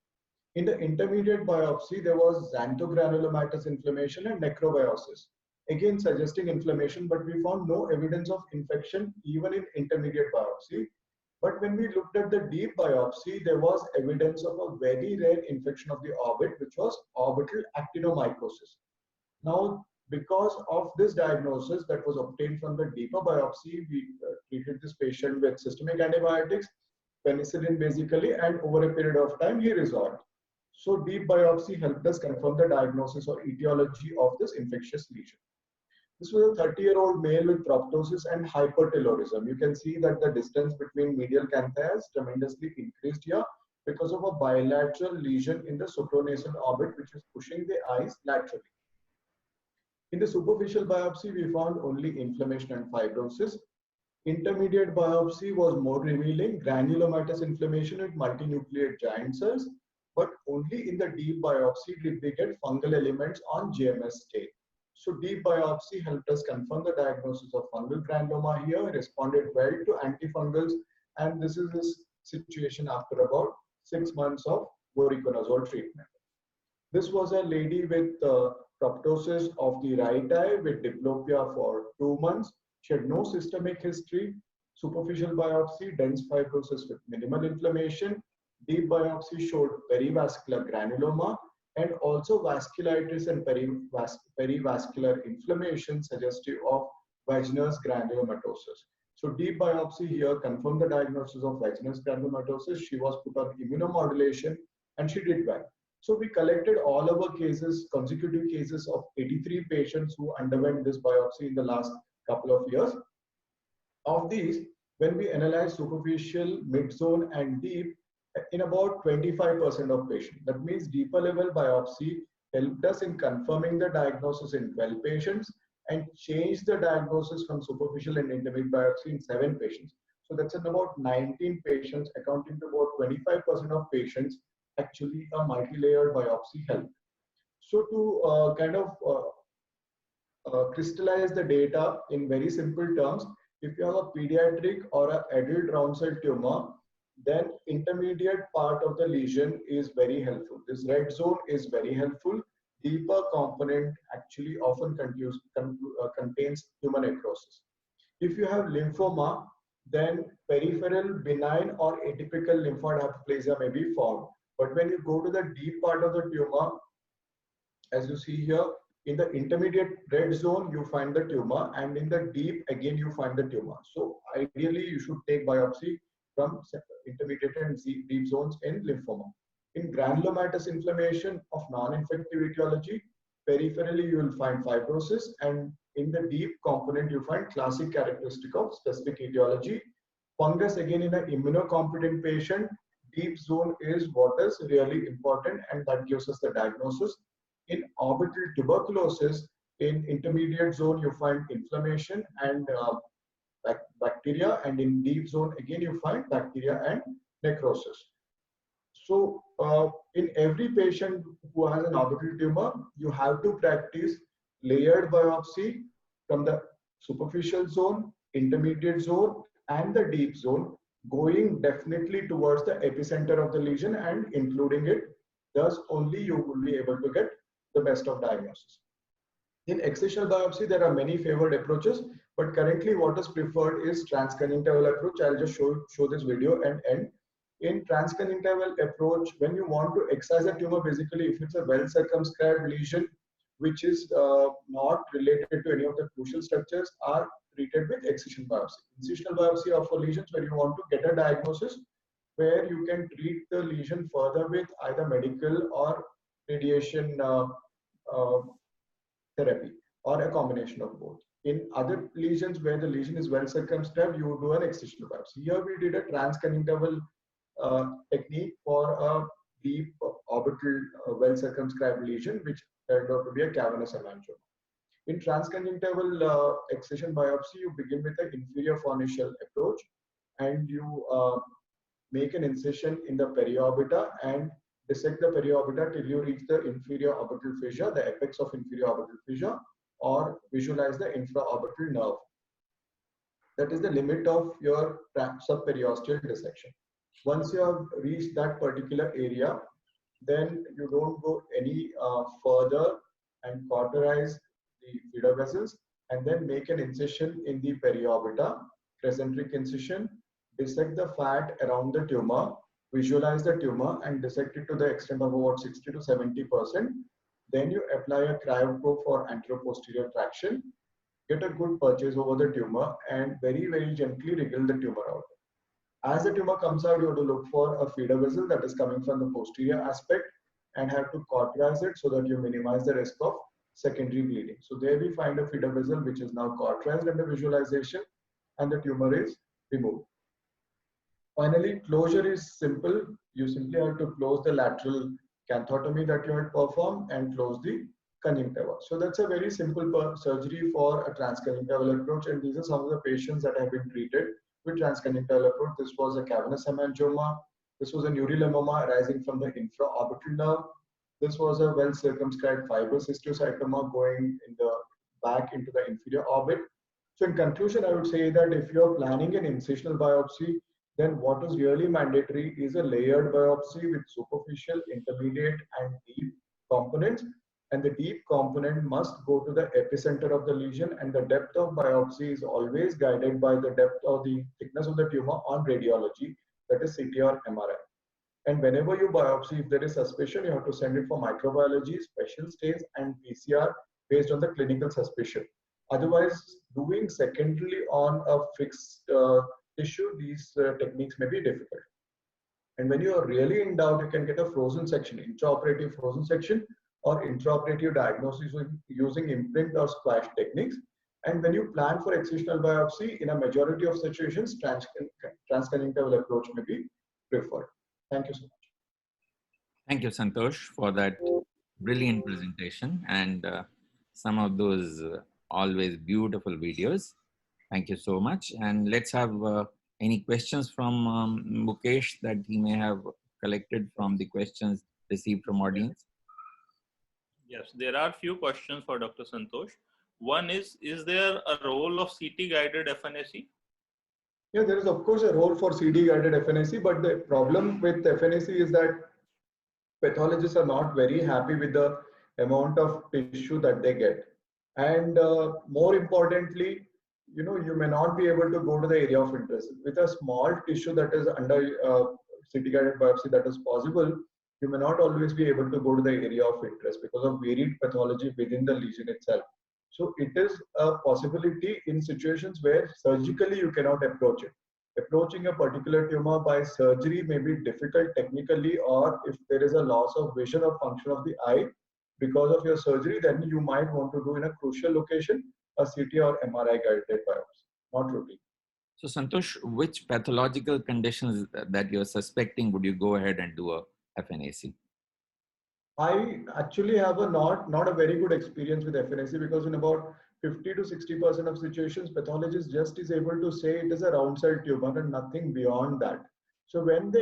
Speaker 3: In the intermediate biopsy, there was xanthogranulomatous inflammation and necrobiosis, again suggesting inflammation, but we found no evidence of infection even in intermediate biopsy. But when we looked at the deep biopsy, there was evidence of a very rare infection of the orbit, which was orbital actinomycosis. Now, because of this diagnosis that was obtained from the deeper biopsy, we treated this patient with systemic antibiotics, penicillin basically, and over a period of time, he resolved. So deep biopsy helped us confirm the diagnosis or etiology of this infectious lesion. This was a 30-year-old male with proptosis and hypertelorism. You can see that the distance between medial canthi has tremendously increased here because of a bilateral lesion in the supranasal orbit, which is pushing the eyes laterally. In the superficial biopsy, we found only inflammation and fibrosis. Intermediate biopsy was more revealing, granulomatous inflammation with multinucleate giant cells, but only in the deep biopsy did we get fungal elements on GMS stain. So deep biopsy helped us confirm the diagnosis of fungal granuloma here, responded well to antifungals, and this is this situation after about 6 months of voriconazole treatment. This was a lady with proptosis of the right eye with diplopia for 2 months. She had no systemic history. Superficial biopsy, dense fibrosis with minimal inflammation. Deep biopsy showed perivascular granuloma and also vasculitis and perivascular inflammation suggestive of vaginous granulomatosis. So deep biopsy here confirmed the diagnosis of vaginous granulomatosis. She was put on immunomodulation and she did well. So we collected all our cases, consecutive cases of 83 patients who underwent this biopsy in the last couple of years. Of these, when we analyzed superficial, mid-zone and deep, in about 25% of patients. That means deeper level biopsy helped us in confirming the diagnosis in 12 patients and changed the diagnosis from superficial and intermediate biopsy in 7 patients. So that's in about 19 patients, accounting to about 25% of patients actually a multi-layered biopsy helped. So to crystallize the data in very simple terms, if you have a pediatric or an adult round cell tumor, then intermediate part of the lesion is very helpful. This red zone is very helpful. Deeper component actually often contains tumor necrosis. If you have lymphoma, then peripheral benign or atypical lymphoid hyperplasia may be found. But when you go to the deep part of the tumor, as you see here, in the intermediate red zone, you find the tumor, and in the deep, again, you find the tumor. So ideally, you should take biopsy from intermediate and deep zones in lymphoma. In granulomatous inflammation of non-infective etiology, peripherally you will find fibrosis, and in the deep component you find classic characteristic of specific etiology. Fungus, again, in an immunocompetent patient, deep zone is what is really important, and that gives us the diagnosis. In orbital tuberculosis, in intermediate zone, you find inflammation and bacteria, and in deep zone, again, you find bacteria and necrosis. So in every patient who has an orbital tumor, you have to practice layered biopsy from the superficial zone, intermediate zone, and the deep zone, going definitely towards the epicenter of the lesion and including it. Thus, only you will be able to get the best of diagnosis. In excisional biopsy, there are many favored approaches, but currently what is preferred is transconjunctival approach. I'll just show this video and end. In transconjunctival approach, when you want to excise a tumor, basically if it's a well circumscribed lesion which is not related to any of the crucial structures, are treated with excision biopsy. Incisional biopsy are for lesions where you want to get a diagnosis, where you can treat the lesion further with either medical or radiation therapy, or a combination of both. In other lesions where the lesion is well circumscribed, you do an excisional biopsy. Here we did a transconjunctival technique for a deep orbital well circumscribed lesion, which turned out to be a cavernous hemangioma. In transconjunctival excision biopsy, you begin with an inferior fornical approach, and you make an incision in the periorbita and dissect the periorbita till you reach the inferior orbital fissure, the apex of inferior orbital fissure, or visualize the infraorbital nerve. That is the limit of your subperiosteal dissection. Once you have reached that particular area, then you don't go any further and cauterize the feeder vessels, and then make an incision in the periorbita, crescentric incision, dissect the fat around the tumor, visualize the tumor and dissect it to the extent of about 60 to 70%. Then you apply a cryoprobe for anteroposterior traction, get a good purchase over the tumor, and very, very gently wriggle the tumor out. As the tumor comes out, you have to look for a feeder vessel that is coming from the posterior aspect and have to cauterize it so that you minimize the risk of secondary bleeding. So there we find a feeder vessel which is now cauterized under visualization, and the tumor is removed. Finally, closure is simple. You simply have to close the lateral canthotomy that you had performed and close the conjunctiva. So that's a very simple surgery for a transconjunctival approach, and these are some of the patients that have been treated with transconjunctival approach. This was a cavernous hemangioma. This was a neurilemoma arising from the infraorbital nerve. This was a well circumscribed fibrous histiocytoma going in the back into the inferior orbit. So in conclusion, I would say that if you're planning an incisional biopsy, then what is really mandatory is a layered biopsy with superficial, intermediate, and deep components. And the deep component must go to the epicenter of the lesion, and the depth of biopsy is always guided by the depth or the thickness of the tumor on radiology, that is CT or MRI. And whenever you biopsy, if there is suspicion, you have to send it for microbiology, special stains, and PCR based on the clinical suspicion. Otherwise, doing secondarily on a fixed tissue, these techniques may be difficult. And when you are really in doubt, you can get a frozen section, intraoperative frozen section, or intraoperative diagnosis using imprint or splash techniques. And when you plan for excisional biopsy, in a majority of situations, transconjunctival approach may be preferred. Thank you so much.
Speaker 2: Thank you, Santosh, for that brilliant presentation and some of those always beautiful videos. Thank you so much. And let's have any questions from Mukesh that he may have collected from the questions received from audience.
Speaker 4: Yes, there are few questions for Dr. Santosh. One is there a role of CT guided FNAC?
Speaker 3: Yeah, there is of course a role for CT guided FNAC, but the problem with FNAC is that pathologists are not very happy with the amount of tissue that they get. And more importantly, you may not be able to go to the area of interest. With a small tissue that is under CT guided biopsy that is possible, you may not always be able to go to the area of interest because of varied pathology within the lesion itself. So it is a possibility in situations where surgically you cannot approach it. Approaching a particular tumor by surgery may be difficult technically, or if there is a loss of vision or function of the eye because of your surgery, then you might want to do in a crucial location a CT or MRI guided biopsy, not routine.
Speaker 2: So Santosh, which pathological conditions that you're suspecting would you go ahead and do a FNAC?
Speaker 3: I actually have a not a very good experience with FNAC, because in about 50 to 60% of situations, pathologist just is able to say it is a round cell tumor and nothing beyond that. So when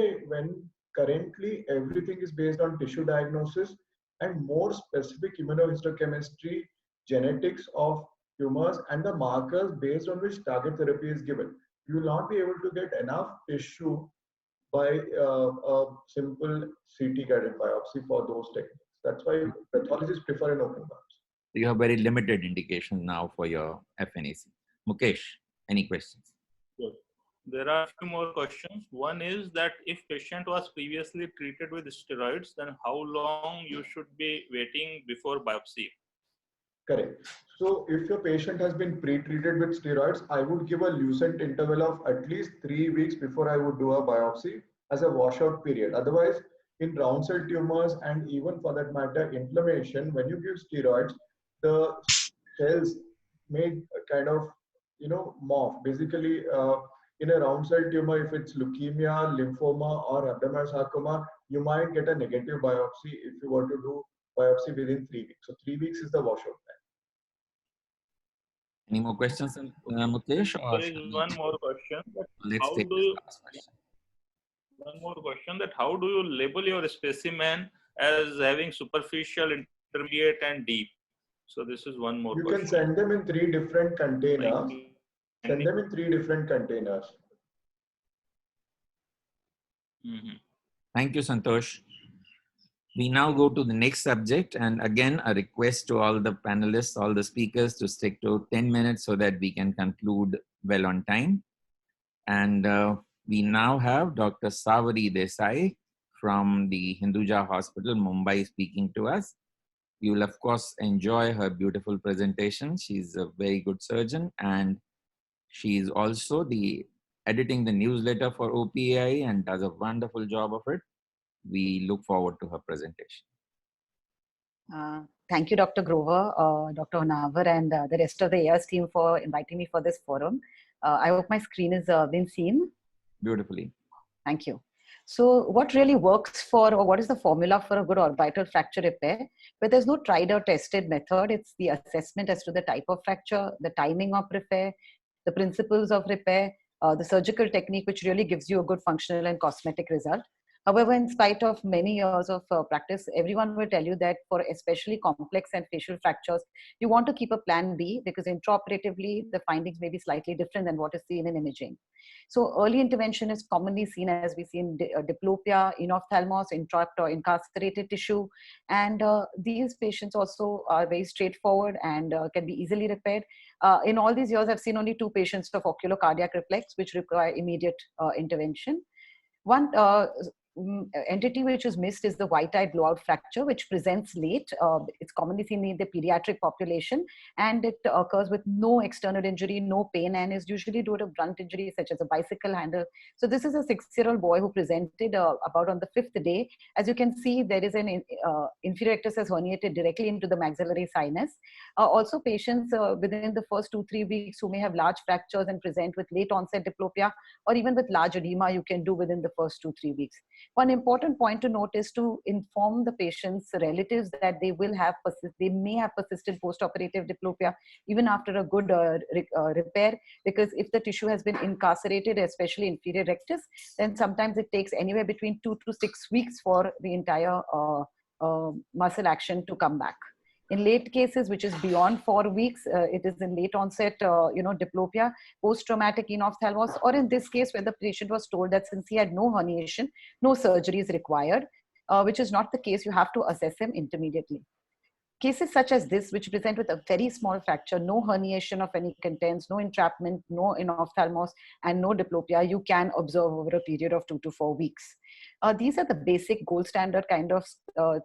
Speaker 3: currently everything is based on tissue diagnosis and more specific immunohistochemistry, genetics of tumors and the markers based on which target therapy is given. You will not be able to get enough tissue by a simple CT guided biopsy for those techniques. That's why pathologists prefer an open biopsy.
Speaker 2: You have very limited indication now for your FNAC. Mukesh, any questions?
Speaker 4: Good. There are a few more questions. One is that if patient was previously treated with steroids, then how long you should be waiting before biopsy?
Speaker 3: Correct. So if your patient has been pre-treated with steroids, I would give a lucent interval of at least 3 weeks before I would do a biopsy as a washout period. Otherwise, in round cell tumors and even for that matter, inflammation, when you give steroids, the cells may kind of, morph. Basically, in a round cell tumor, if it's leukemia, lymphoma, or abdominal sarcoma, you might get a negative biopsy if you were to do biopsy within 3 weeks. So 3 weeks is the washout time.
Speaker 2: Any more questions, Mukesh?
Speaker 4: There is one more question.
Speaker 2: Let's take this last question.
Speaker 4: One more question, that how do you label your specimen as having superficial, intermediate, and deep? So this is one more question.
Speaker 3: You can send them in 3 different containers. Send them in 3 different containers.
Speaker 2: Thank you, Santosh. We now go to the next subject, and again, a request to all the panelists, all the speakers to stick to 10 minutes so that we can conclude well on time. And we now have Dr. Savari Desai from the Hinduja Hospital, Mumbai, speaking to us. You will, of course, enjoy her beautiful presentation. She's a very good surgeon, and she's also editing the newsletter for OPAI and does a wonderful job of it. We look forward to her presentation.
Speaker 10: Thank you, Dr. Grover, Dr. Honavar, and the rest of the AIRS team for inviting me for this forum. I hope my screen is being seen.
Speaker 2: Beautifully.
Speaker 10: Thank you. So what really works for, or what is the formula for a good orbital fracture repair? But there's no tried or tested method. It's the assessment as to the type of fracture, the timing of repair, the principles of repair, the surgical technique, which really gives you a good functional and cosmetic result. However, in spite of many years of practice, everyone will tell you that for especially complex and facial fractures, you want to keep a plan B, because intraoperatively, the findings may be slightly different than what is seen in imaging. So early intervention is commonly seen as we see in diplopia, in ophthalmos, entropion or incarcerated tissue. And these patients also are very straightforward and can be easily repaired. In all these years, I've seen only 2 patients of oculocardiac reflex, which require immediate intervention. One entity which is missed is the white-eyed blowout fracture, which presents late. It's commonly seen in the pediatric population, and it occurs with no external injury, no pain, and is usually due to blunt injury such as a bicycle handle. So this is a 6-year-old boy who presented about on the 5th day. As you can see, there is an inferior rectus has herniated directly into the maxillary sinus. Also, patients within the first 2-3 weeks who may have large fractures and present with late onset diplopia or even with large edema, you can do within the first 2-3 weeks. One important point to note is to inform the patient's relatives that they may have persistent post-operative diplopia even after a good repair, because if the tissue has been incarcerated, especially inferior rectus, then sometimes it takes anywhere between 2 to 6 weeks for the entire muscle action to come back. In late cases, which is beyond 4 weeks, it is in late onset, diplopia, post-traumatic enophthalmos, or in this case where the patient was told that since he had no herniation, no surgery is required, which is not the case. You have to assess him intermediately. Cases such as this, which present with a very small fracture, no herniation of any contents, no entrapment, no enophthalmos, and no diplopia, you can observe over a period of 2 to 4 weeks. These are the basic gold standard kind of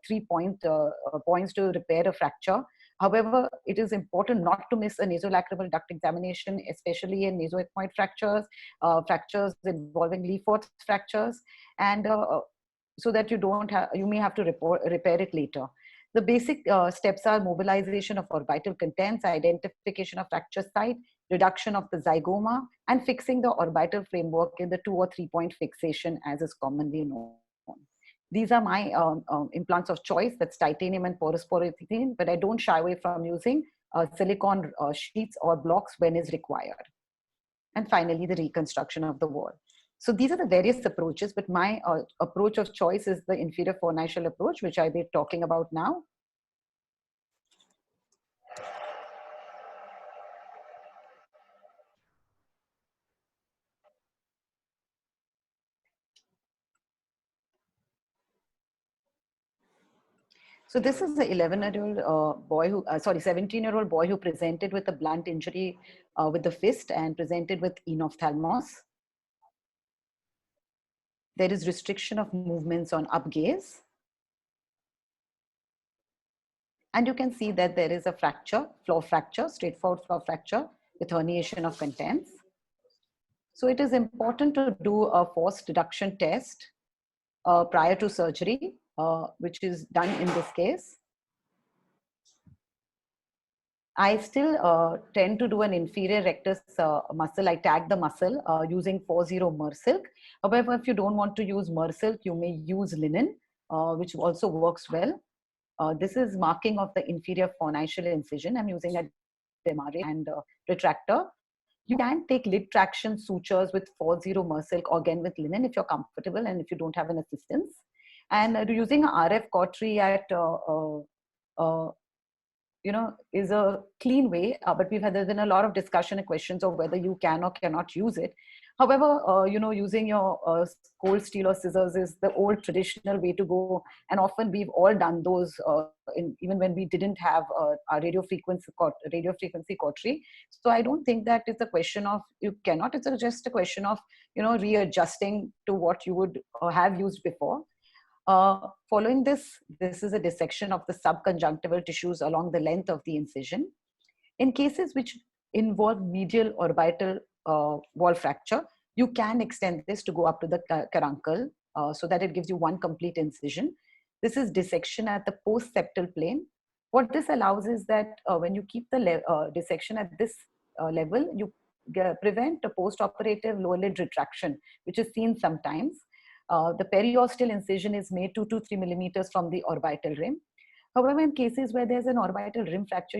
Speaker 10: 3 points to repair a fracture. However, it is important not to miss a nasolacrimal duct examination, especially in nasoethmoid fractures, fractures involving Lefort's fractures, and so that you may have to repair it later. The basic steps are mobilization of orbital contents, identification of fracture site, reduction of the zygoma, and fixing the orbital framework in the 2 or 3 point fixation as is commonly known. These are my implants of choice, that's titanium and porous polyethylene, but I don't shy away from using silicone sheets or blocks when is required. And finally, the reconstruction of the wall. So these are the various approaches, but my approach of choice is the inferior fornical approach, which I'll be talking about now. So this is the 11-year-old boy who, 17-year-old boy who presented with a blunt injury with the fist and presented with enophthalmos. There is restriction of movements on up gaze. And you can see that there is a fracture, floor fracture, straightforward floor fracture with herniation of contents. So it is important to do a force reduction test prior to surgery, which is done in this case. I still tend to do an inferior rectus muscle. I tag the muscle using 40 Mersilk. However, if you don't want to use Mersilk, you may use linen, which also works well. This is marking of the inferior fornical incision. I'm using a demarrate and retractor. You can take lid traction sutures with 40 Mersilk or again with linen if you're comfortable and if you don't have an assistance. And using a RF cautery at is a clean way, but there's been a lot of discussion and questions of whether you can or cannot use it. However, using your cold steel or scissors is the old traditional way to go, and often we've all done those even when we didn't have a radio frequency cautery. So I don't think that it's a question of you cannot. It's just a question of readjusting to what you would have used before. Following this is a dissection of the subconjunctival tissues along the length of the incision. In cases which involve medial orbital wall fracture, you can extend this to go up to the caruncle so that it gives you one complete incision. This is dissection at the post-septal plane. What this allows is that when you keep the dissection at this level, you prevent a post-operative lower lid retraction, which is seen sometimes. The periosteal incision is made 2 to 3 millimeters from the orbital rim. However, in cases where there's an orbital rim fracture,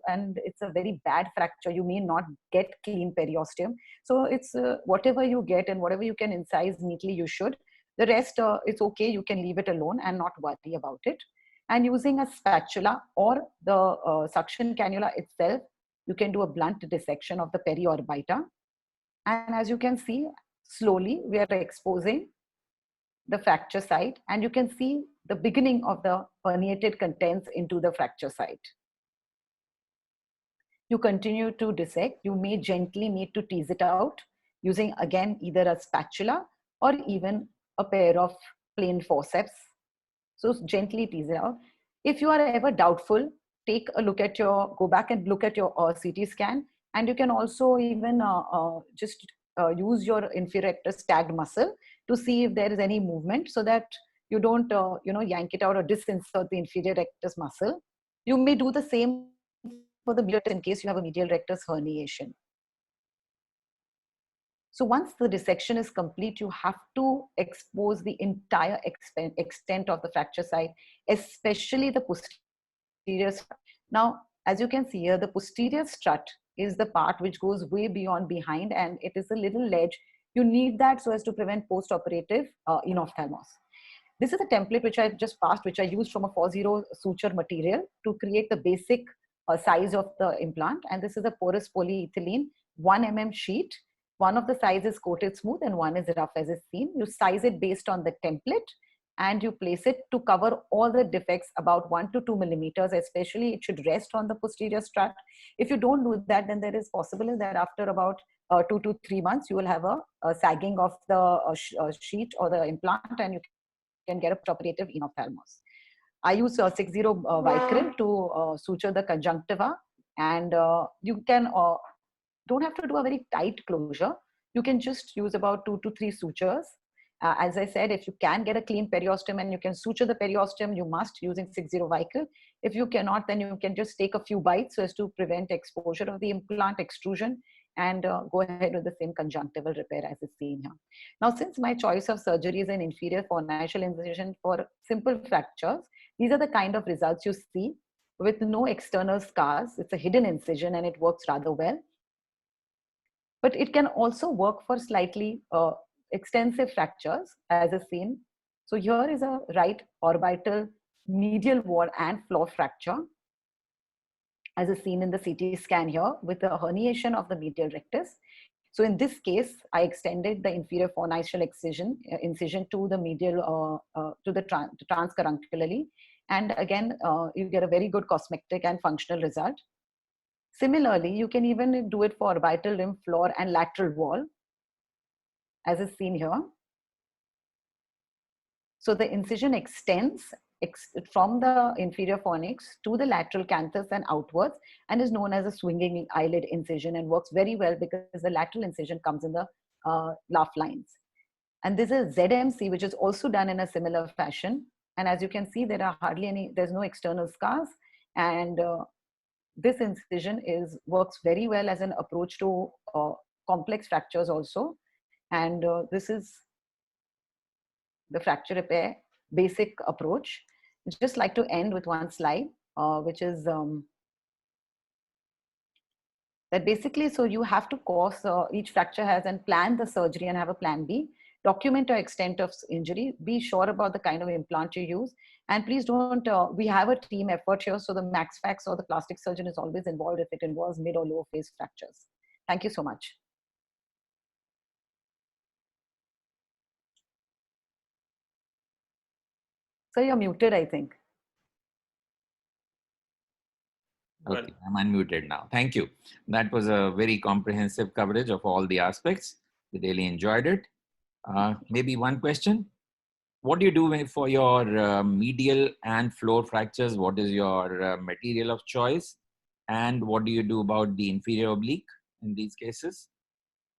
Speaker 10: and it's a very bad fracture, you may not get clean periosteum. So it's whatever you get and whatever you can incise neatly, you should. The rest, it's okay. You can leave it alone and not worry about it. And using a spatula or the suction cannula itself, you can do a blunt dissection of the periorbita. And as you can see, slowly we are exposing the fracture site, and you can see the beginning of the herniated contents into the fracture site. You continue to dissect. You may gently need to tease it out using again either a spatula or even a pair of plain forceps. So gently tease it out. If you are ever doubtful, take a look at go back and look at your CT scan, and you can also even just use your inferior rectus tagged muscle to see if there is any movement, so that you don't yank it out or disinsert the inferior rectus muscle. You may do the same for the medial in case you have a medial rectus herniation. So once the dissection is complete, you have to expose the entire extent of the fracture site, especially the posterior strut. Now, as you can see here, the posterior strut is the part which goes way beyond behind, and it is a little ledge. You need that so as to prevent post-operative enophthalmos. This is a template which I just passed, which I used from a 40 suture material to create the basic size of the implant. And this is a porous polyethylene 1 mm sheet. One of the sizes coated smooth and one is rough as is seen. You size it based on the template and you place it to cover all the defects about 1 to 2 millimeters, especially it should rest on the posterior strut. If you don't do that, then there is possible that after about 2 to 3 months, you will have a sagging of the sheet or the implant, and you can get a postoperative enophthalmos. I use 60 Vicryl to suture the conjunctiva, and you can don't have to do a very tight closure. You can just use about 2 to 3 sutures, As I said, if you can get a clean periosteum and you can suture the periosteum, you must, using 6-0 Vicryl. If you cannot, then you can just take a few bites so as to prevent exposure of the implant, extrusion, and go ahead with the same conjunctival repair as is seen here. Now, since my choice of surgery is an inferior fornical incision for simple fractures, these are the kind of results you see with no external scars. It's a hidden incision and it works rather well. But it can also work for slightly extensive fractures, as is seen. So here is a right orbital medial wall and floor fracture, as is seen in the CT scan here, with the herniation of the medial rectus. So in this case, I extended the inferior fornical incision to the medial, to the transcarunculally. And again, you get a very good cosmetic and functional result. Similarly, you can even do it for orbital rim, floor, and lateral wall, as is seen here. So the incision extends from the inferior fornix to the lateral canthus and outwards, and is known as a swinging eyelid incision, and works very well because the lateral incision comes in the laugh lines. And this is ZMC, which is also done in a similar fashion. And as you can see, there are hardly any, there's no external scars. And this incision works very well as an approach to complex fractures also. And this is the fracture repair basic approach. I'd just like to end with one slide, which is that basically, so you have to cause, each fracture has, and plan the surgery and have a plan B. Document your extent of injury, be sure about the kind of implant you use, and please don't, we have a team effort here, so the MaxFax or the plastic surgeon is always involved if it involves mid or low phase fractures. Thank you so much. So you're muted, I think.
Speaker 2: Okay, I'm unmuted now. Thank you. That was a very comprehensive coverage of all the aspects. We really enjoyed it. Maybe one question. What do you do for your medial and floor fractures? What is your material of choice? And what do you do about the inferior oblique in these cases?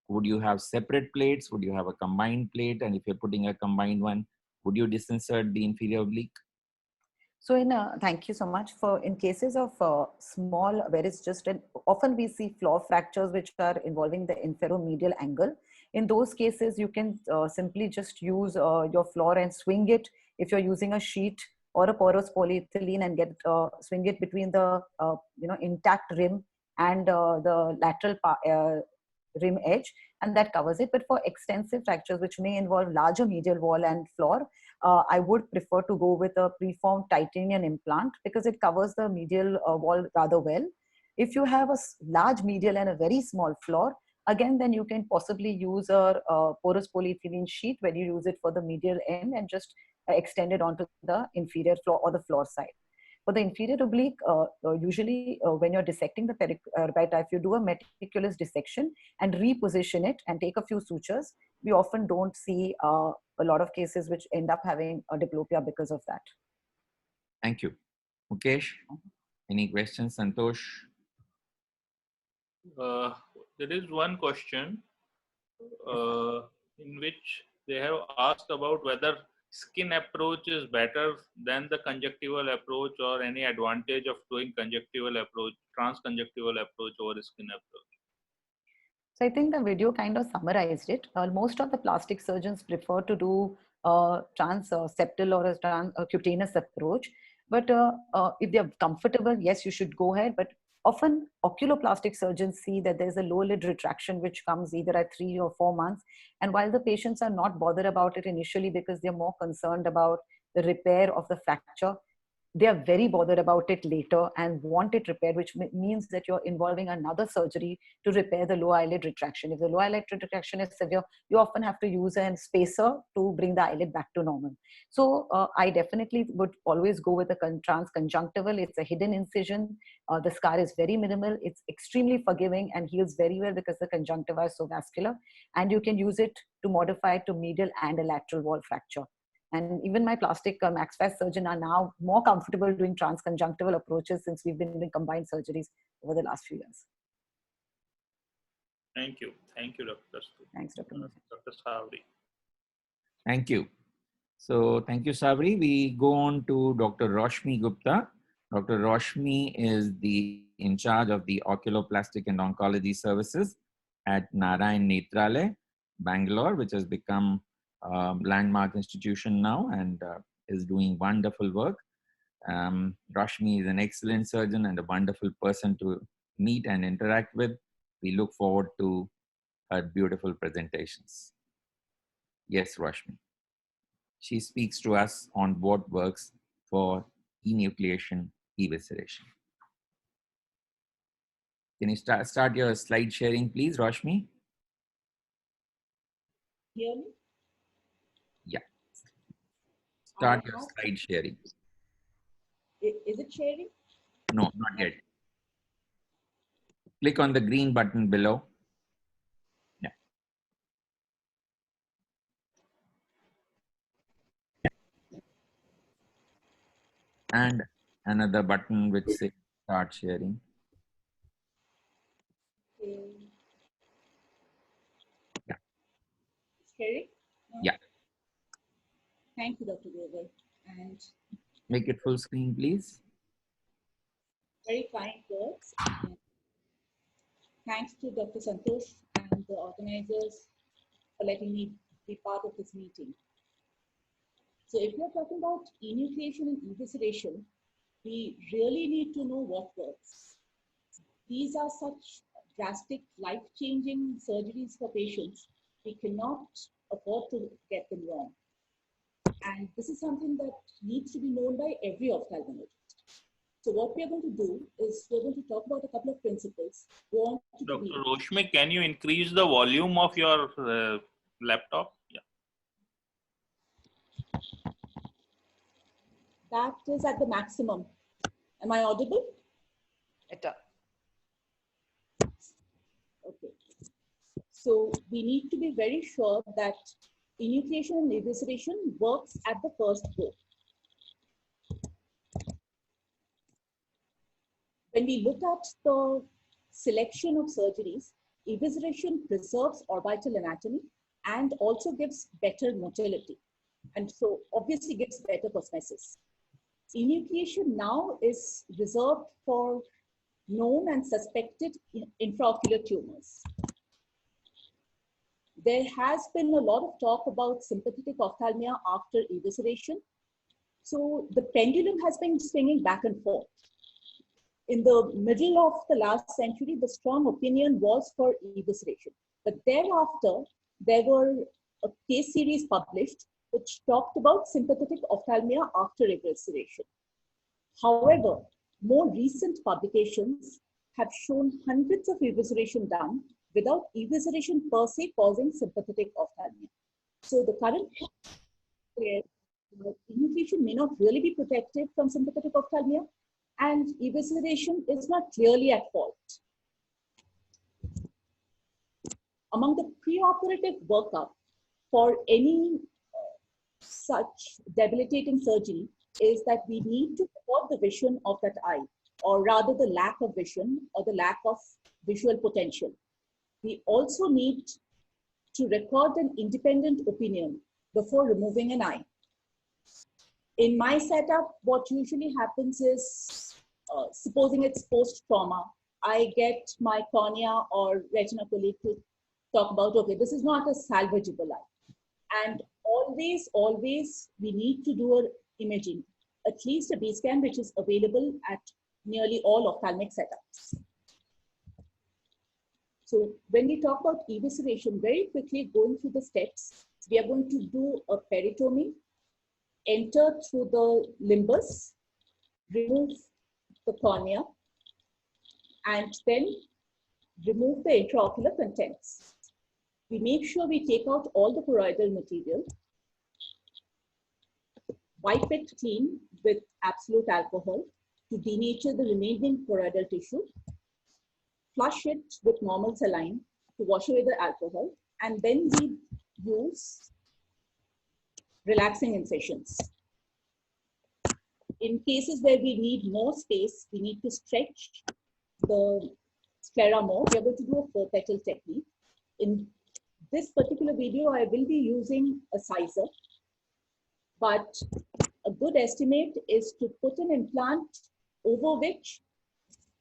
Speaker 2: Would you have separate plates? Would you have a combined plate? And if you're putting a combined one, would you disinsert the inferior oblique?
Speaker 10: So thank you so much. In cases of small, where it's just often we see floor fractures which are involving the inferomedial angle. In those cases, you can simply just use your floor and swing it if you're using a sheet or a porous polyethylene, and get swing it between the intact rim and the lateral rim edge, and that covers it. But for extensive fractures which may involve larger medial wall and floor, I would prefer to go with a preformed titanium implant because it covers the medial wall rather well. If you have a large medial and a very small floor, again, then you can possibly use a porous polyethylene sheet where you use it for the medial end and just extend it onto the inferior floor or the floor side. For the inferior oblique, usually when you're dissecting the periorbital, if you do a meticulous dissection and reposition it and take a few sutures, we often don't see a lot of cases which end up having a diplopia because of that.
Speaker 2: Thank you. Mukesh, any questions? Santosh?
Speaker 4: There is one question in which they have asked about whether skin approach is better than the conjunctival approach, or any advantage of doing conjunctival approach, transconjunctival approach over skin approach.
Speaker 10: So I think the video kind of summarized it. Most of the plastic surgeons prefer to do transseptal or a cutaneous approach. But if they're comfortable, yes, you should go ahead. But often oculoplastic surgeons see that there's a low lid retraction which comes either at 3 or 4 months. And while the patients are not bothered about it initially because they're more concerned about the repair of the fracture, they are very bothered about it later and want it repaired, which means that you're involving another surgery to repair the low eyelid retraction. If the low eyelid retraction is severe, you often have to use a spacer to bring the eyelid back to normal. So I definitely would always go with a transconjunctival. It's a hidden incision. The scar is very minimal. It's extremely forgiving and heals very well because the conjunctiva is so vascular. And you can use it to modify to medial and a lateral wall fracture. And even my plastic MaxFax surgeon are now more comfortable doing transconjunctival approaches since we've been doing combined surgeries over the last few years.
Speaker 4: Thank you. Thank you, Dr. Stu.
Speaker 10: Thanks, Dr.
Speaker 4: Dr. Savri.
Speaker 2: Thank you. So thank you, Sabri. We go on to Dr. Roshmi Gupta. Dr. Roshmi is in charge of the Oculoplastic and Oncology Services at Narayan Netralaya, Bangalore, which has become a landmark institution now and is doing wonderful work. Roshmi is an excellent surgeon and a wonderful person to meet and interact with. We look forward to her beautiful presentations. Yes, Roshmi. She speaks to us on what works for enucleation, evisceration. Can you start your slide sharing, please, Roshmi?
Speaker 11: Hear me?
Speaker 2: Yeah. Start your slide sharing.
Speaker 11: Is it sharing?
Speaker 2: No, not yet. Click on the green button below. Yeah. And another button which says start sharing.
Speaker 11: Okay.
Speaker 2: Yeah.
Speaker 11: Sharing? No?
Speaker 2: Yeah.
Speaker 11: Thank you, Dr. Grover. And
Speaker 2: make it full screen, please.
Speaker 11: Very kind words. And thanks to Dr. Santosh and the organizers for letting me be part of this meeting. So if you're talking about enucleation and evisceration, we really need to know what works. These are such drastic, life-changing surgeries for patients. We cannot afford to get them wrong. And this is something that needs to be known by every ophthalmologist. So what we are going to do is we're going to talk about a couple of principles.
Speaker 4: Dr. Roshmi, can you increase the volume of your laptop? Yeah.
Speaker 11: That is at the maximum. Am I audible?
Speaker 6: Better.
Speaker 11: Okay. So we need to be very sure that enucleation and evisceration works at the first go. When we look at the selection of surgeries, evisceration preserves orbital anatomy and also gives better motility. And so obviously gives better prosthesis. Enucleation now is reserved for known and suspected intraocular tumors. There has been a lot of talk about sympathetic ophthalmia after evisceration. So the pendulum has been swinging back and forth. In the middle of the last century, the strong opinion was for evisceration. But thereafter, there were a case series published which talked about sympathetic ophthalmia after evisceration. However, more recent publications have shown hundreds of evisceration done without evisceration per se causing sympathetic ophthalmia. So the current enucleation may not really be protective from sympathetic ophthalmia, and evisceration is not clearly at fault. Among the preoperative workup for any such debilitating surgery is that we need to record the vision of that eye, or rather the lack of vision or the lack of visual potential. We also need to record an independent opinion before removing an eye. In my setup, what usually happens is, supposing it's post-trauma, I get my cornea or retina colleague to talk about, okay, this is not a salvageable eye. And always, we need to do an imaging, at least a B-scan, which is available at nearly all ophthalmic setups. So when we talk about evisceration, very quickly going through the steps, we are going to do a peritomy, enter through the limbus, remove the cornea, and then remove the intraocular contents. We make sure we take out all the choroidal material, wipe it clean with absolute alcohol to denature the remaining choroidal tissue, flush it with normal saline to wash away the alcohol, and then we use relaxing incisions. In cases where we need more space, we need to stretch the sclera more. We are going to do a 4-petal technique. In this particular video, I will be using a sizer, but a good estimate is to put an implant over which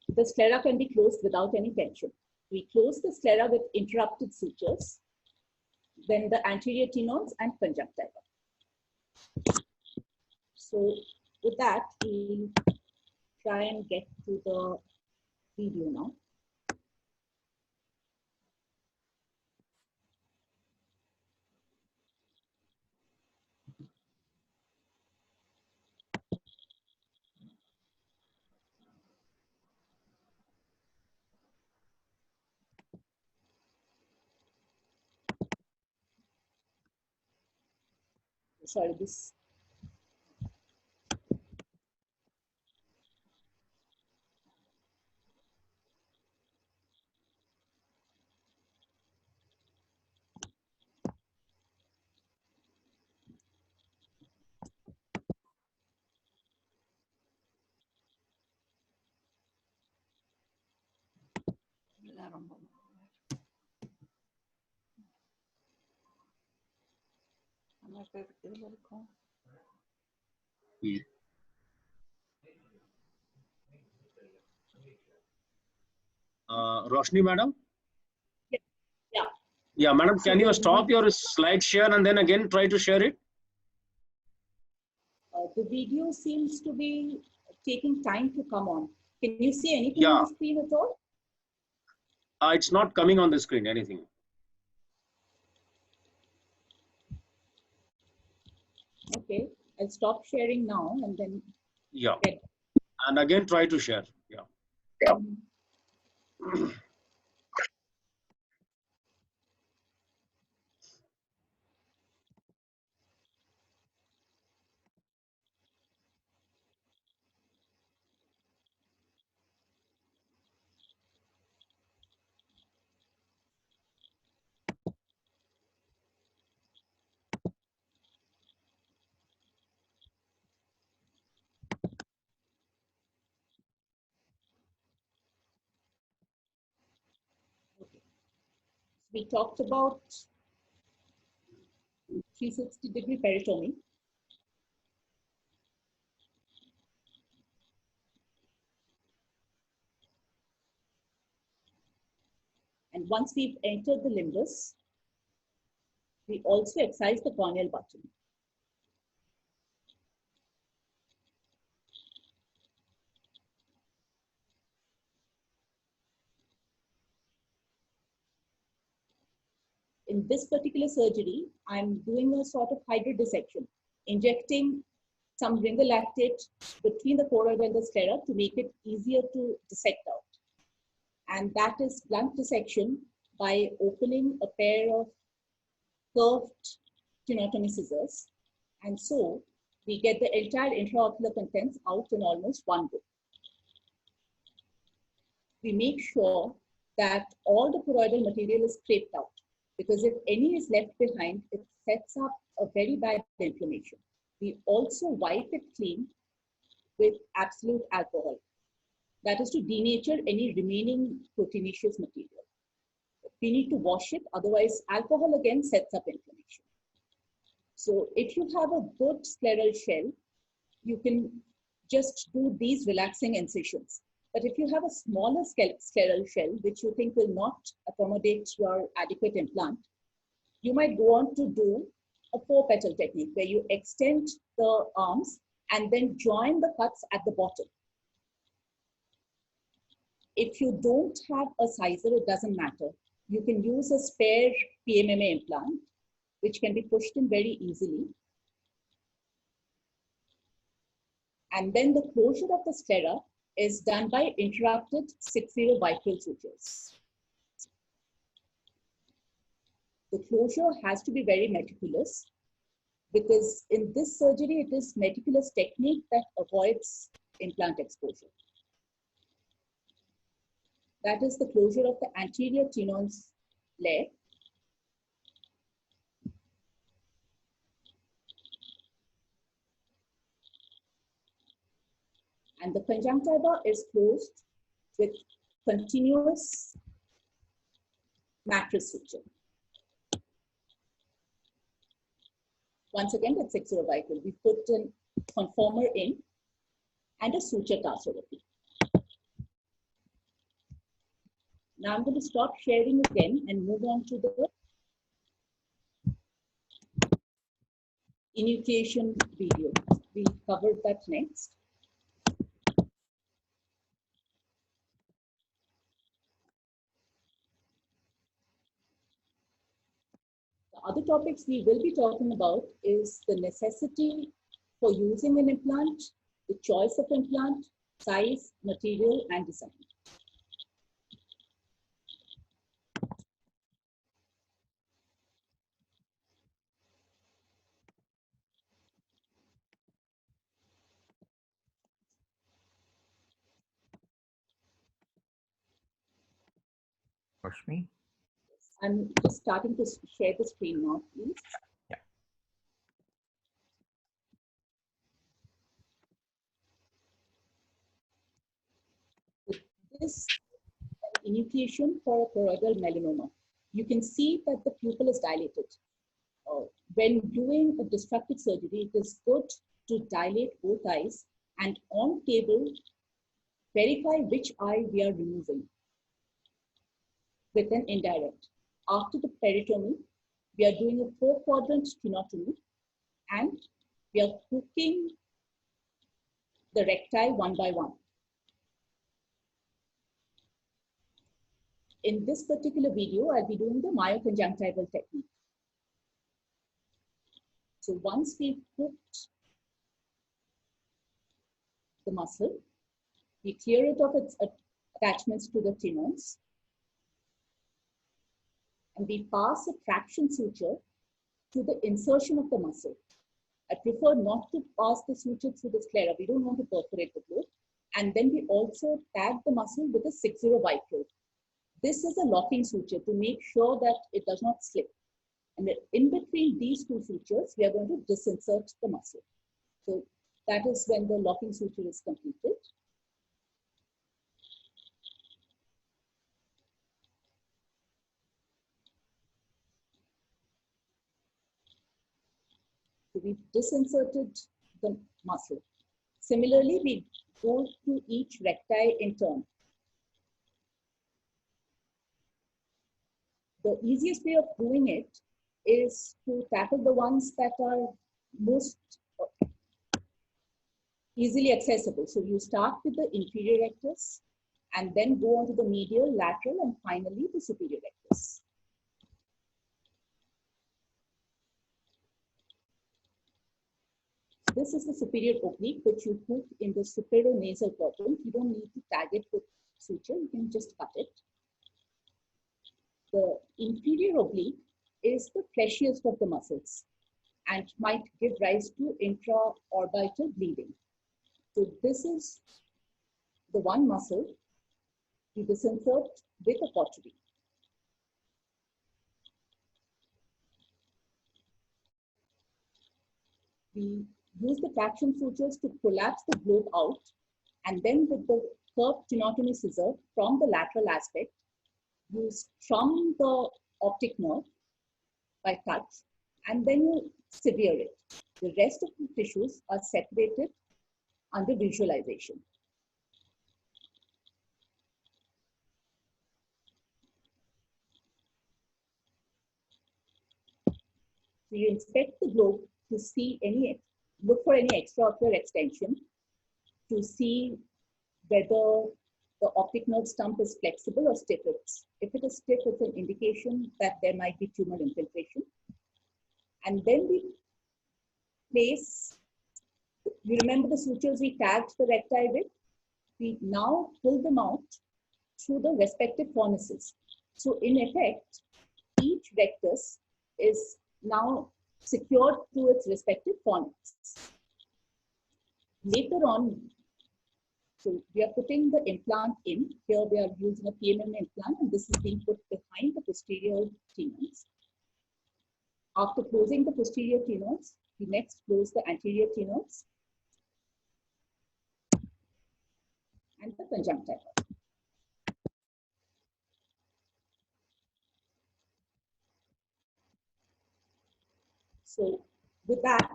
Speaker 11: the sclera can be closed without any tension. We close the sclera with interrupted sutures, then the anterior tenons and conjunctiva. So with that, we'll try and get to the video now. Sorry, this.
Speaker 9: Roshni, madam?
Speaker 11: Yeah.
Speaker 9: Yeah, madam, can you stop your slide share and then again try to share it?
Speaker 11: The video seems to be taking time to come on. Can you see anything on the screen at all?
Speaker 9: It's not coming on the screen, anything.
Speaker 11: Okay, I'll stop sharing now and then.
Speaker 9: Yeah. And again, try to share. Yeah.
Speaker 11: We talked about 360-degree peritomy. And once we've entered the limbus, we also excise the corneal button. In this particular surgery, I'm doing a sort of hydrodissection, injecting some ringer lactate between the choroid and the sclera to make it easier to dissect out. And that is blunt dissection by opening a pair of curved tenotomy scissors. And so we get the entire intraocular contents out in almost one go. We make sure that all the choroidal material is scraped out, because if any is left behind, it sets up a very bad inflammation. We also wipe it clean with absolute alcohol. That is to denature any remaining proteinaceous material. We need to wash it, otherwise alcohol again sets up inflammation. So if you have a good scleral shell, you can just do these relaxing incisions. But if you have a smaller scleral shell, which you think will not accommodate your adequate implant, you might go on to do a 4-petal technique where you extend the arms and then join the cuts at the bottom. If you don't have a sizer, it doesn't matter. You can use a spare PMMA implant, which can be pushed in very easily. And then the closure of the sclera is done by interrupted 6-0 bifield sutures. The closure has to be very meticulous, because in this surgery, it is meticulous technique that avoids implant exposure. That is the closure of the anterior tenon's layer. And the conjunctiva is closed with continuous mattress suture. Once again, that's extraorbital. We put a conformer in and a suture cast over it. Now I'm going to stop sharing again and move on to the enucleation video. We'll cover that next. The other topics we will be talking about is the necessity for using an implant, the choice of implant, size, material, and design.
Speaker 2: Rashmi?
Speaker 11: I'm just starting to share the screen now, please.
Speaker 2: Yeah.
Speaker 11: This enucleation for a choroidal melanoma. You can see that the pupil is dilated. When doing a destructive surgery, it is good to dilate both eyes and on table, verify which eye we are removing with an indirect. After the peritomy, we are doing a 4-quadrant stenotomy and we are hooking the recti one by one. In this particular video, I'll be doing the myoconjunctival technique. So once we've hooked the muscle, we clear it of its attachments to the tendons, and we pass a traction suture to the insertion of the muscle. I prefer not to pass the suture through the sclera. We don't want to perforate the globe. And then we also tag the muscle with a 6-0 biprobe. This is a locking suture to make sure that it does not slip. And in between these two sutures, we are going to disinsert the muscle. So that is when the locking suture is completed. So we've disinserted the muscle. Similarly, we go to each recti in turn. The easiest way of doing it is to tackle the ones that are most easily accessible. So you start with the inferior rectus and then go on to the medial, lateral, and finally the superior rectus. This is the superior oblique, which you put in the superinasal quadrant. You don't need to tag it with suture, you can just cut it. The inferior oblique is the fleshiest of the muscles and might give rise to intraorbital bleeding. So this is the one muscle we disinsert with a cautery. We use the traction sutures to collapse the globe out, and then with the curved tenotomy scissor from the lateral aspect, you strum the optic nerve by touch, and then you sever it. The rest of the tissues are separated under visualization. So you inspect the globe to see look for any extraocular extension, to see whether the optic nerve stump is flexible or stiff. If it is stiff, it's an indication that there might be tumor infiltration. And then we place, you remember the sutures we tagged the recti with? We now pull them out through the respective cornices. So in effect, each rectus is now secured to its respective cornice. Later on, so we are putting the implant in. Here we are using a PMM implant, and this is being put behind the posterior tenons. After closing the posterior tenons, we next close the anterior tenons and the conjunctiva. So with that,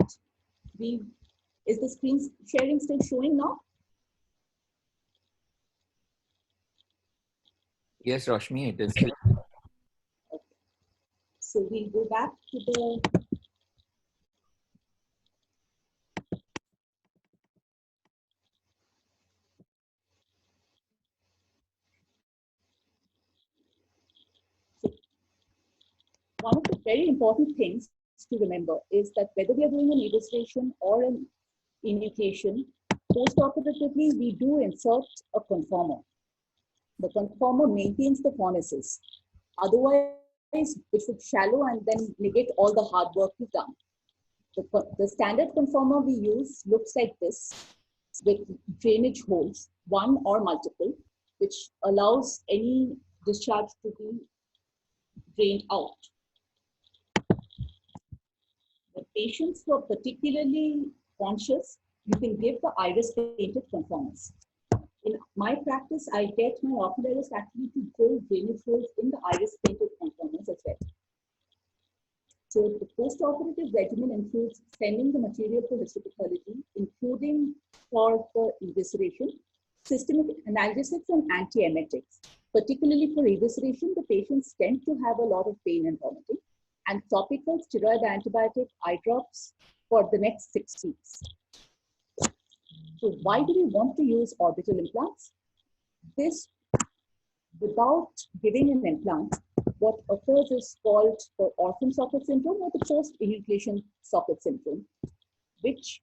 Speaker 11: is the screen sharing still showing now?
Speaker 2: Yes, Roshni, it is still.
Speaker 11: Okay. So we'll go back to the one of the very important things to remember is that whether we are doing an evisceration or an enucleation, post-operatively, we do insert a conformer. The conformer maintains the cornices. Otherwise, which would shallow and then negate all the hard work we've done. The standard conformer we use looks like this, with drainage holes, one or multiple, which allows any discharge to be drained out. The patients who are particularly conscious, you can give the iris painted conformers. In my practice, I get my ocularists actually to drill drainage holes in the iris painted conformers as well. So the post-operative regimen includes sending the material for histopathology, including for the evisceration, systemic analgesics and antiemetics. Particularly for evisceration, the patients tend to have a lot of pain and vomiting, and topical steroid antibiotic eye drops for the next 6 weeks. So why do we want to use orbital implants? This, without giving an implant, what occurs is called the orphan socket syndrome or the post-enucleation socket syndrome, which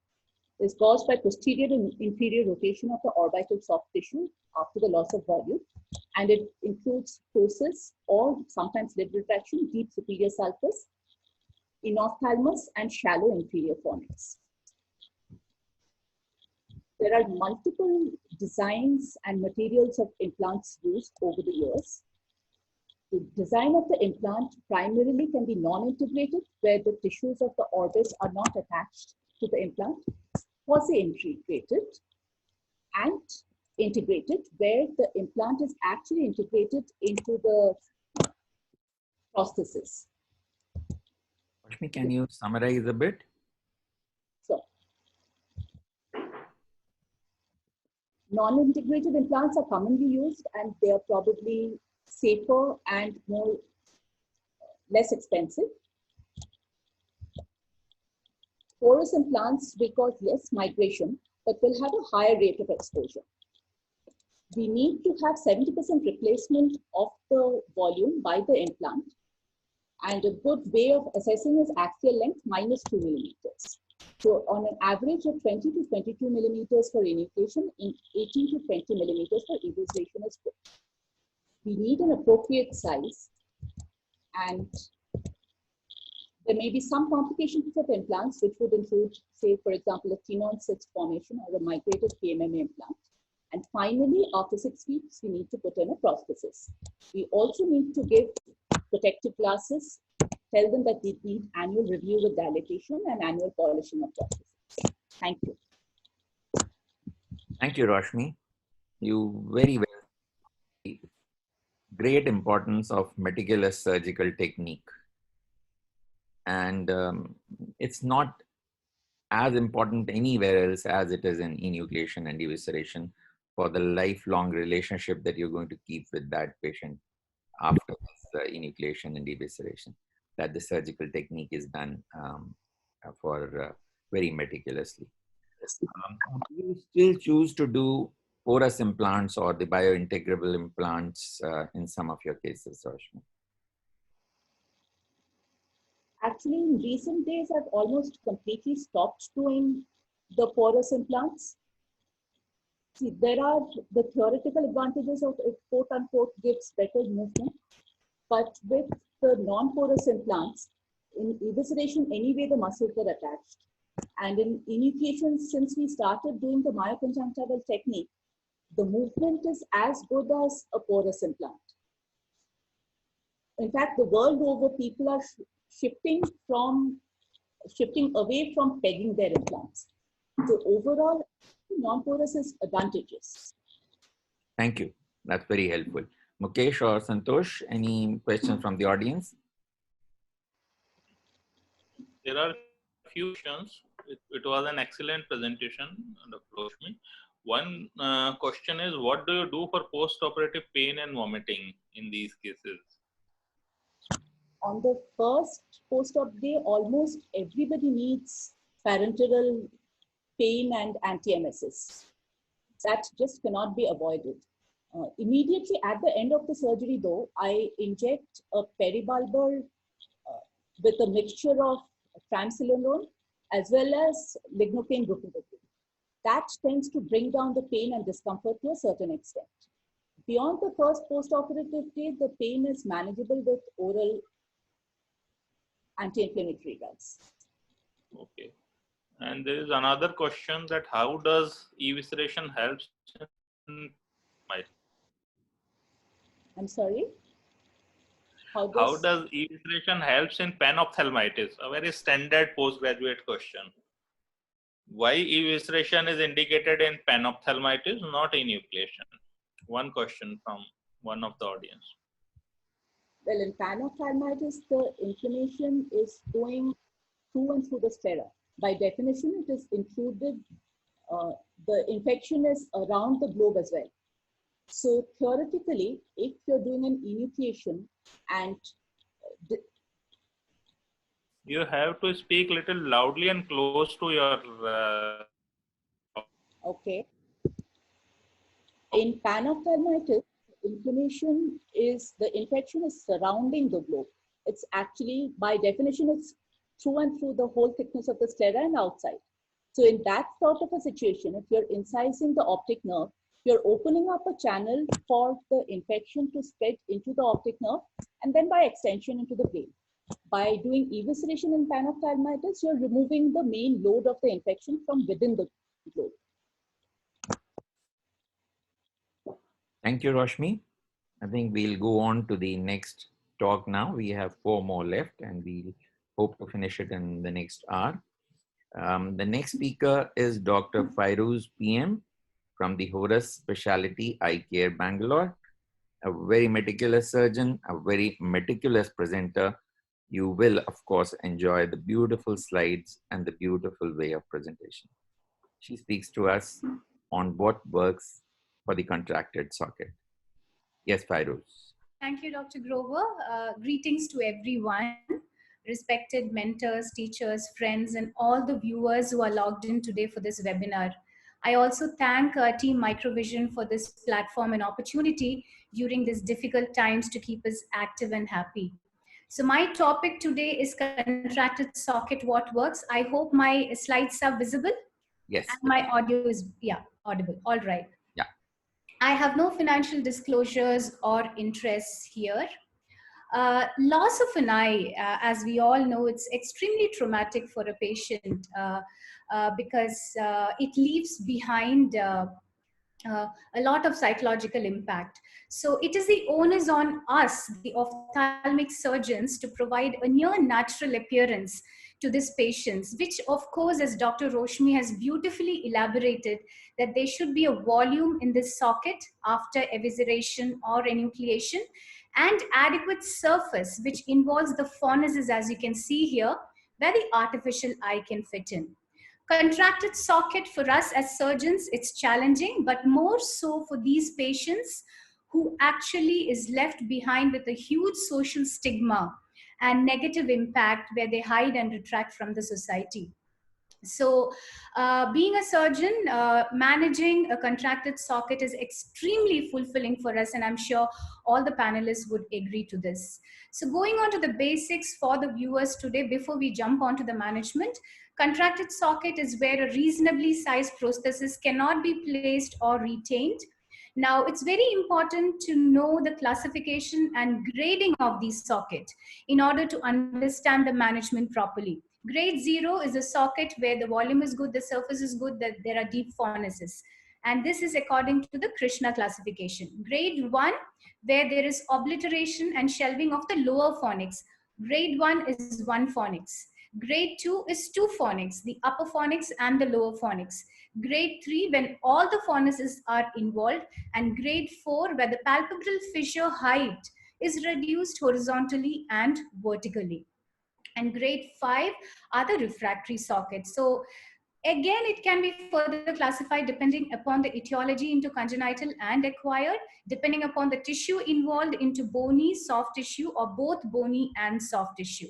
Speaker 11: is caused by posterior and inferior rotation of the orbital soft tissue after the loss of volume. And it includes ptosis or sometimes lid retraction, deep superior sulcus, enophthalmos, and shallow inferior fornix. There are multiple designs and materials of implants used over the years. The design of the implant primarily can be non-integrated, where the tissues of the orbit are not attached to the implant, quasi-integrated, and integrated, where the implant is actually integrated into the prosthesis.
Speaker 2: Roshni, can you summarize a bit?
Speaker 11: So, non-integrated implants are commonly used, and they are probably safer and less expensive. Porous implants will cause less migration, but will have a higher rate of exposure. We need to have 70% replacement of the volume by the implant. And a good way of assessing is axial length minus 2 millimeters. So on an average of 20 to 22 millimeters for enucleation, in 18 to 20 millimeters for evisceration is good. We need an appropriate size, and there may be some complications of implants, which would include, say, for example, a tenon cyst formation or a migrated PMMA implant. And finally, after 6 weeks, we need to put in a prosthesis. We also need to give protective glasses, tell them that they need annual review with dilatation and annual polishing of prosthesis. Thank you.
Speaker 2: Thank you, Roshni. You very well. Great importance of meticulous surgical technique. And it's not as important anywhere else as it is in enucleation and evisceration for the lifelong relationship that you're going to keep with that patient after this enucleation and evisceration, that the surgical technique is done very meticulously. Do you still choose to do porous implants or the biointegrable implants in some of your cases, Roshni?
Speaker 11: Actually, in recent days, I've almost completely stopped doing the porous implants. See, there are the theoretical advantages of it, quote unquote, gives better movement. But with the non-porous implants, in evisceration, anyway, the muscles are attached. And in enucleation, since we started doing the myoconjunctival technique, the movement is as good as a porous implant. In fact, the world over, people are shifting away from pegging their implants. So overall, non-porous is advantageous.
Speaker 2: Thank you. That's very helpful. Mukesh or Santosh, any questions from the audience?
Speaker 4: There are a few questions. It was an excellent presentation, Dr. Roshmi. One question is, what do you do for post-operative pain and vomiting in these cases?
Speaker 11: On the first post-op day, almost everybody needs parenteral pain and anti-emesis. That just cannot be avoided. Immediately at the end of the surgery, though, I inject a peribulbar with a mixture of triamcinolone as well as lignocaine bupivacaine. That tends to bring down the pain and discomfort to a certain extent. Beyond the first post-operative day, the pain is manageable with oral anti-inflammatory drugs.
Speaker 4: Okay. And there is another question that how does evisceration help in
Speaker 11: I'm sorry?
Speaker 4: How does evisceration helps in panophthalmitis? A very standard postgraduate question. Why evisceration is indicated in panophthalmitis, not enucleation? One question from one of the audience.
Speaker 11: Well, in panophthalmitis, the inflammation is going through and through the sclera. By definition, it is included, the infection is around the globe as well. So theoretically, if you're doing an enucleation and
Speaker 4: you have to speak little loudly and close to your
Speaker 11: okay. In panophthalmitis, inflammation is, the infection is surrounding the globe. It's actually, by definition, it's through and through the whole thickness of the sclera and outside. So in that sort of a situation, if you're incising the optic nerve, you're opening up a channel for the infection to spread into the optic nerve and then by extension into the brain. By doing evisceration in panophthalmitis, you're removing the main load of the infection from within the globe.
Speaker 2: Thank you, Roshmi. I think we'll go on to the next talk now. We have 4 more left and we'll hope to finish it in the next hour. The next speaker is Dr. Fairuz PM from the Horus Specialty Eye Care, Bangalore. A very meticulous surgeon, a very meticulous presenter. You will, of course, enjoy the beautiful slides and the beautiful way of presentation. She speaks to us on what works for the contracted socket. Yes, Fairuz.
Speaker 12: Thank you, Dr. Grover. Greetings to everyone, respected mentors, teachers, friends, and all the viewers who are logged in today for this webinar. I also thank Team Microvision for this platform and opportunity during these difficult times to keep us active and happy. So my topic today is contracted socket, what works. I hope my slides are visible.
Speaker 2: Yes.
Speaker 12: And my audio is, audible. All right.
Speaker 2: Yeah.
Speaker 12: I have no financial disclosures or interests here. Loss of an eye, as we all know, it's extremely traumatic for a patient because it leaves behind a lot of psychological impact. So it is the onus on us, the ophthalmic surgeons, to provide a near natural appearance to these patients, which of course, as Dr. Roshmi has beautifully elaborated, that there should be a volume in this socket after evisceration or enucleation, and adequate surface, which involves the fornices, as you can see here, where the artificial eye can fit in. Contracted socket for us as surgeons, it's challenging, but more so for these patients who actually is left behind with a huge social stigma and negative impact where they hide and retract from the society. So being a surgeon, managing a contracted socket is extremely fulfilling for us, and I'm sure all the panelists would agree to this. So going on to the basics for the viewers today, before we jump onto the management, contracted socket is where a reasonably sized prosthesis cannot be placed or retained. Now, it's very important to know the classification and grading of these sockets in order to understand the management properly. Grade 0 is a socket where the volume is good, the surface is good, that there are deep fornices. And this is according to the Krishna classification. Grade 1, where there is obliteration and shelving of the lower fornix. Grade 1 is 1 fornix. Grade 2 is 2 fornix, the upper fornix and the lower fornix. Grade 3, when all the fornices are involved. And grade 4, where the palpebral fissure height is reduced horizontally and vertically. And grade 5 are the refractory sockets. So again, it can be further classified depending upon the etiology into congenital and acquired, depending upon the tissue involved into bony, soft tissue, or both bony and soft tissue.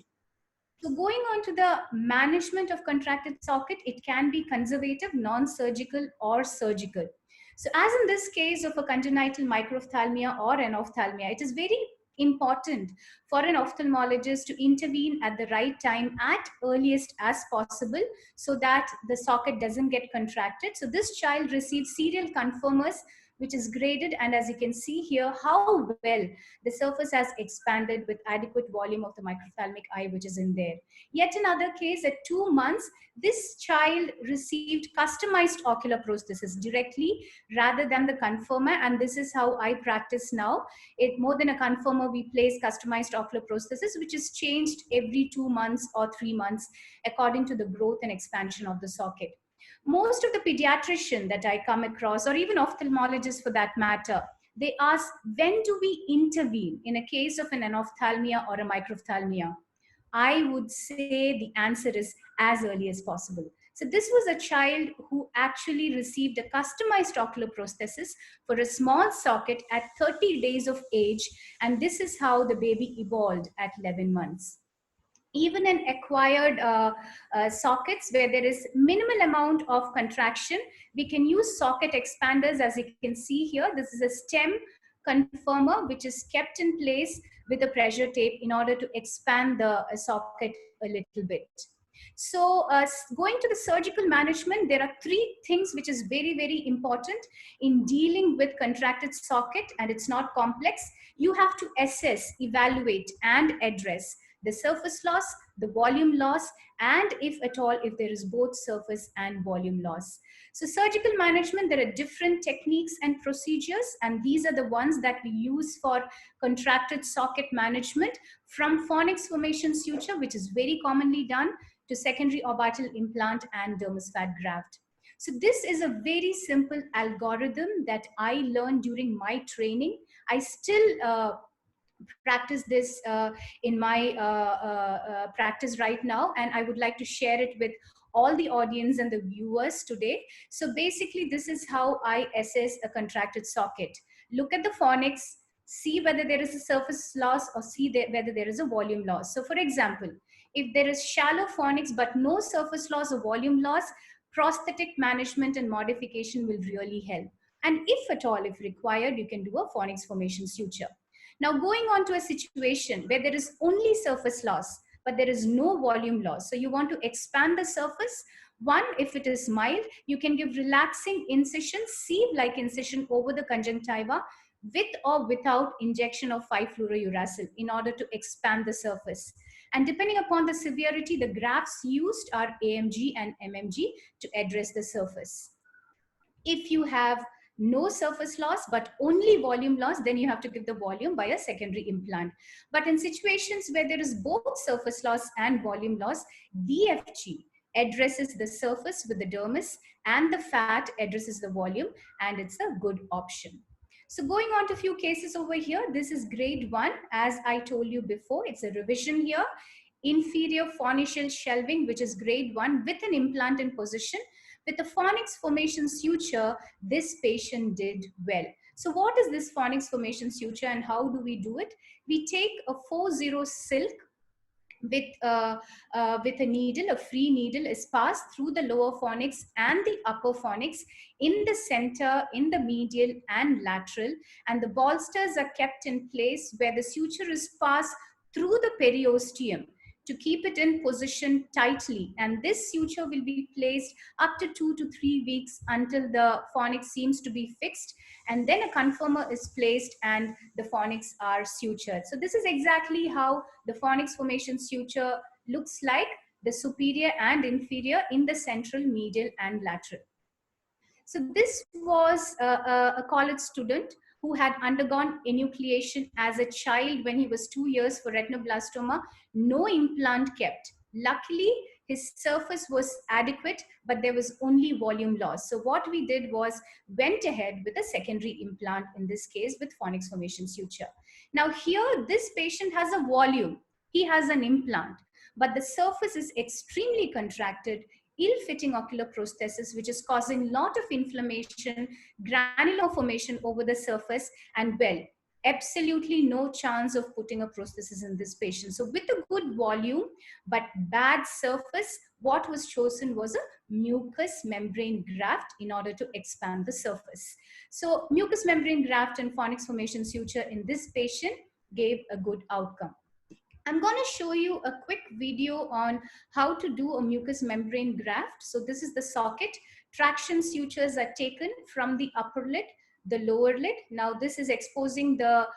Speaker 12: So going on to the management of contracted socket, it can be conservative, non-surgical, or surgical. So as in this case of a congenital microphthalmia or an ophthalmia, it is very important for an ophthalmologist to intervene at the right time, at earliest as possible, so that the socket doesn't get contracted. So this child received serial conformers, which is graded, and as you can see here, how well the surface has expanded with adequate volume of the microphthalmic eye, which is in there. Yet another case, at 2 months, this child received customized ocular prosthesis directly rather than the conformer, and this is how I practice now. More than a conformer, we place customized ocular prosthesis, which is changed every 2 months or 3 months according to the growth and expansion of the socket. Most of the pediatrician that I come across, or even ophthalmologists for that matter, they ask, when do we intervene in a case of an anophthalmia or a microphthalmia? I would say the answer is as early as possible. So this was a child who actually received a customized ocular prosthesis for a small socket at 30 days of age, and this is how the baby evolved at 11 months. Even in acquired sockets where there is minimal amount of contraction, we can use socket expanders. As you can see here, this is a stem conformer which is kept in place with a pressure tape in order to expand the socket a little bit. So going to the surgical management, there are 3 things which is very, very important in dealing with contracted socket, and it's not complex. You have to assess, evaluate, and address the surface loss, the volume loss, and if at all, if there is both surface and volume loss. So surgical management, there are different techniques and procedures, and these are the ones that we use for contracted socket management, from Fornix formation suture, which is very commonly done, to secondary orbital implant and dermis fat graft. So this is a very simple algorithm that I learned during my training. I still practice this in my practice right now, and I would like to share it with all the audience and the viewers today. So basically, this is how I assess a contracted socket. Look at the Fornix, see whether there is a surface loss or see whether there is a volume loss. So for example, if there is shallow Fornix but no surface loss or volume loss, prosthetic management and modification will really help. And if at all, if required, you can do a Fornix formation suture. Now going on to a situation where there is only surface loss, but there is no volume loss. So you want to expand the surface. One, if it is mild, you can give relaxing incision, sieve-like incision over the conjunctiva with or without injection of 5-fluorouracil in order to expand the surface. And depending upon the severity, the grafts used are AMG and MMG to address the surface. If you have no surface loss but only volume loss, then you have to give the volume by a secondary implant. But in situations where there is both surface loss and volume loss, DFG addresses the surface with the dermis and the fat addresses the volume, and it's a good option. So going on to a few cases over here, this is grade 1. As I told you before, it's a revision here. Inferior fornicial shelving, which is grade 1 with an implant in position. With the Fornix formation suture, this patient did well. So what is this Fornix formation suture and how do we do it? We take a 4-0 silk with a needle, a free needle is passed through the lower fornix and the upper fornix in the center, in the medial and lateral, and the bolsters are kept in place where the suture is passed through the periosteum to keep it in position tightly, and this suture will be placed up to 2 to 3 weeks until the fornix seems to be fixed, and then a conformer is placed and the fornix are sutured. So this is exactly how the Fornix formation suture looks like, the superior and inferior in the central, medial and lateral. So this was a college student who had undergone enucleation as a child when he was 2 years for retinoblastoma, no implant kept. Luckily, his surface was adequate, but there was only volume loss. So what we did was went ahead with a secondary implant, in this case with Fornix formation suture. Now here, this patient has a volume. He has an implant. but the surface is extremely contracted, ill-fitting ocular prosthesis, which is causing lot of inflammation, granular formation over the surface, and well, absolutely no chance of putting a prosthesis in this patient. So with a good volume but bad surface, what was chosen was a mucous membrane graft in order to expand the surface. So mucous membrane graft and fornix formation suture in this patient gave a good outcome. I'm going to show you a quick video on how to do a mucous membrane graft. So this is the socket. Traction sutures are taken from the upper lid, the lower lid. Now this is exposing the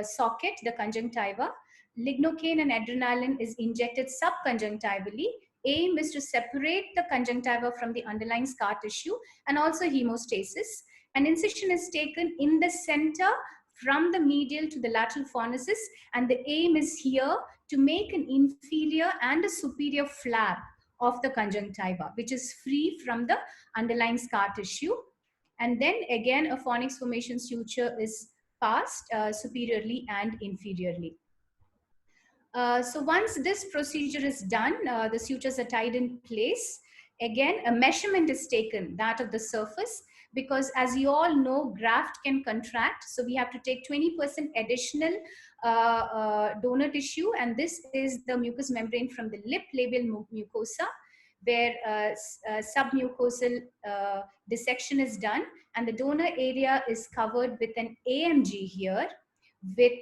Speaker 12: socket, the conjunctiva. Lignocaine and adrenaline is injected subconjunctivally. Aim is to separate the conjunctiva from the underlying scar tissue and also hemostasis. An incision is taken in the center from the medial to the lateral fornicis, and the aim is here to make an inferior and a superior flap of the conjunctiva, which is free from the underlying scar tissue. And then again, a fornix formation suture is passed superiorly and inferiorly. So once this procedure is done, the sutures are tied in place. Again, a measurement is taken, that of the surface, because as you all know, graft can contract. So we have to take 20% additional donor tissue, and this is the mucous membrane from the lip labial mucosa, where submucosal dissection is done, and the donor area is covered with an AMG here with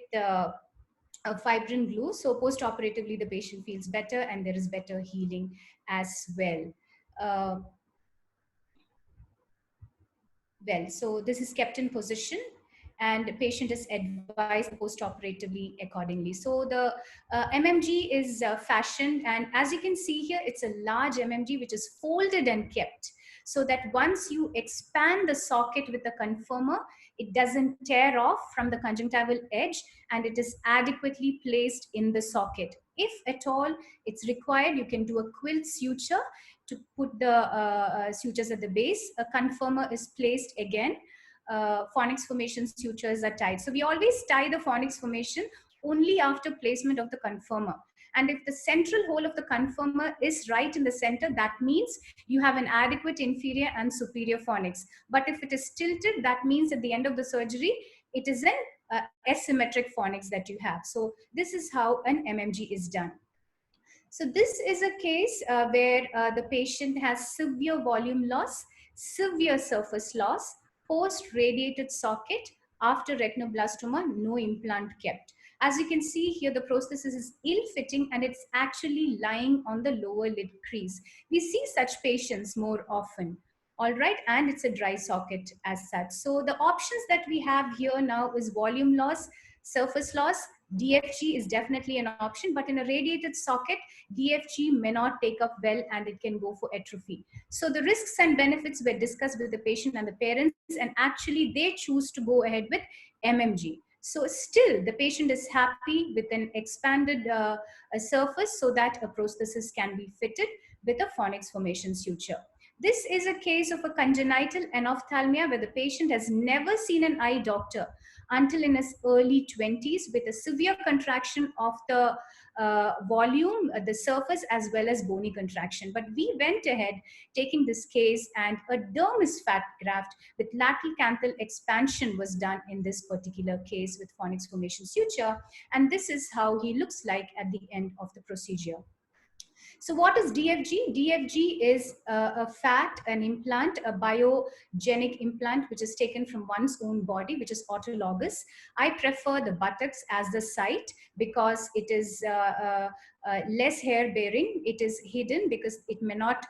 Speaker 12: fibrin glue. So post-operatively, the patient feels better and there is better healing as well. So this is kept in position and the patient is advised post-operatively accordingly. So the MMG is fashioned, and as you can see here, it's a large MMG which is folded and kept, so that once you expand the socket with the conformer, it doesn't tear off from the conjunctival edge and it is adequately placed in the socket. If at all it's required, you can do a quilt suture to put the sutures at the base. A conformer is placed again. Fornix formation sutures are tied. So we always tie the fornix formation only after placement of the conformer. And if the central hole of the conformer is right in the center, that means you have an adequate inferior and superior fornix. But if it is tilted, that means at the end of the surgery, it is an asymmetric fornix that you have. So this is how an MMG is done. So this is a case where the patient has severe volume loss, severe surface loss, post-radiated socket, after retinoblastoma, no implant kept. As you can see here, the prosthesis is ill-fitting and it's actually lying on the lower lid crease. We see such patients more often. All right, and it's a dry socket as such. So the options that we have here now is volume loss, surface loss. DFG is definitely an option, but in a radiated socket, DFG may not take up well and it can go for atrophy. So the risks and benefits were discussed with the patient and the parents, and actually they choose to go ahead with MMG. So still the patient is happy with an expanded surface so that a prosthesis can be fitted with a fornix formation suture. This is a case of a congenital anophthalmia where the patient has never seen an eye doctor until in his early 20s with a severe contraction of the volume, the surface, as well as bony contraction. But we went ahead taking this case, and a dermis fat graft with lateral canthal expansion was done in this particular case with fornix formation suture. And this is how he looks like at the end of the procedure. So what is DFG? DFG is a fat, an implant, a biogenic implant, which is taken from one's own body, which is autologous. I prefer the buttocks as the site because it is less hair bearing. It is hidden because it may not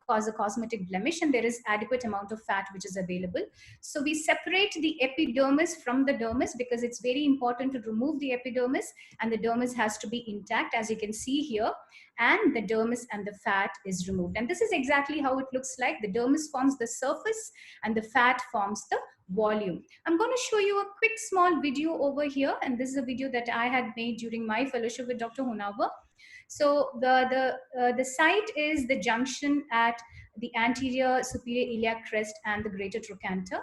Speaker 12: cause a cosmetic blemish, and there is adequate amount of fat which is available. So we separate the epidermis from the dermis because it's very important to remove the epidermis, and the dermis has to be intact, as you can see here, and the dermis and the fat is removed. And this is exactly how it looks like. The dermis forms the surface and the fat forms the volume. I'm going to show you a quick small video over here, and this is a video that I had made during my fellowship with Dr. Honavar. So the site is the junction at the anterior superior iliac crest and the greater trochanter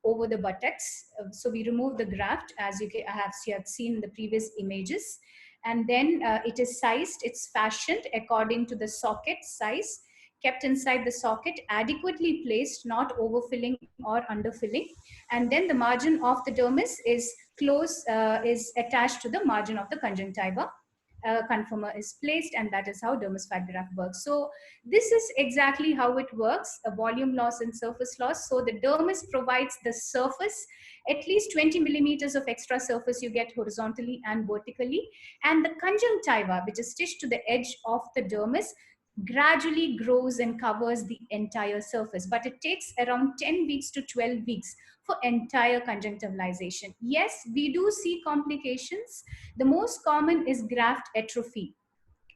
Speaker 12: over the buttocks. So we remove the graft, as you have seen in the previous images. and then it is sized, it's fashioned according to the socket size, kept inside the socket, adequately placed, not overfilling or underfilling. And then the margin of the dermis is is attached to the margin of the conjunctiva. Conformer is placed, and that is how dermis fat graft works. So this is exactly how it works, a volume loss and surface loss. So the dermis provides the surface, at least 20 millimeters of extra surface you get horizontally and vertically, and the conjunctiva, which is stitched to the edge of the dermis, gradually grows and covers the entire surface. But it takes around 10 weeks to 12 weeks for entire conjunctivalization. Yes, we do see complications. The most common is graft atrophy,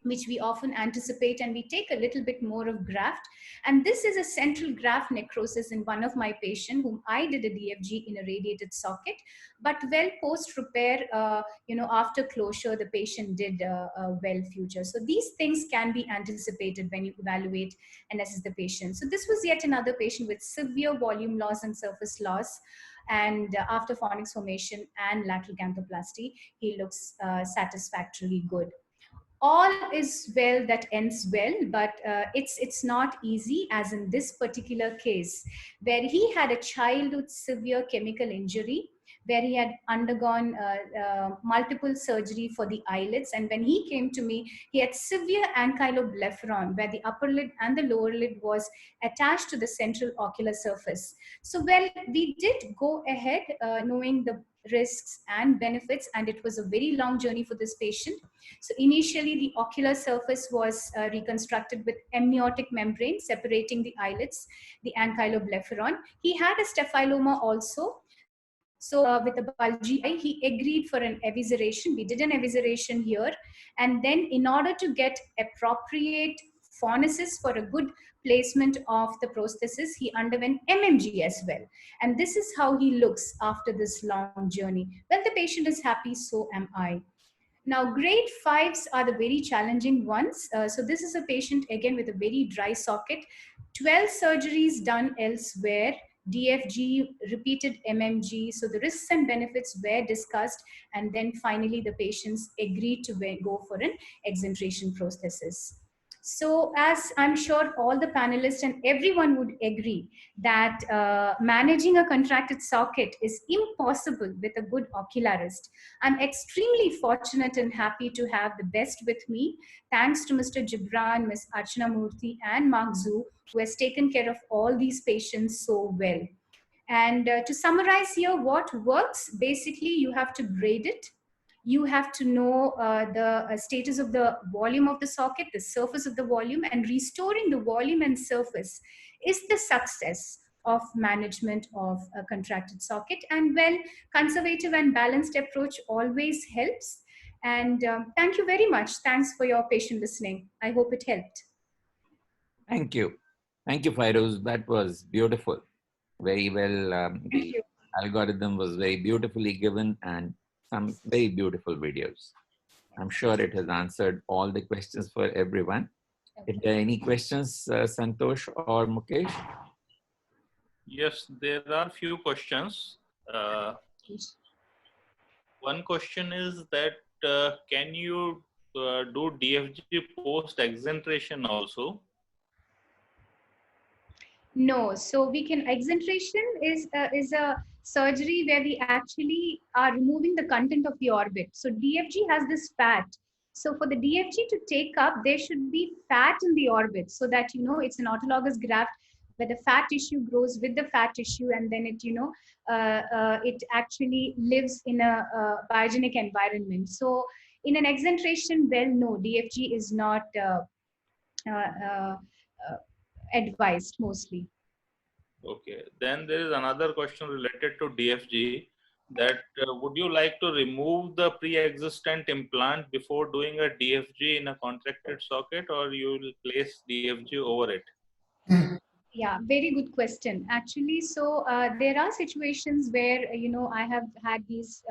Speaker 12: which we often anticipate, and we take a little bit more of graft. And this is a central graft necrosis in one of my patients whom I did a DFG in a radiated socket. But well, post repair, after closure, the patient did well future. So these things can be anticipated when you evaluate and assess the patient. So this was yet another patient with severe volume loss and surface loss. And after fornix formation and lateral canthoplasty, he looks satisfactorily good. All is well that ends well, but it's not easy, as in this particular case where he had a childhood severe chemical injury, where he had undergone multiple surgery for the eyelids. And when he came to me, he had severe ankyloblepharon, where the upper lid and the lower lid was attached to the central ocular surface. So, well, we did go ahead knowing the risks and benefits, and it was a very long journey for this patient. So initially, the ocular surface was reconstructed with amniotic membrane separating the eyelids, the ankyloblepharon. He had a staphyloma also. So with a bulgy eye, he agreed for an evisceration. We did an evisceration here. And then in order to get appropriate phonesis for a good placement of the prosthesis, he underwent MMG as well. And this is how he looks after this long journey. Well, the patient is happy, so am I. Now, grade 5s are the very challenging ones. So this is a patient, again, with a very dry socket, 12 surgeries done elsewhere, DFG, repeated MMG. So the risks and benefits were discussed, and then finally the patients agreed to go for an exentration prosthesis. So as I'm sure all the panelists and everyone would agree that managing a contracted socket is impossible with a good ocularist. I'm extremely fortunate and happy to have the best with me. Thanks to Mr. Gibran, Ms. Archana Murthy, and Mark Zhu, who has taken care of all these patients so well. And to summarize here, what works, basically you have to grade it. You have to know the status of the volume of the socket, the surface of the volume, and restoring the volume and surface is the success of management of a contracted socket. And well, conservative and balanced approach always helps. And thank you very much. Thanks for your patient listening. I hope it helped.
Speaker 2: Thank you. Thank you, Fairuz. That was beautiful. Very well. The algorithm was very beautifully given, and some very beautiful videos. I'm sure it has answered all the questions for everyone. If there are any questions, Santosh or Mukesh?
Speaker 4: Yes, there are few questions. One question is that can you do DFG post-exentration also?
Speaker 12: No, so we can, exentration is a surgery where we actually are removing the content of the orbit. So DFG has this fat. So for the DFG to take up, there should be fat in the orbit, so that, you know, it's an autologous graft where the fat tissue grows with the fat tissue, and then it, it actually lives in a biogenic environment. So in an exentration, well, no, DFG is not advised mostly.
Speaker 4: Okay, then there is another question related to DFG, that would you like to remove the pre-existent implant before doing a DFG in a contracted socket, or you will place DFG over it?
Speaker 12: Yeah, very good question. Actually, so there are situations where, I have had these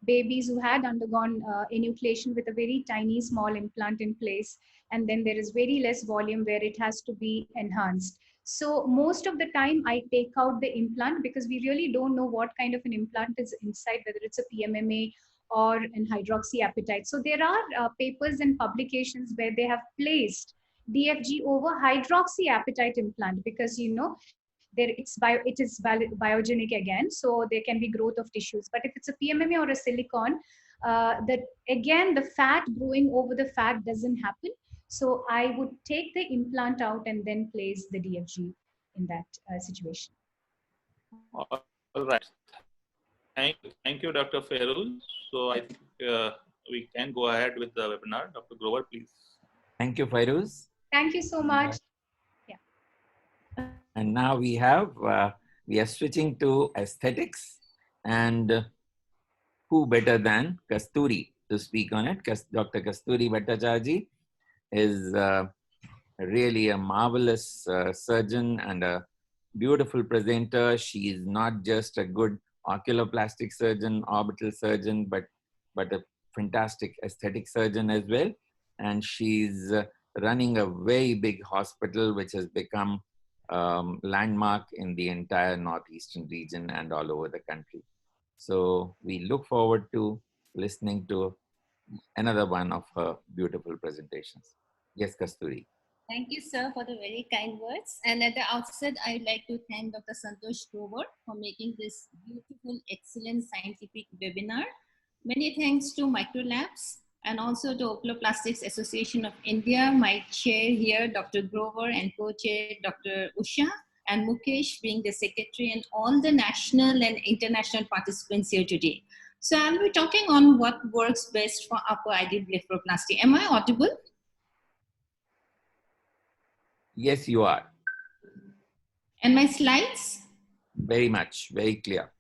Speaker 12: babies who had undergone enucleation with a very tiny small implant in place, and then there is very less volume where it has to be enhanced. So most of the time I take out the implant, because we really don't know what kind of an implant is inside, whether it's a PMMA or an hydroxyapatite. So there are papers and publications where they have placed DFG over hydroxyapatite implant because it is biogenic again, so there can be growth of tissues. But if it's a PMMA or a silicone, that again the fat growing over the fat doesn't happen. So I would take the implant out and then place the DFG in that situation.
Speaker 4: All right. Thank you, Dr. Feroz. So I think we can go ahead with the webinar. Dr. Grover, please.
Speaker 2: Thank you, Fairuz.
Speaker 12: Thank you so much.
Speaker 2: And now we are switching to aesthetics, and who better than Kasturi to speak on it? Dr. Kasturi Bhattacharjee is really a marvelous surgeon and a beautiful presenter. She is not just a good oculoplastic surgeon, orbital surgeon, but a fantastic aesthetic surgeon as well. And she's running a very big hospital, which has become landmark in the entire northeastern region and all over the country. So we look forward to listening to another one of her beautiful presentations. Yes, Kasturi.
Speaker 7: Thank you, sir, for the very kind words. And at the outset, I'd like to thank Dr. Santosh Grover for making this beautiful, excellent scientific webinar. Many thanks to Microlabs and also to Oculoplastics Association of India, my chair here, Dr. Grover, and co-chair, Dr. Usha, and Mukesh being the secretary, and all the national and international participants here today. So I'll be talking on what works best for upper eyelid blepharoplasty. Am I audible?
Speaker 2: Yes, you are.
Speaker 7: And my slides?
Speaker 2: Very much, very clear.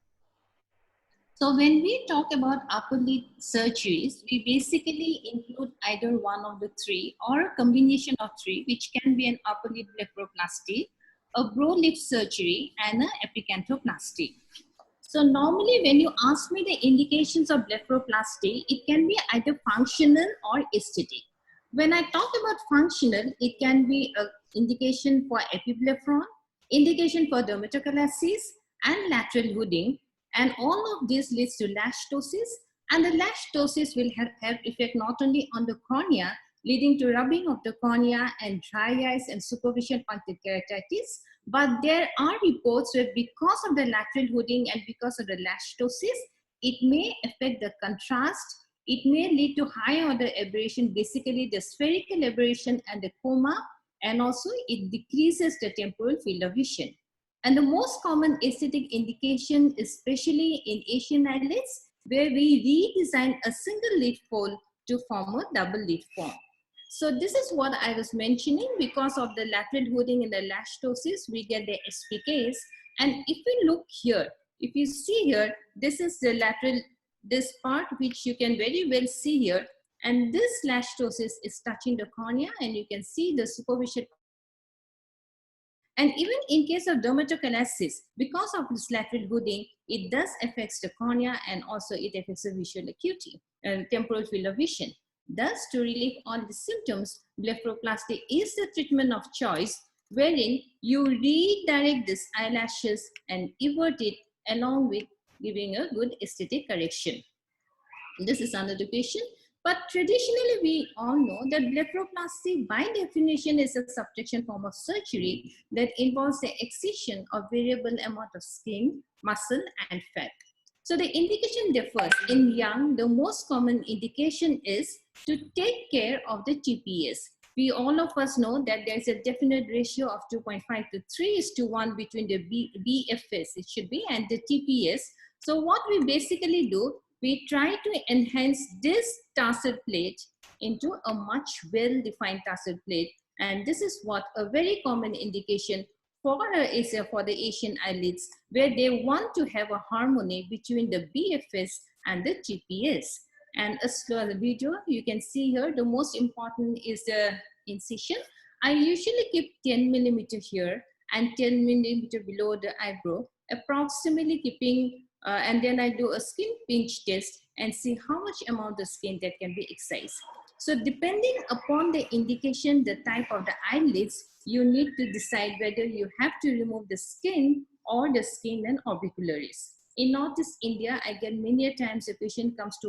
Speaker 7: So when we talk about upper lid surgeries, we basically include either one of the three or a combination of three, which can be an upper lid blepharoplasty, a brow lift surgery, and an epicantroplasty. So normally when you ask me the indications of blepharoplasty, it can be either functional or aesthetic. When I talk about functional, it can be an indication for epiblepharon, indication for dermatochalasis, and lateral hooding. And all of this leads to lash ptosis, and the lash ptosis will have effect not only on the cornea, leading to rubbing of the cornea and dry eyes and superficial punctate keratitis. But there are reports where because of the lateral hooding and because of the lash ptosis, it may affect the contrast. It may lead to high order aberration, basically the spherical aberration and the coma, and also it decreases the temporal field of vision. And the most common aesthetic indication, especially in Asian eyelids, where we redesign a single lid fold to form a double lid form. So this is what I was mentioning. Because of the lateral hooding and the lash ptosis, we get the SPKs. And if we look here, if you see here, this is the lateral, this part which you can very well see here. And this lash ptosis is touching the cornea, and you can see the superficial. And even in case of dermatochalasis, because of this lateral hooding, it does affect the cornea, and also it affects the visual acuity and temporal field of vision. Thus, to relieve all the symptoms, blepharoplasty is the treatment of choice, wherein you redirect these eyelashes and invert it along with giving a good aesthetic correction. This is another patient. But traditionally, we all know that blepharoplasty by definition is a subtraction form of surgery that involves the excision of variable amount of skin, muscle, and fat. So the indication differs. In young, the most common indication is to take care of the TPS. We all of us know that there's a definite ratio of 2.5 to 3:1 between the BFS, it should be, and the TPS. So what we basically do, we try to enhance this tarsal plate into a much well-defined tarsal plate. And this is what a very common indication for the Asian eyelids, where they want to have a harmony between the BFS and the TPS. And as for the video, you can see here, the most important is the incision. I usually keep 10 millimeter here and 10 millimeter below the eyebrow, approximately keeping and then I do a skin pinch test and see how much amount of skin that can be excised. So depending upon the indication, the type of the eyelids, you need to decide whether you have to remove the skin or the skin and orbicularis. In Northeast India, I get many a times a patient comes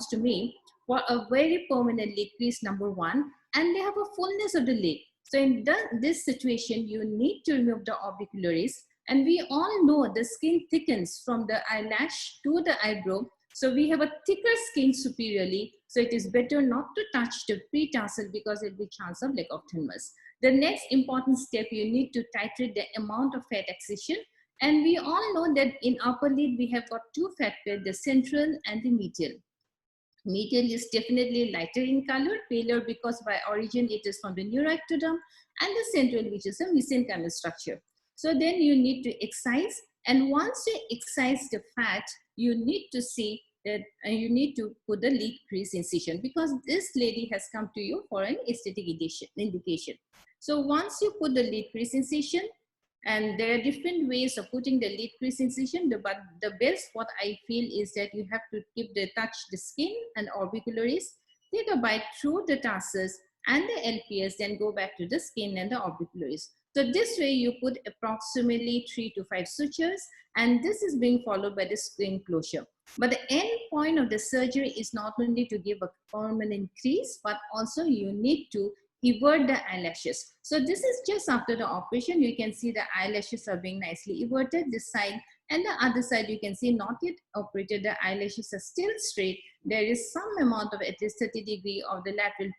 Speaker 7: to me for a very permanent lid crease, number one, and they have a fullness of the lid. So in this situation, you need to remove the orbicularis. And we all know the skin thickens from the eyelash to the eyebrow. So we have a thicker skin superiorly. So it is better not to touch the pre-tarsal because it will be chance of leg ophthalmus. The next important step, you need to titrate the amount of fat excision. And we all know that in upper lid, we have got two fat pads, the central and the medial. Medial is definitely lighter in color, paler because by origin it is from the neuroectoderm, and the central, which is a mesenchymal structure. So then you need to excise, and once you excise the fat, you need to see that you need to put the lid crease incision, because this lady has come to you for an aesthetic indication. So once you put the lid crease incision, and there are different ways of putting the lid crease incision, but the best what I feel is that you have to touch the skin and orbicularis, take a bite through the tarsus and the LPS, then go back to the skin and the orbicularis. So this way you put approximately 3 to 5 sutures, and this is being followed by the skin closure. But the end point of the surgery is not only to give a permanent crease, but also you need to evert the eyelashes. So this is just after the operation. You can see the eyelashes are being nicely everted this side, and the other side you can see not yet operated, the eyelashes are still straight. There is some amount of at least 30 degree of the lateral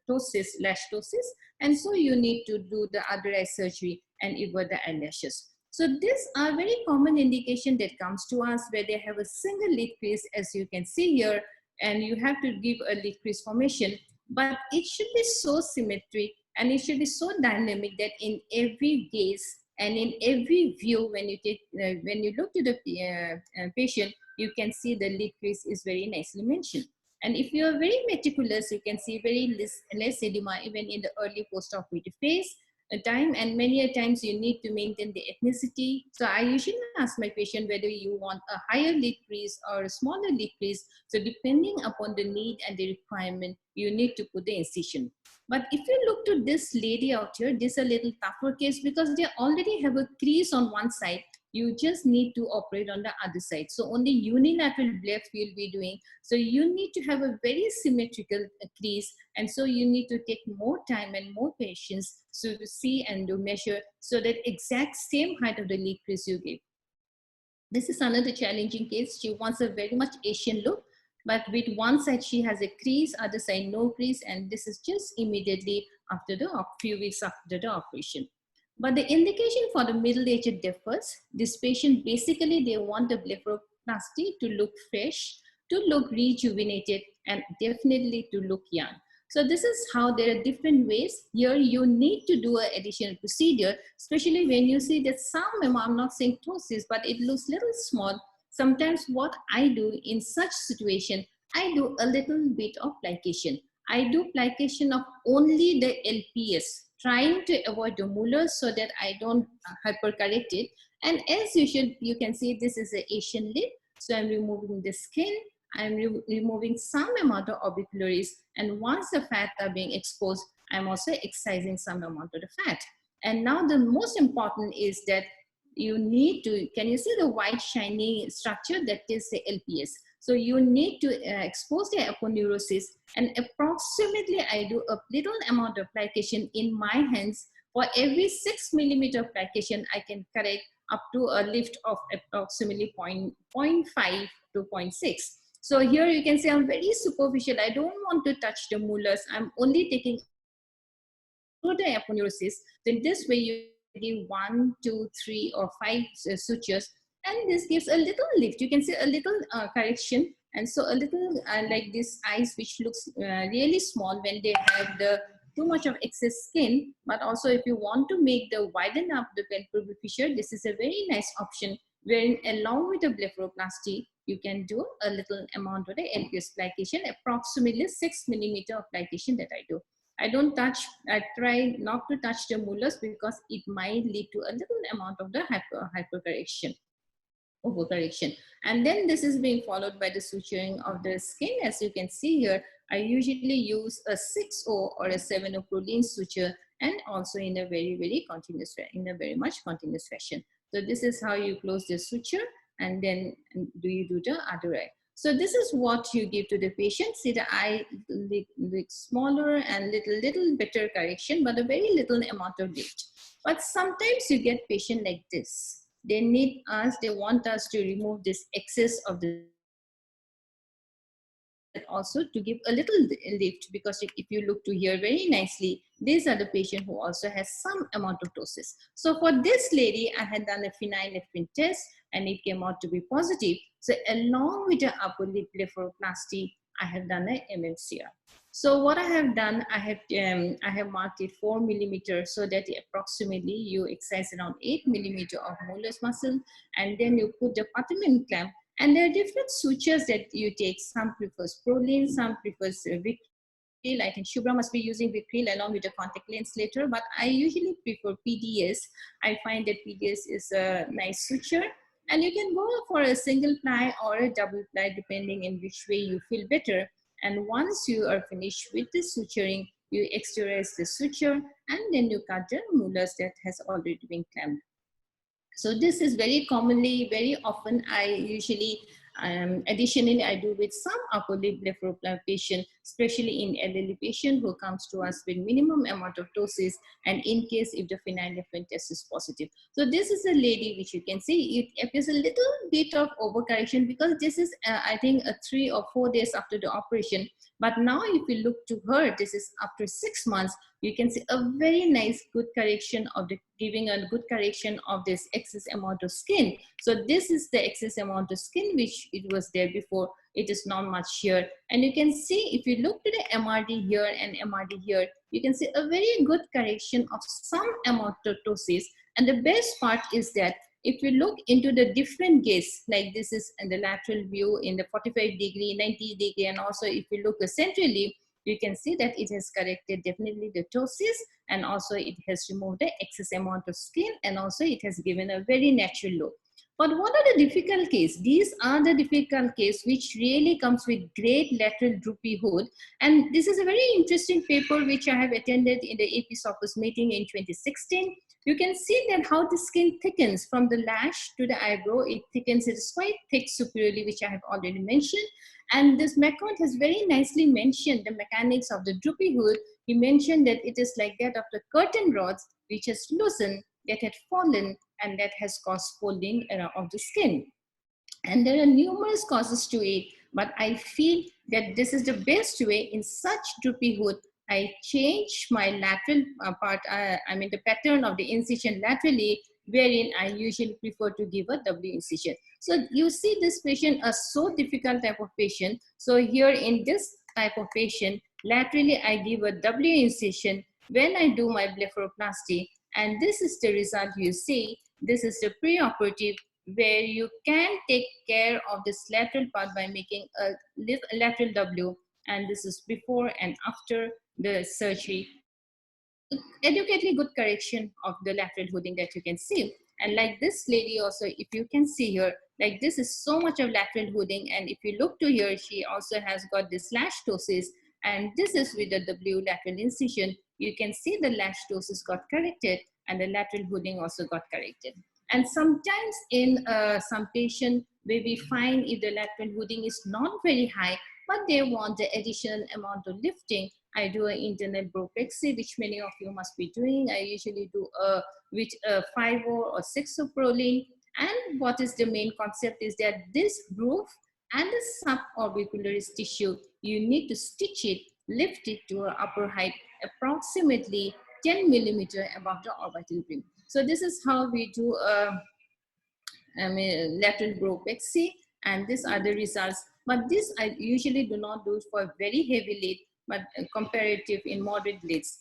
Speaker 7: ptosis, lash ptosis, and so you need to do the other eye surgery and evert the eyelashes. So these are very common indication that comes to us where they have a single lid crease, as you can see here, and you have to give a lid crease formation. But it should be so symmetric and it should be so dynamic that in every gaze and in every view, when you look to the patient, you can see the lid crease is very nicely mentioned. And if you are very meticulous, you can see very less edema even in the early post-operative phase time, and many a times you need to maintain the ethnicity. So I usually ask my patient whether you want a higher lid crease or a smaller lid crease. So depending upon the need and the requirement, you need to put the incision. But if you look to this lady out here, this is a little tougher case because they already have a crease on one side. You just need to operate on the other side. So only unilateral bleph you'll be doing. So you need to have a very symmetrical crease. And so you need to take more time and more patience to see and to measure so that exact same height of the lid crease you give. This is another challenging case. She wants a very much Asian look, but with one side she has a crease, other side no crease, and this is just immediately after the few weeks after the operation. But the indication for the middle-aged differs. This patient, basically they want the blepharoplasty to look fresh, to look rejuvenated, and definitely to look young. So this is how there are different ways. Here you need to do an additional procedure, especially when you see that some, I'm not saying ptosis, but it looks little small. Sometimes what I do in such situation, I do a little bit of plication. I do plication of only the LPS, trying to avoid the molars so that I don't hypercorrect it. And as usual, you can see this is an Asian lid. So I'm removing the skin. I'm removing some amount of orbicularis. And once the fat are being exposed, I'm also excising some amount of the fat. And now the most important is that you need to, can you see the white shiny structure? That is the LPS. So you need to expose the aponeurosis, and approximately I do a little amount of plication in my hands. For every 6 millimeter plication, I can correct up to a lift of approximately 0.5 to 0.6. So here you can see I'm very superficial. I don't want to touch the molars. I'm only taking through the aponeurosis. Then this way you give 1, 2, 3, or 5 sutures. And this gives a little lift. You can see a little correction. And so a little like this eyes, which looks really small when they have the too much of excess skin. But also if you want to make the widen up the palpebral fissure, this is a very nice option. Wherein along with the blepharoplasty, you can do a little amount of the LPS plication, approximately 6 millimeter of plication that I do. I don't touch, I try not to touch the molars because it might lead to a little amount of the hypercorrection. Overcorrection. And then this is being followed by the suturing of the skin. As you can see here, I usually use a 6-0 or a 7-0 proline suture, and also in a very, very continuous, in a very much continuous fashion. So this is how you close the suture. and then do you do the other eye. So this is what you give to the patient. See the eye look smaller and little better correction, but a very little amount of lift. But sometimes you get patient like this. They need us, they want us to remove this excess of the also to give a little lift, because if you look to here very nicely, these are the patient who also has some amount of ptosis. So for this lady, I had done a phenylephrine test and it came out to be positive. So along with the upper lid blepharoplasty, I have done a MMCR. So what I have done, I have marked it 4 millimeters so that approximately you excise around 8 millimeters of molars muscle, and then you put the patulin clamp. And there are different sutures that you take. Some prefers Prolene, some prefers Vicryl. I think Shubhra must be using Vicryl along with the contact lens later, but I usually prefer PDS. I find that PDS is a nice suture. And you can go for a single ply or a double ply depending in which way you feel better. And once you are finished with the suturing, you exteriorize the suture and then you cut the molars that has already been clamped. So this is very commonly, very often, I usually, additionally, I do with some upper lid blepharoplasty patient, especially in elderly patient who comes to us with minimum amount of ptosis, and in case if the phenylephrine test is positive. So this is a lady which you can see, it appears a little bit of overcorrection because this is, I think, 3 or 4 days after the operation. But now if you look to her, this is after 6 months, you can see a very nice good correction of the, giving a good correction of this excess amount of skin. So this is the excess amount of skin which it was there before. It is not much here. And you can see if you look to the MRD here and MRD here, you can see a very good correction of some amount of ptosis. And the best part is that if you look into the different gaze, like this is in the lateral view in the 45 degree, 90 degree, and also if you look centrally, you can see that it has corrected definitely the ptosis, and also it has removed the excess amount of skin, and also it has given a very natural look. But what are the difficult case? These are the difficult case which really comes with great lateral droopy hood. And this is a very interesting paper which I have attended in the AP Sophos meeting in 2016. You can see that how the skin thickens from the lash to the eyebrow. It thickens, it is quite thick superiorly, which I have already mentioned. And this McCount has very nicely mentioned the mechanics of the droopy hood. He mentioned that it is like that of the curtain rods, which has loosened, that had fallen, and that has caused folding of the skin. And there are numerous causes to it, but I feel that this is the best way in such droopy hood. I change my lateral part, I mean the pattern of the incision laterally, wherein I usually prefer to give a W incision. So you see this patient a so difficult type of patient. So here in this type of patient, laterally I give a W incision when I do my blepharoplasty, and this is the result you see. This is the preoperative, where you can take care of this lateral part by making a lateral W, and this is before and after the surgery. Adequately good correction of the lateral hooding that you can see. And like this lady also, if you can see here, like this is so much of lateral hooding, and if you look to here, she also has got this lash ptosis, and this is with the W lateral incision. You can see the lash ptosis got corrected and the lateral hooding also got corrected. And sometimes in some patient where we find if the lateral hooding is not very high, but they want the additional amount of lifting, I do an internal bropexy, which many of you must be doing. I usually do with 5 or 6 of Prolene. And what is the main concept is that this groove and the suborbicularis tissue, you need to stitch it, lift it to an upper height, approximately 10 millimeter above the orbital rim. So this is how we do lateral bropexy, and these are the results. But this I usually do not do for very heavy lid, but comparative in moderate lids.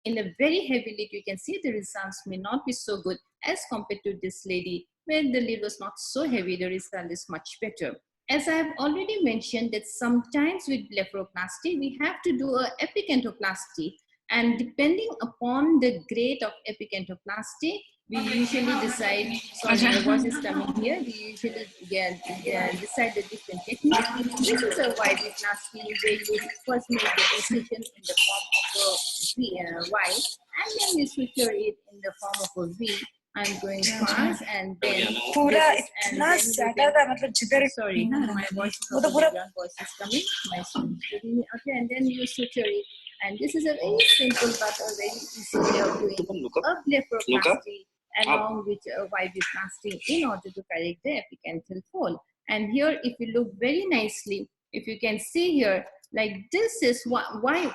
Speaker 7: In a very heavy lid, you can see the results may not be so good as compared to this lady, where the lid was not so heavy, the result is much better. As I have already mentioned that sometimes with blepharoplasty, we have to do an epicantoplasty, and depending upon the grade of epicantoplasty, we usually decide, sorry, my voice is coming here, we usually decide the different techniques. This is a Y-plasty where you first make the incision in the form of a Y, and then you suture it in the form of a V, I'm going fast, and then
Speaker 5: पूरा
Speaker 7: this is, and
Speaker 5: इतना
Speaker 7: then you
Speaker 5: ज्यादा था मतलब जिधर
Speaker 7: sorry, my voice
Speaker 5: वो तो पूरा
Speaker 7: background voice is coming. My son is giving me, okay, and then you suture it. And this is a very simple but a very easy way of doing a blepharoplasty along with a biopsy in order to correct the epicanthal fold. And here, if you look very nicely, if you can see here, like this is why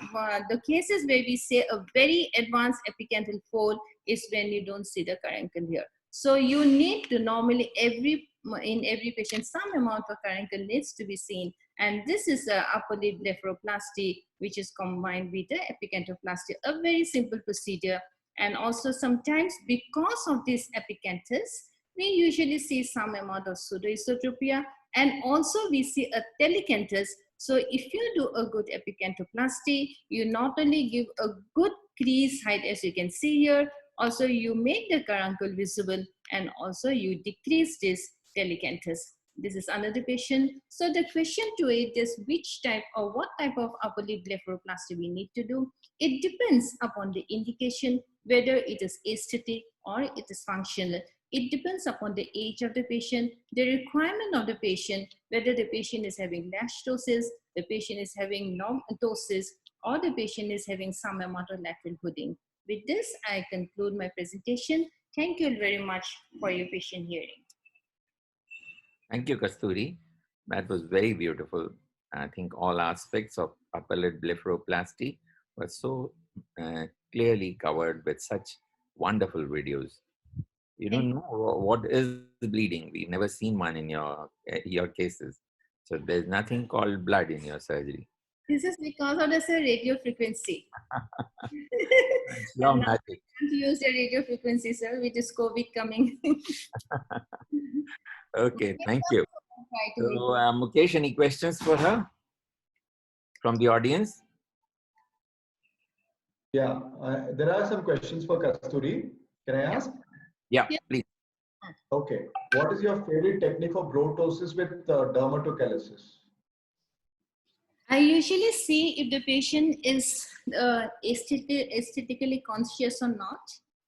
Speaker 7: the cases where we say a very advanced epicanthal fold is when you don't see the caruncle here. So you need to normally in every patient some amount of caruncle needs to be seen, and this is a upper lid blepharoplasty which is combined with the epicanthaloplasty, a very simple procedure. And also sometimes because of this epicanthus, we usually see some amount of pseudoesotropia, and also we see a telecanthus. So if you do a good epicanthaloplasty, you not only give a good crease height as you can see here, also you make the caruncle visible, and also you decrease this telecanthus. This is another patient. So the question to it is which type or what type of upper lid blepharoplasty we need to do. It depends upon the indication, whether it is aesthetic or it is functional. It depends upon the age of the patient, the requirement of the patient, whether the patient is having lash ptosis, the patient is having ptosis, or the patient is having some amount of lateral hooding. With this, I conclude my presentation. Thank you very much for your patient hearing.
Speaker 2: Thank you, Kasturi. That was very beautiful. I think all aspects of upper lid blepharoplasty were so clearly covered with such wonderful videos. You don't know what is bleeding. We've never seen one in your cases. So there's nothing called blood in your surgery.
Speaker 7: This is because of the radio frequency.
Speaker 2: It's your magic.
Speaker 7: Can't use the radio frequency, sir, with this COVID coming.
Speaker 2: Okay, thank you. So, Mukesh, any questions for her from the audience?
Speaker 3: Yeah, there are some questions for Kasturi. Can I ask?
Speaker 2: Yeah, please.
Speaker 3: Okay. What is your favorite technique for ptosis with dermatocalcisis?
Speaker 7: I usually see if the patient is aesthetically conscious or not.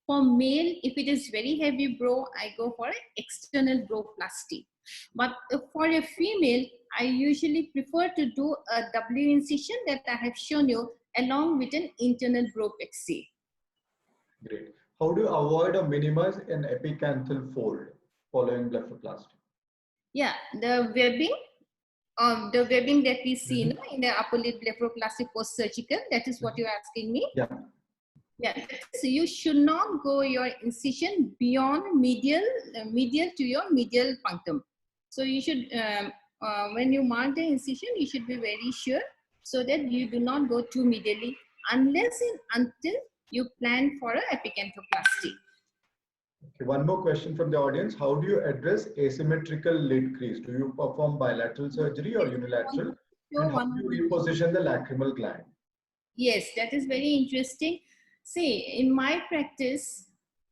Speaker 7: For male, if it is very heavy brow, I go for an external browplasty. But for a female, I usually prefer to do a W incision that I have shown you along with an internal browpexy.
Speaker 3: Great. How do you avoid or minimize an epicanthal fold following blepharoplasty?
Speaker 7: Yeah, the webbing that we see in the upper lid blepharoplasty post-surgical, that is what you're asking me?
Speaker 3: Yeah.
Speaker 7: Yeah, so you should not go your incision beyond medial to your medial punctum. So you should, when you mark the incision, you should be very sure so that you do not go too medially unless and until you plan for an epicanthaloplasty.
Speaker 3: Okay, one more question from the audience. How do you address asymmetrical lid crease? Do you perform bilateral surgery or unilateral? And how do you reposition the lacrimal gland?
Speaker 7: Yes, that is very interesting. See, in my practice,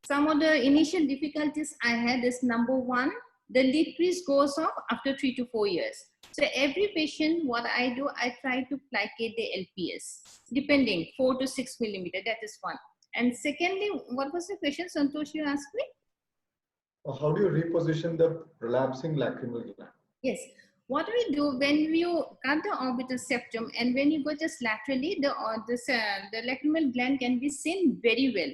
Speaker 7: some of the initial difficulties I had is number one, the lid crease goes off after 3 to 4 years. So every patient, what I do, I try to placate the LPS, depending 4 to 6 millimeter. That is one. And secondly, what was the question, Santosh, you asked me?
Speaker 3: How do you reposition the relapsing lacrimal gland?
Speaker 7: Yes. What we do when you cut the orbital septum and when you go just laterally, the lacrimal gland can be seen very well.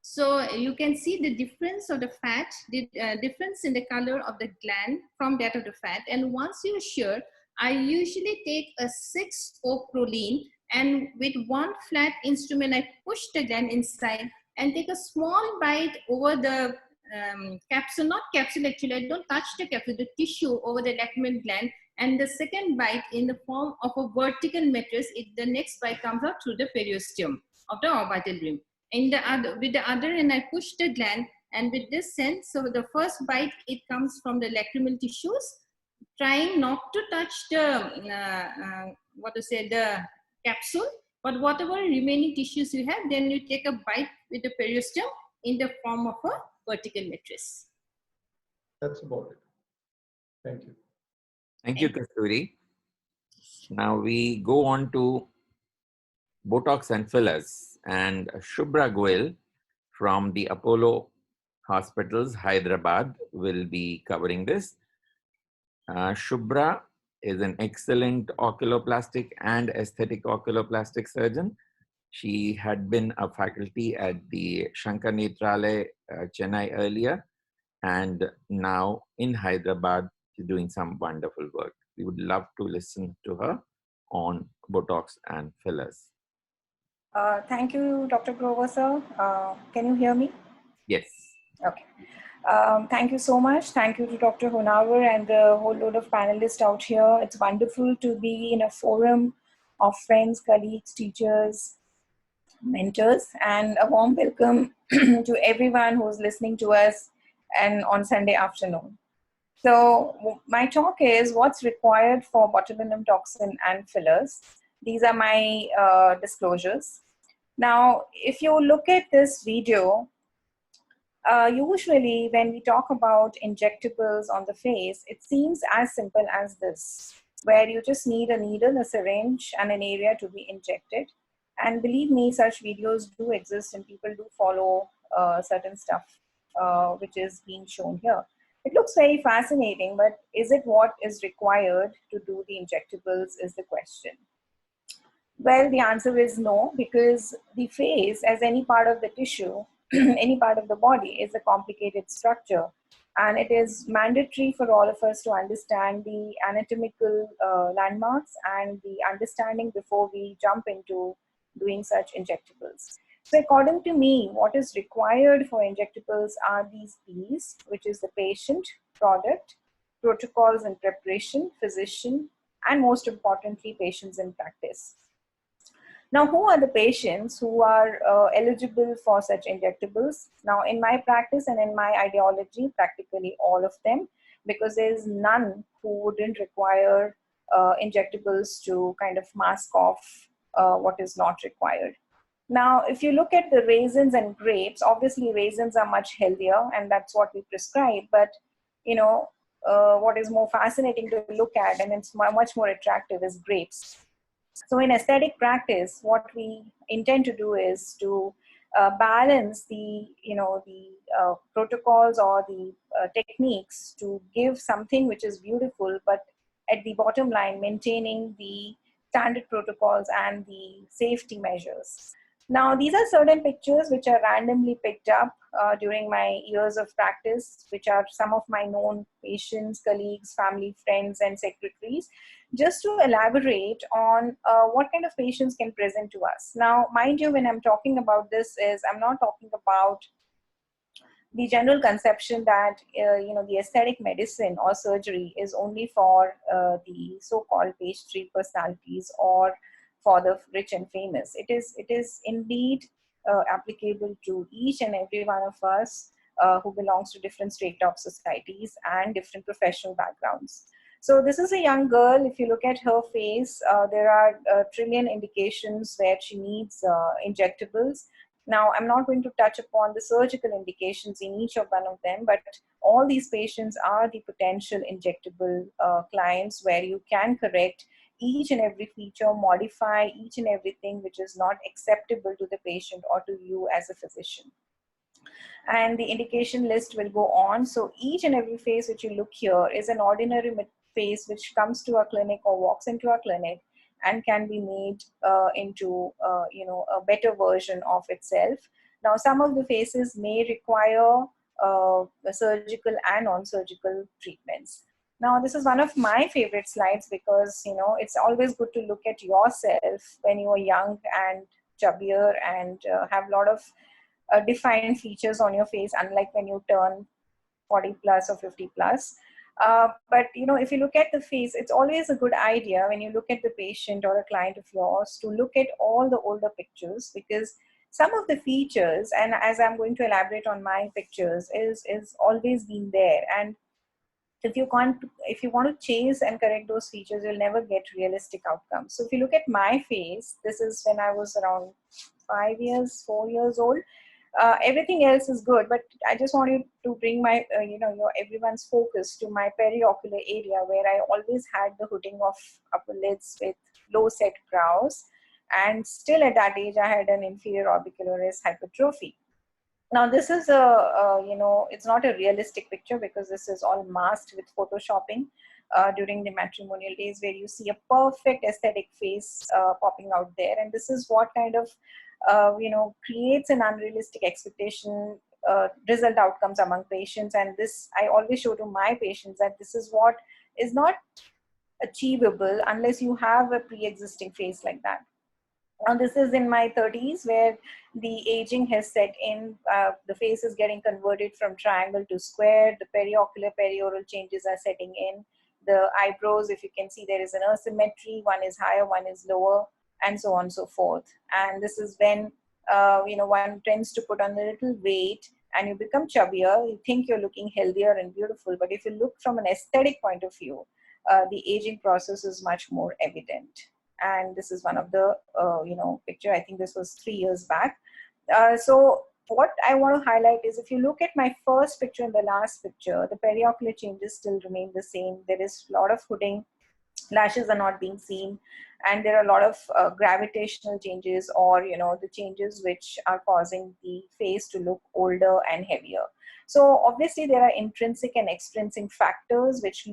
Speaker 7: So you can see the difference of the fat, the difference in the color of the gland from that of the fat. And once you're sure, I usually take a 6-O proline and with one flat instrument, I push the gland inside and take a small bite over the capsule, not capsule actually, I don't touch the capsule, the tissue over the lacrimal gland, and the second bite in the form of a vertical matrix, the next bite comes out through the periosteum of the orbital rim. In the other, with the other end, I push the gland, and with this sense, so the first bite, it comes from the lacrimal tissues, trying not to touch the, the capsule, but whatever remaining tissues you have, then you take a bite with the periosteum in the form of a vertical matrix.
Speaker 3: That's about it. Thank you.
Speaker 2: Thank you, Kasturi. Now we go on to Botox and fillers, and Shubhra Goel from the Apollo Hospitals, Hyderabad, will be covering this. Shubhra is an excellent oculoplastic and aesthetic oculoplastic surgeon. She had been a faculty at the Shankar Nethralaya, Chennai earlier, and now in Hyderabad, she's doing some wonderful work. We would love to listen to her on Botox and fillers.
Speaker 5: Thank you, Dr. Grover, sir. Can you hear me?
Speaker 2: Yes.
Speaker 5: Okay. Thank you so much. Thank you to Dr. Honavar and the whole load of panelists out here. It's wonderful to be in a forum of friends, colleagues, teachers, mentors, and a warm welcome to everyone who's listening to us and on Sunday afternoon. So my talk is what's required for botulinum toxin and fillers. These are my disclosures. Now, if you look at this video, usually when we talk about injectables on the face, it seems as simple as this, where you just need a needle, a syringe, and an area to be injected. And believe me, such videos do exist and people do follow certain stuff which is being shown here. It looks very fascinating, but is it what is required to do the injectables is the question. Well, the answer is no, because the face, as any part of the tissue, any part of the body, is a complicated structure. And it is mandatory for all of us to understand the anatomical landmarks and the understanding before we jump into doing such injectables. So according to me, what is required for injectables are these P's, which is the patient, product, protocols and preparation, physician, and most importantly, patients in practice. Now, who are the patients who are eligible for such injectables? Now, in my practice and in my ideology, practically all of them, because there is none who wouldn't require injectables to kind of mask off what is not required. Now, if you look at the raisins and grapes, obviously raisins are much healthier and that's what we prescribe. But, you know, what is more fascinating to look at and it's much more attractive is grapes. So in aesthetic practice, what we intend to do is to balance the, protocols or the techniques to give something which is beautiful, but at the bottom line, maintaining the standard protocols and the safety measures. Now, these are certain pictures which are randomly picked up during my years of practice, which are some of my known patients, colleagues, family, friends, and secretaries, just to elaborate on what kind of patients can present to us. Now, mind you, when I'm talking about this I'm not talking about the general conception that the aesthetic medicine or surgery is only for the so-called page 3 personalities or for the rich and famous. It is indeed applicable to each and every one of us who belongs to different strata of societies and different professional backgrounds. So this is a young girl. If you look at her face, there are a trillion indications where she needs injectables. Now, I'm not going to touch upon the surgical indications in each of one of them, but all these patients are the potential injectable clients where you can correct each and every feature, modify each and everything which is not acceptable to the patient or to you as a physician. And the indication list will go on. So each and every face which you look here is an ordinary face which comes to our clinic or walks into our clinic and can be made into a better version of itself. Now, some of the faces may require surgical and non-surgical treatments. Now, this is one of my favorite slides because, it's always good to look at yourself when you are young and chubbier and have a lot of defined features on your face, unlike when you turn 40 plus or 50 plus. But if you look at the face, it's always a good idea when you look at the patient or a client of yours to look at all the older pictures, because some of the features, and as I'm going to elaborate on my pictures, is always been there. And if you want to chase and correct those features, you'll never get realistic outcomes. So if you look at my face, this is when I was around 4 years old. Everything else is good, but I just wanted to bring my, everyone's focus to my periocular area, where I always had the hooding of upper lids with low set brows, and still at that age I had an inferior orbicularis hypertrophy.
Speaker 13: Now this is it's not a realistic picture because this is all masked with photoshopping during the matrimonial days, where you see a perfect aesthetic face popping out there. And this is what kind of, creates an unrealistic expectation, result outcomes among patients. And this, I always show to my patients that this is what is not achievable unless you have a pre-existing face like that. Now this is in my 30s, where the aging has set in. The face is getting converted from triangle to square. The periocular, perioral changes are setting in. The eyebrows, if you can see, there is an asymmetry. One is higher, one is lower, and so on and so forth. And this is when, one tends to put on a little weight and you become chubbier. You think you're looking healthier and beautiful. But if you look from an aesthetic point of view, the aging process is much more evident. And this is one of the picture. I think this was 3 years back. So what I want to highlight is, if you look at my first picture and the last picture, the periocular changes still remain the same. There is a lot of hooding, lashes are not being seen, and there are a lot of gravitational changes, or the changes which are causing the face to look older and heavier. So obviously there are intrinsic and extrinsic factors which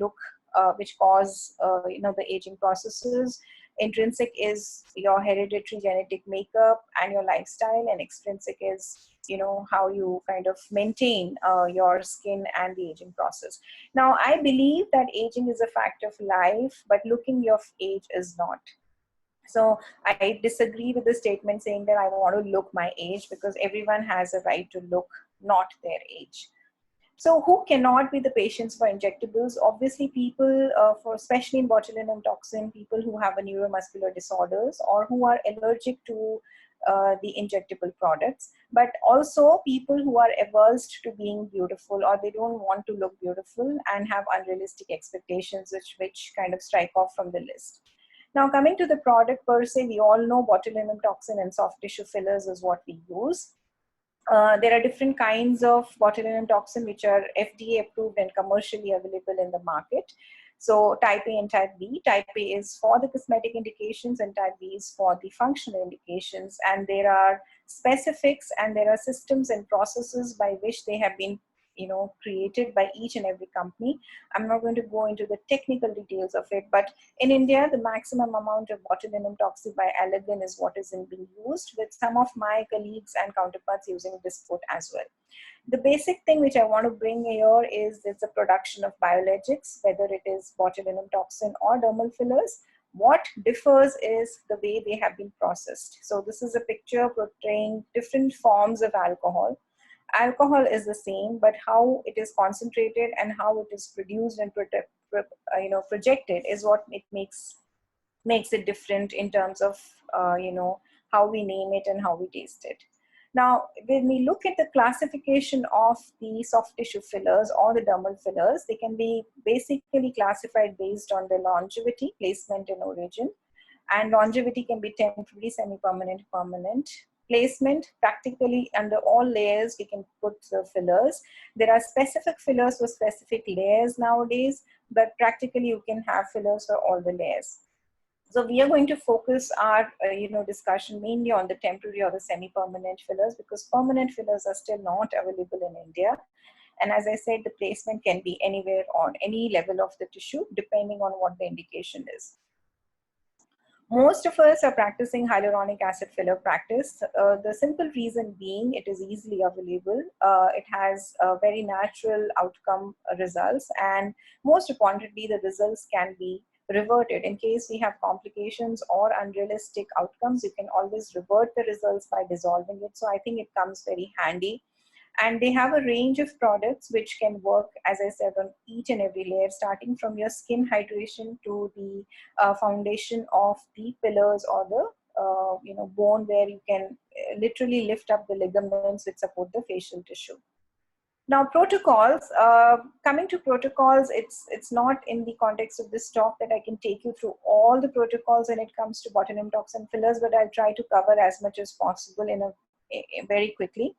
Speaker 13: cause the aging processes. Intrinsic is your hereditary genetic makeup and your lifestyle, and extrinsic is how you kind of maintain your skin and the aging process. Now I believe that aging is a fact of life, but looking your age is not. So I disagree with the statement saying that I want to look my age, because everyone has a right to look not their age. So who cannot be the patients for injectables? Obviously people, for especially in botulinum toxin, people who have a neuromuscular disorders or who are allergic to the injectable products, but also people who are averse to being beautiful, or they don't want to look beautiful and have unrealistic expectations, which kind of strike off from the list. Now coming to the product per se, we all know botulinum toxin and soft tissue fillers is what we use. There are different kinds of botulinum toxin which are FDA approved and commercially available in the market. So type A and type B. Type A is for the cosmetic indications and type B is for the functional indications. And there are specifics and there are systems and processes by which they have been created by each and every company. I'm not going to go into the technical details of it, but in India, the maximum amount of botulinum toxin by allergen is what is being used, with some of my colleagues and counterparts using this quote as well. The basic thing which I want to bring here is the production of biologics, whether it is botulinum toxin or dermal fillers. What differs is the way they have been processed. So this is a picture portraying different forms of alcohol. Alcohol is the same, but how it is concentrated and how it is produced and projected is what it makes it different in terms of how we name it and how we taste it. Now, when we look at the classification of the soft tissue fillers or the dermal fillers, they can be basically classified based on their longevity, placement, and origin. And longevity can be temporary, semi-permanent, permanent. Placement, practically under all layers we can put the fillers. There are specific fillers for specific layers nowadays, but practically you can have fillers for all the layers. So we are going to focus our discussion mainly on the temporary or the semi-permanent fillers, because permanent fillers are still not available in India. And as I said, the placement can be anywhere on any level of the tissue depending on what the indication is. Most of us are practicing hyaluronic acid filler practice. The simple reason being it is easily available. It has very natural outcome results, and most importantly, the results can be reverted. In case we have complications or unrealistic outcomes, you can always revert the results by dissolving it. So I think it comes very handy. And they have a range of products which can work, as I said, on each and every layer, starting from your skin hydration to the foundation of the pillars or the bone, where you can literally lift up the ligaments which support the facial tissue. Now, protocols. Coming to protocols, it's not in the context of this talk that I can take you through all the protocols when it comes to botulinum toxin fillers, but I'll try to cover as much as possible in very quickly.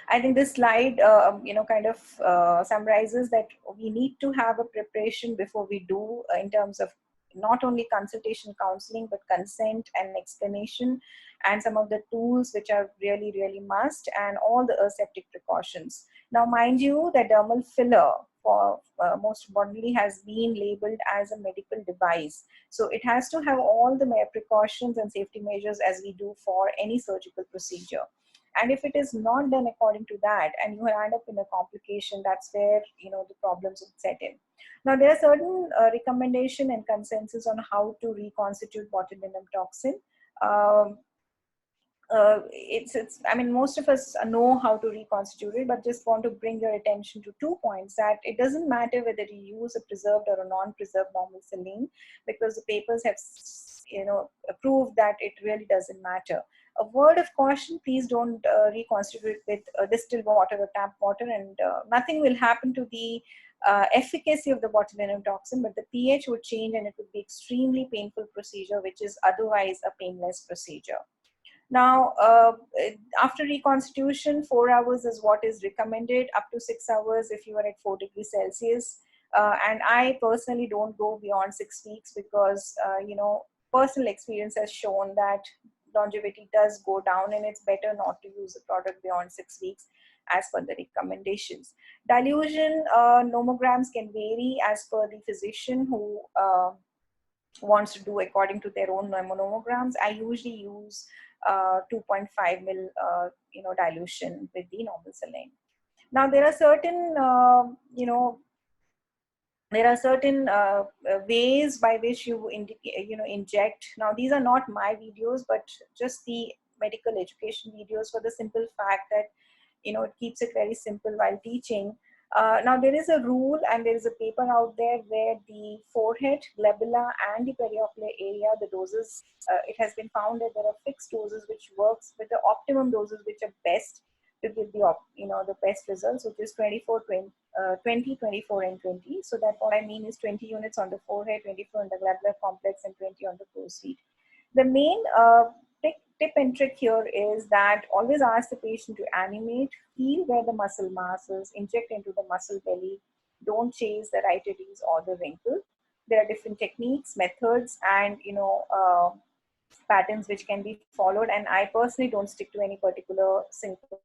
Speaker 13: I think this slide, kind of summarizes that we need to have a preparation before we do in terms of not only consultation counseling, but consent and explanation. and some of the tools which are really, really must, and all the aseptic precautions. Now, mind you, the dermal filler for most importantly has been labeled as a medical device. So it has to have all the precautions and safety measures as we do for any surgical procedure. And if it is not done according to that, and you end up in a complication, that's where the problems would set in. Now, there are certain recommendation and consensus on how to reconstitute botulinum toxin. I mean, most of us know how to reconstitute it, but just want to bring your attention to 2 points: that it doesn't matter whether you use a preserved or a non-preserved normal saline, because the papers have proved that it really doesn't matter. A word of caution: please don't reconstitute with distilled water or tap water, and nothing will happen to the efficacy of the botulinum toxin, but the pH would change and it would be extremely painful procedure, which is otherwise a painless procedure. Now, after reconstitution, 4 hours is what is recommended, up to 6 hours if you are at 4 degrees Celsius. And I personally don't go beyond 6 weeks because, personal experience has shown that longevity does go down, and it's better not to use the product beyond 6 weeks as per the recommendations. Dilution nomograms can vary as per the physician who wants to do according to their own nomograms. I usually use 2.5 mil dilution with the normal saline. Now, there are certain ways by which you inject. Now, these are not my videos, but just the medical education videos, for the simple fact that it keeps it very simple while teaching. Now, there is a rule and there is a paper out there where the forehead, glabella, and the periocular area, the doses, it has been found that there are fixed doses which works with the optimum doses which are best to give the best results, which is 24, 20, 24, and 20. So that what I mean is 20 units on the forehead, 24 on the glabellar complex, and 20 on the crow's feet. The main tip and trick here is that always ask the patient to animate, feel where the muscle mass is, inject into the muscle belly. Don't chase the rhytides or the wrinkle. There are different techniques, methods, and patterns which can be followed. And I personally don't stick to any particular single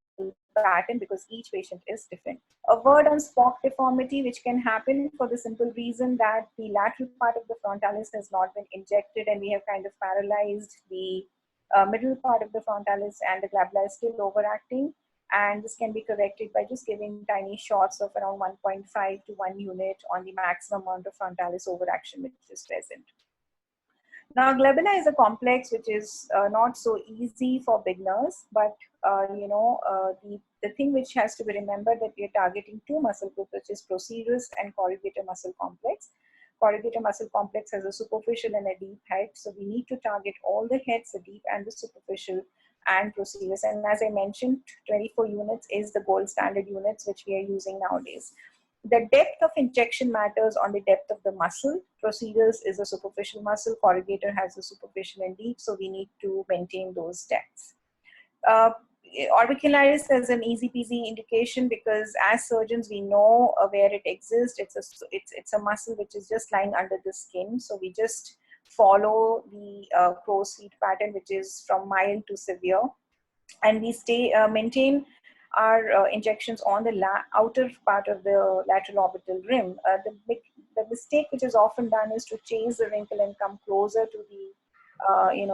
Speaker 13: pattern because each patient is different. A word on Spock deformity, which can happen for the simple reason that the lateral part of the frontalis has not been injected, and we have kind of paralyzed the middle part of the frontalis, and the glabella is still overacting. And this can be corrected by just giving tiny shots of around 1.5 to 1 unit on the maximum amount of frontalis overaction which is present. Now, glabella is a complex which is not so easy for beginners, but the thing which has to be remembered that we are targeting 2 muscle groups, which is procerus and corrugator muscle complex. Corrugator muscle complex has a superficial and a deep head, so we need to target all the heads, the deep and the superficial, and procerus. And as I mentioned, 24 units is the gold standard units which we are using nowadays. The depth of injection matters on the depth of the muscle. Procerus is a superficial muscle, corrugator has a superficial and deep, so we need to maintain those depths. Orbicularis is an easy peasy indication because as surgeons we know where it exists. It's a muscle which is just lying under the skin, so we just follow the crow's feet pattern, which is from mild to severe, and we maintain our injections on the outer part of the lateral orbital rim. The mistake which is often done is to chase the wrinkle and come closer to the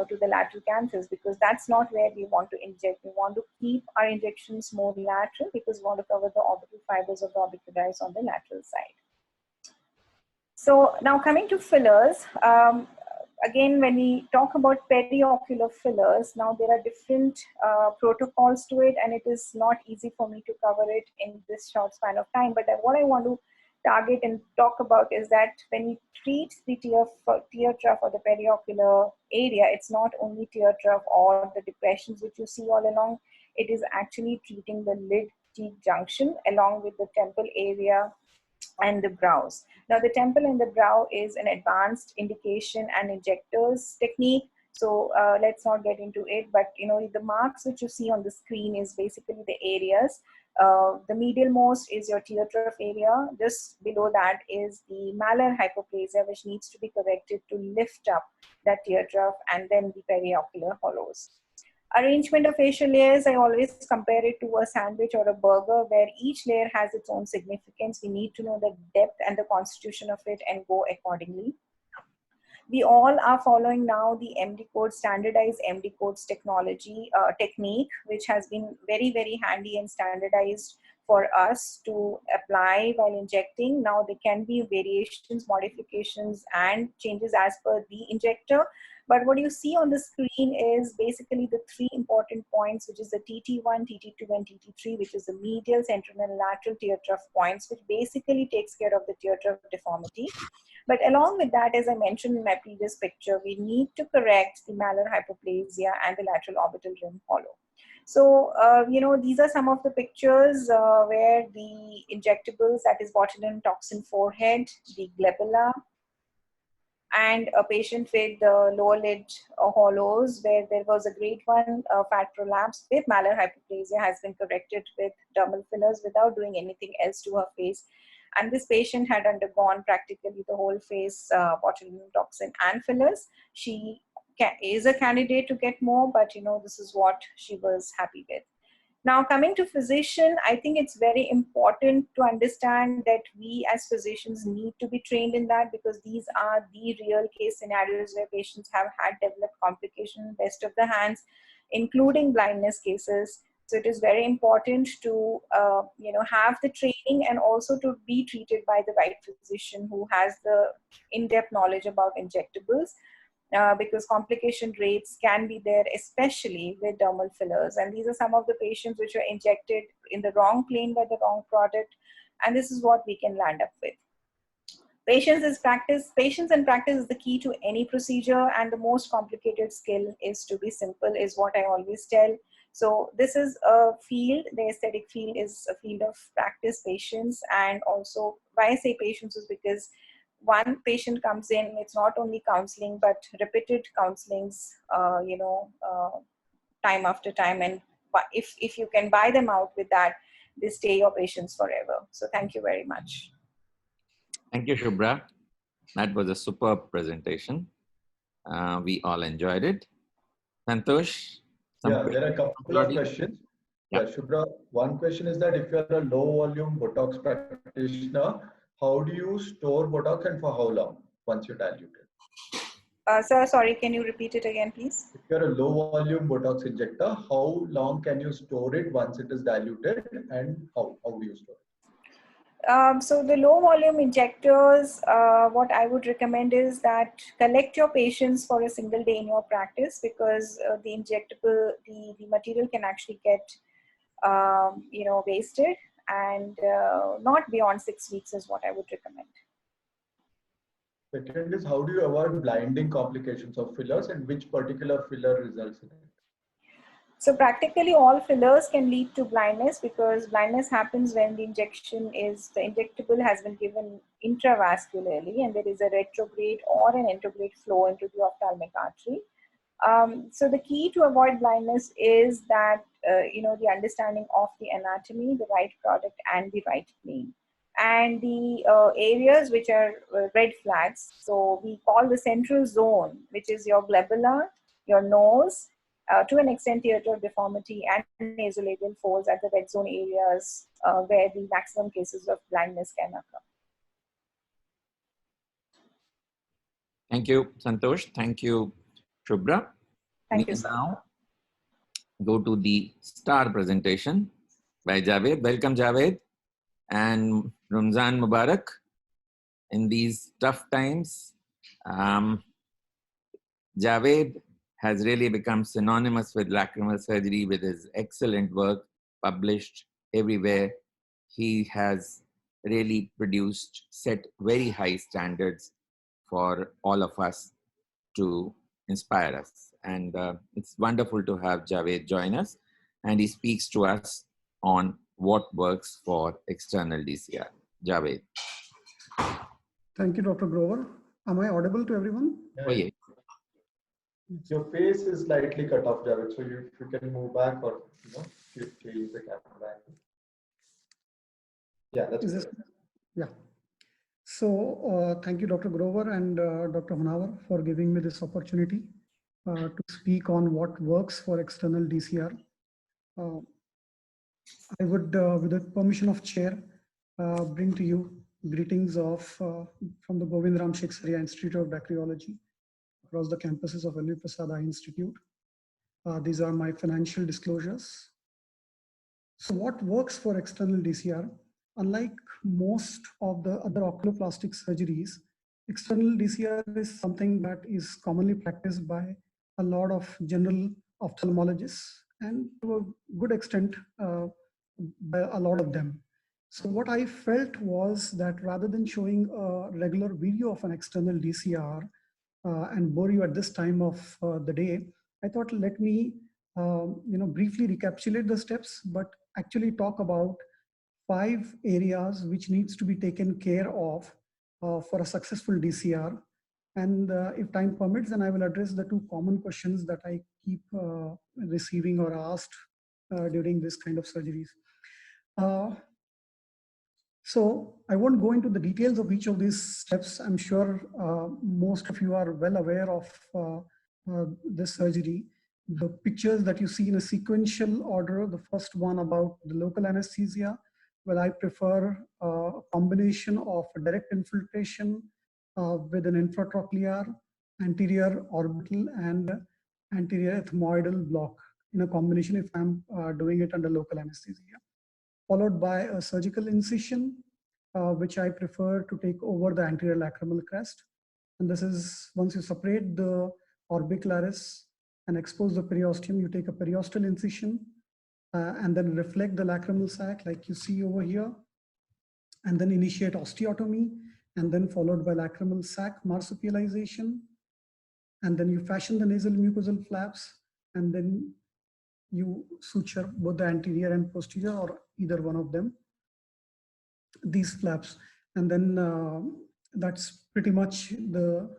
Speaker 13: to the lateral canthus, because that's not where we want to inject. We want to keep our injections more lateral because we want to cover the orbital fibers of the orbicularis on the lateral side. So now coming to fillers, again, when we talk about periocular fillers, now there are different protocols to it, and it is not easy for me to cover it in this short span of time. But what I want to target and talk about is that when we treat the tear trough or the periocular area, it's not only tear trough or the depressions which you see all along, it is actually treating the lid cheek junction along with the temple area and the brows. Now, the temple and the brow is an advanced indication and injectors technique. So let's not get into it, but the marks which you see on the screen is basically the areas. The medial most is your tear trough area. Just below that is the malar hypoplasia, which needs to be corrected to lift up that tear trough, and then the periocular hollows. Arrangement of facial layers, I always compare it to a sandwich or a burger where each layer has its own significance. We need to know the depth and the constitution of it and go accordingly. We all are following now the MD code, standardized MD codes technique, which has been very, very handy and standardized for us to apply while injecting. Now there can be variations, modifications, and changes as per the injector. But what you see on the screen is basically the three important points, which is the TT1, TT2, and TT3, which is the medial, central, and lateral tear trough points, which basically takes care of the tear trough deformity. But along with that, as I mentioned in my previous picture, we need to correct the malar hypoplasia and the lateral orbital rim hollow. So, these are some of the pictures where the injectables, that is botulinum toxin forehead, the glabella, and a patient with lower lid hollows where there was a grade 1 fat prolapse with malar hypoplasia has been corrected with dermal fillers without doing anything else to her face. And this patient had undergone practically the whole face botulinum toxin and fillers. She is a candidate to get more, but this is what she was happy with. Now, coming to physician, I think it's very important to understand that we as physicians need to be trained in that, because these are the real case scenarios where patients have had developed complications, best of the hands, including blindness cases. So it is very important to have the training and also to be treated by the right physician who has the in-depth knowledge about injectables. Because complication rates can be there, especially with dermal fillers. And these are some of the patients which are injected in the wrong plane by the wrong product. And this is what we can land up with. Patience and practice is the key to any procedure, and the most complicated skill is to be simple, is what I always tell. So this is a field, the aesthetic field is a field of practice, patience, and also why I say patience is because one patient comes in, it's not only counseling, but repeated counselings, time after time. And if you can buy them out with that, they stay your patients forever. So thank you very much.
Speaker 2: Thank you, Shubhra. That was a superb presentation. We all enjoyed it. Santosh?
Speaker 3: Yeah, there are a couple of questions. Yeah, Shubhra, one question is that if you're a low volume Botox practitioner, how do you store Botox and for how long once you dilute it?
Speaker 13: Sir, sorry, can you repeat it again, please?
Speaker 3: If you're a low volume Botox injector, how long can you store it once it is diluted, and how do you store it?
Speaker 13: So the low volume injectors, what I would recommend is that collect your patients for a single day in your practice, because the injectable, the material can actually get, wasted, and not beyond 6 weeks is what I would recommend.
Speaker 3: Second is, how do you avoid blinding complications of fillers, and which particular filler results in it?
Speaker 13: So practically all fillers can lead to blindness, because blindness happens when the injectable has been given intravascularly and there is a retrograde or an antegrade flow into the ophthalmic artery. So the key to avoid blindness is that, the understanding of the anatomy, the right product, and the right plane. And the areas which are red flags, so we call the central zone, which is your glabella, your nose, to an extent tear deformity, and nasolabial folds at the red zone areas where the maximum cases of blindness can occur.
Speaker 2: Thank you, Santosh. Thank you, Shubhra.
Speaker 13: Thank you, sir.
Speaker 2: Now go to the star presentation by Javed. Welcome, Javed, and Ramzan Mubarak. In these tough times, Javed has really become synonymous with lacrimal surgery with his excellent work published everywhere. He has really set very high standards for all of us to inspire us. And it's wonderful to have Javed join us. And he speaks to us on what works for external DCR. Javed.
Speaker 14: Thank you, Dr. Grover. Am I audible to everyone?
Speaker 2: Oh, yeah.
Speaker 3: Your face is slightly cut off, Javed, so if you can move back or change the camera angle. Yeah, that's good.
Speaker 14: Yeah. So thank you, Dr. Grover and Dr. Honavar, for giving me this opportunity. to speak on what works for external DCR. I would, with the permission of chair, bring to you greetings of from the Govind Ram Shiksaria Institute of Bacteriology across the campuses of Alvi Prasad Eye Institute. These are my financial disclosures. So what works for external DCR? Unlike most of the other oculoplastic surgeries, external DCR is something that is commonly practiced by a lot of general ophthalmologists and to a good extent by a lot of them. So what I felt was that rather than showing a regular video of an external DCR and bore you at this time of the day, I thought let me briefly recapitulate the steps, but actually talk about 5 areas which needs to be taken care of for a successful DCR. And if time permits, then I will address the 2 common questions that I keep receiving or asked during this kind of surgeries. So I won't go into the details of each of these steps. I'm sure most of you are well aware of this surgery. The pictures that you see in a sequential order, the first one about the local anesthesia, well, I prefer a combination of direct infiltration with an infratrochlear, anterior orbital, and anterior ethmoidal block in a combination if I'm doing it under local anesthesia, followed by a surgical incision, which I prefer to take over the anterior lacrimal crest. And this is once you separate the orbicularis and expose the periosteum, you take a periosteal incision and then reflect the lacrimal sac like you see over here, and then initiate osteotomy, and then followed by lacrimal sac marsupialization. And then you fashion the nasal mucosal flaps, and then you suture both the anterior and posterior or either one of them, these flaps. And then that's pretty much the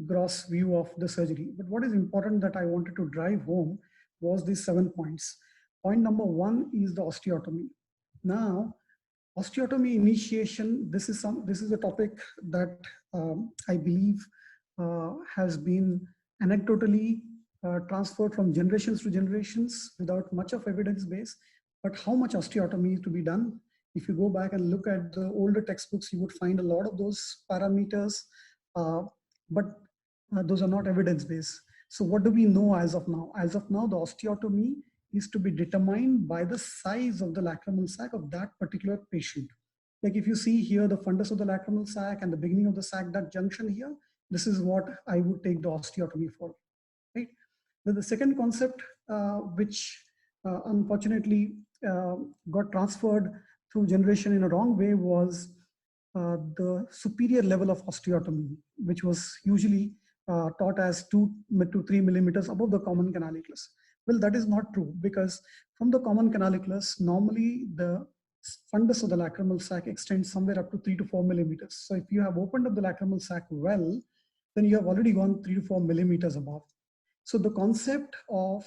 Speaker 14: gross view of the surgery. But what is important that I wanted to drive home was these 7 points. Point number 1 is the osteotomy. Now, osteotomy initiation, this is a topic that I believe has been anecdotally transferred from generations to generations without much of evidence base. But how much osteotomy is to be done? If you go back and look at the older textbooks, you would find a lot of those parameters, but those are not evidence-based. So what do we know as of now? As of now, the osteotomy is to be determined by the size of the lacrimal sac of that particular patient. Like if you see here, the fundus of the lacrimal sac and the beginning of the sac duct junction here, this is what I would take the osteotomy for, right? Then the second concept, which unfortunately got transferred through generation in a wrong way, was the superior level of osteotomy, which was usually taught as 2 to 3 millimeters above the common canalicus. Well, that is not true, because from the common canalicus, normally the fundus of the lacrimal sac extends somewhere up to 3 to 4 millimeters. So if you have opened up the lacrimal sac well, then you have already gone 3 to 4 millimeters above. So the concept of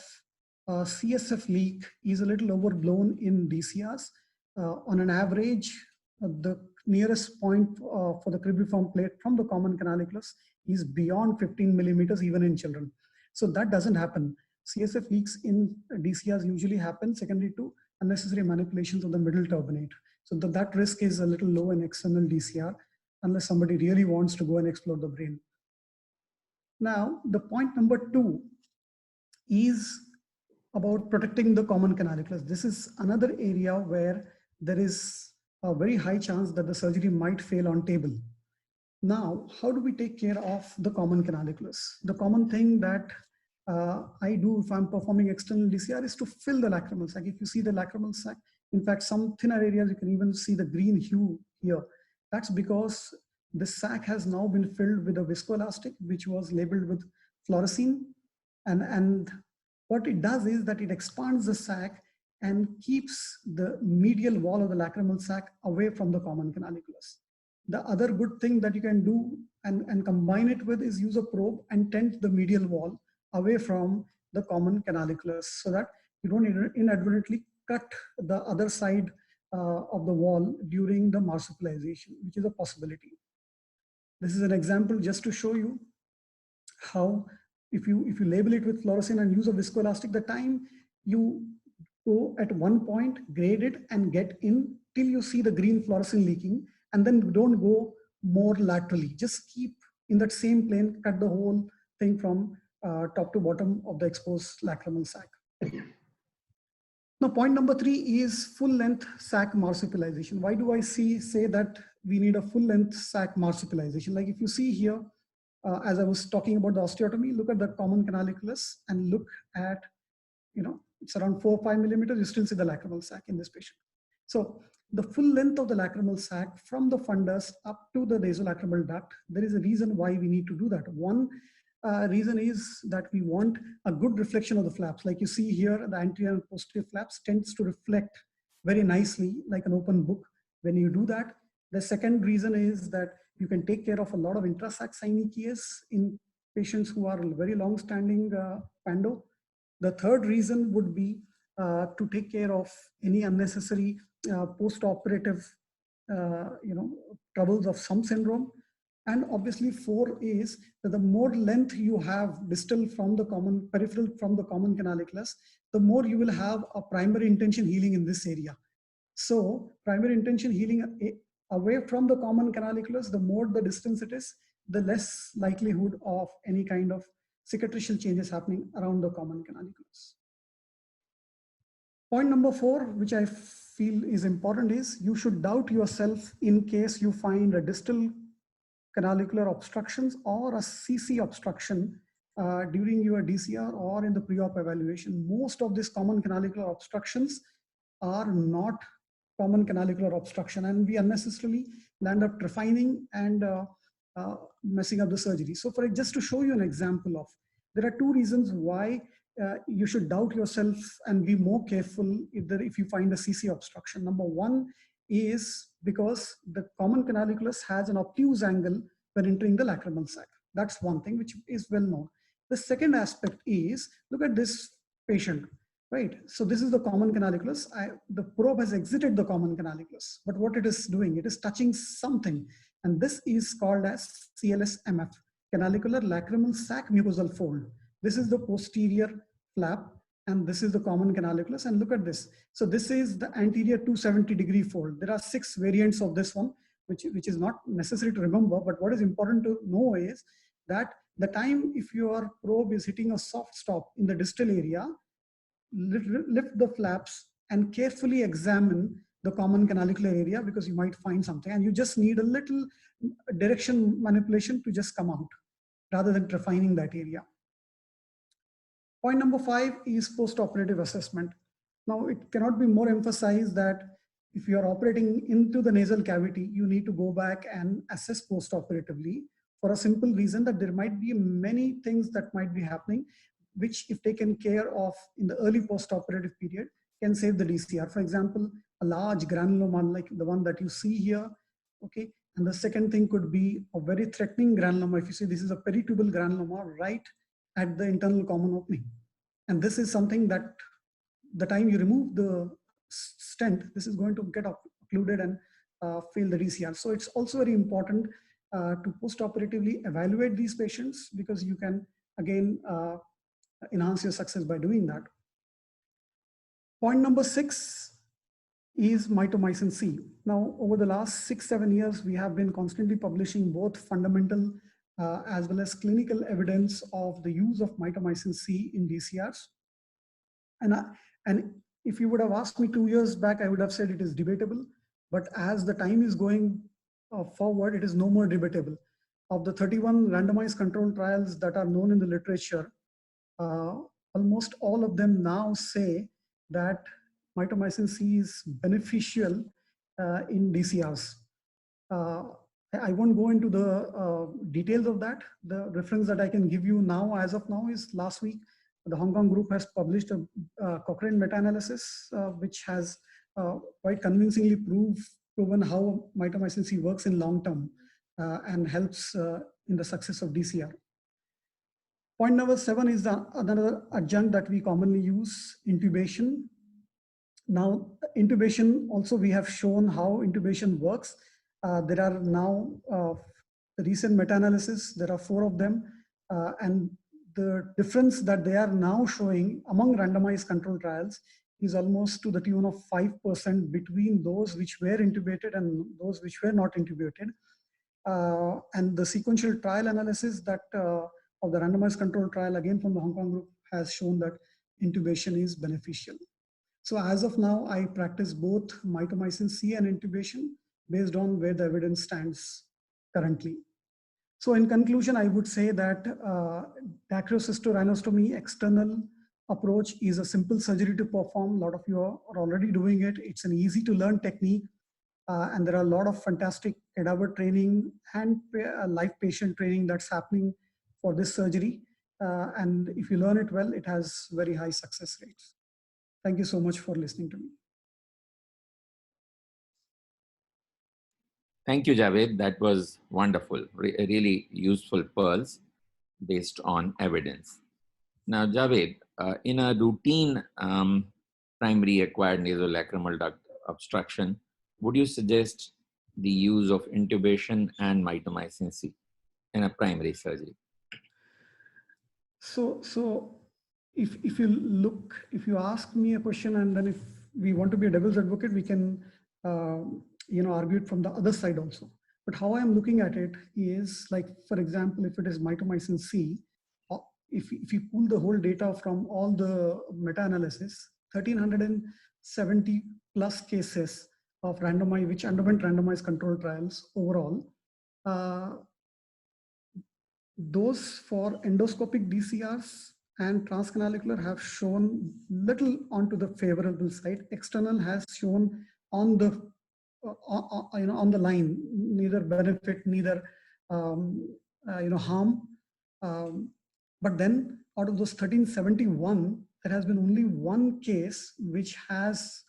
Speaker 14: CSF leak is a little overblown in DCRs. On an average, the nearest point for the cribriform plate from the common canalicus is beyond 15 millimeters even in children. So that doesn't happen. CSF leaks in DCRs usually happen secondary to unnecessary manipulations of the middle turbinate. So that risk is a little low in external DCR unless somebody really wants to go and explore the brain. Now, the point number 2 is about protecting the common canalicus. This is another area where there is a very high chance that the surgery might fail on table. Now, how do we take care of the common canalicus? The common thing that I do if I'm performing external DCR is to fill the lacrimal sac. If you see the lacrimal sac, in fact, some thinner areas, you can even see the green hue here. That's because the sac has now been filled with a viscoelastic, which was labeled with fluorescein. And what it does is that it expands the sac and keeps the medial wall of the lacrimal sac away from the common canalicus. The other good thing that you can do and combine it with is use a probe and tent the medial wall away from the common canalicus so that you don't inadvertently cut the other side of the wall during the marsupialization, which is a possibility. This is an example just to show you how if you label it with fluorescein and use a viscoelastic, the time you go at one point, grade it and get in till you see the green fluorescent leaking, and then don't go more laterally. Just keep in that same plane, cut the whole thing from top to bottom of the exposed lacrimal sac. Now, point number 3 is full length sac marsupialization. Why do I say that we need a full length sac marsupialization? Like if you see here, as I was talking about the osteotomy, look at the common canalicularis and look at, it's around 4 or 5 millimeters, you still see the lacrimal sac in this patient. So the full length of the lacrimal sac from the fundus up to the nasolacrimal duct, there is a reason why we need to do that. One reason is that we want a good reflection of the flaps. Like you see here, the anterior and posterior flaps tends to reflect very nicely like an open book when you do that. The second reason is that you can take care of a lot of intrasac synechias in patients who are very long-standing pando. The third reason would be to take care of any unnecessary post-operative troubles of some syndrome. And obviously 4 is that the more length you have distal from the common, peripheral from the common canalicularis, the more you will have a primary intention healing in this area. So primary intention healing away from the common canalicularis, the more the distance it is, the less likelihood of any kind of cicatricial changes happening around the common canalicularis. Point number 4, which I feel is important, is you should doubt yourself in case you find a distal canalicular obstructions or a CC obstruction during your DCR or in the pre-op evaluation. Most of these common canalicular obstructions are not common canalicular obstruction, and we unnecessarily land up refining and messing up the surgery. So just to show you an example of, there are 2 reasons why you should doubt yourself and be more careful if you find a CC obstruction. Number 1 is because the common canalicularis has an obtuse angle when entering the lacrimal sac. That's one thing which is well known. The second aspect is, look at this patient, right? So this is the common canalicularis. The probe has exited the common canalicularis, but what it is doing, it is touching something. And this is called as CLS-MF, canalicular lacrimal sac mucosal fold. This is the posterior flap, and this is the common canalicularis. And look at this. So this is the anterior 270-degree fold. There are 6 variants of this one, which is not necessary to remember. But what is important to know is that the time if your probe is hitting a soft stop in the distal area, lift the flaps and carefully examine the common canalicular area, because you might find something. And you just need a little direction manipulation to just come out rather than refining that area. Point number 5 is post-operative assessment. Now, it cannot be more emphasized that if you are operating into the nasal cavity, you need to go back and assess post-operatively, for a simple reason that there might be many things that might be happening, which if taken care of in the early post-operative period, can save the DCR. For example, a large granuloma like the one that you see here, okay? And the second thing could be a very threatening granuloma. If you see, this is a peritubal granuloma right at the internal common opening. And this is something that the time you remove the stent, this is going to get occluded and fail the DCR. So it's also very important to post-operatively evaluate these patients, because you can again enhance your success by doing that. Point number 6 is mitomycin C. Now, over the last 6-7 years, we have been constantly publishing both fundamental as well as clinical evidence of the use of mitomycin C in DCRs. And if you would have asked me 2 years back, I would have said it is debatable. But as the time is going forward, it is no more debatable. Of the 31 randomized controlled trials that are known in the literature, almost all of them now say that mitomycin C is beneficial in DCRs. I won't go into the details of that. The reference that I can give you now, as of now, is last week, the Hong Kong group has published a Cochrane meta-analysis, which has quite convincingly proven how mitomycin C works in long term and helps in the success of DCR. Point number 7 is another adjunct that we commonly use, intubation. Now, intubation also, we have shown how intubation works. There are now recent meta-analysis, there are 4 of them, and the difference that they are now showing among randomized control trials is almost to the tune of 5% between those which were intubated and those which were not intubated. And the sequential trial analysis that of the randomized control trial, again from the Hong Kong group, has shown that intubation is beneficial. So as of now, I practice both mitomycin C and intubation based on where the evidence stands currently. So in conclusion, I would say that dacryocysto external approach is a simple surgery to perform. A lot of you are already doing it. It's an easy to learn technique. And there are a lot of fantastic cadaver training and live patient training that's happening for this surgery. And if you learn it well, it has very high success rates. Thank you so much for listening to me.
Speaker 2: Thank you, Javed. That was wonderful. Really useful pearls based on evidence. Now, Javed, in a routine primary acquired nasolacrimal duct obstruction, would you suggest the use of intubation and mitomycin C in a primary surgery?
Speaker 14: So if you ask me a question, and then if we want to be a devil's advocate, we can argue it from the other side also. But how I'm looking at it is, like, for example, if it is mitomycin C, if you pull the whole data from all the meta-analysis, 1,370 plus cases of randomized, which underwent randomized control trials overall, those for endoscopic DCRs and transcanalicular have shown little onto the favorable side. External has shown on the on the line, neither benefit, neither harm. But then out of those 1371, there has been only one case which has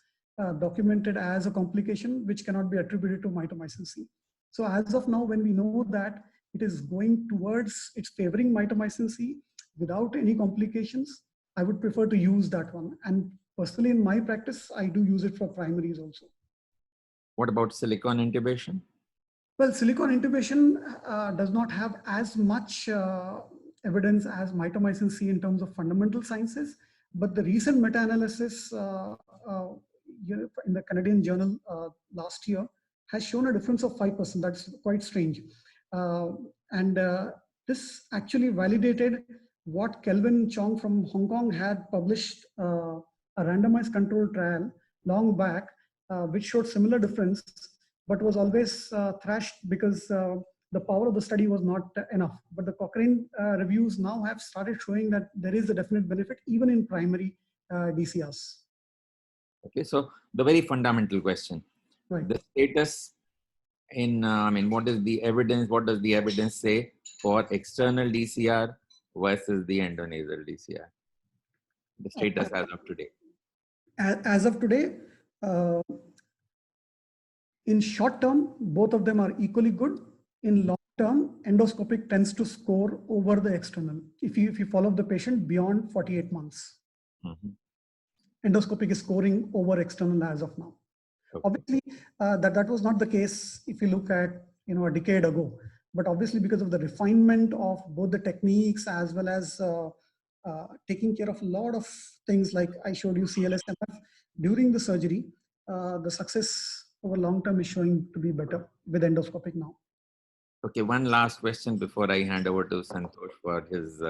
Speaker 14: documented as a complication, which cannot be attributed to mitomycin C. So as of now, when we know that it is going towards, it's favoring mitomycin C without any complications, I would prefer to use that one. And personally, in my practice, I do use it for primaries also.
Speaker 2: What about silicone intubation?
Speaker 14: Well, silicone intubation does not have as much evidence as mitomycin C in terms of fundamental sciences, but the recent meta-analysis in the Canadian journal last year has shown a difference of 5%. That's quite strange. This actually validated what Kelvin Chong from Hong Kong had published a randomized control trial long back, which showed similar difference, but was always thrashed because the power of the study was not enough. But the Cochrane reviews now have started showing that there is a definite benefit even in primary DCRs.
Speaker 2: Okay, so the very fundamental question,
Speaker 14: right.
Speaker 2: The status in, what is the evidence, what does the evidence say for external DCR versus the endonasal DCR? The status as of today.
Speaker 14: As of today, in short term, both of them are equally good. In long term, endoscopic tends to score over the external if you follow the patient beyond 48 months.
Speaker 2: Mm-hmm.
Speaker 14: Endoscopic is scoring over external as of now. Okay. Obviously, that was not the case if you look at a decade ago. But obviously, because of the refinement of both the techniques as well as taking care of a lot of things, like I showed you CLSMF during the surgery, the success over long term is showing to be better with endoscopic now.
Speaker 2: Okay, one last question before I hand over to Santosh for his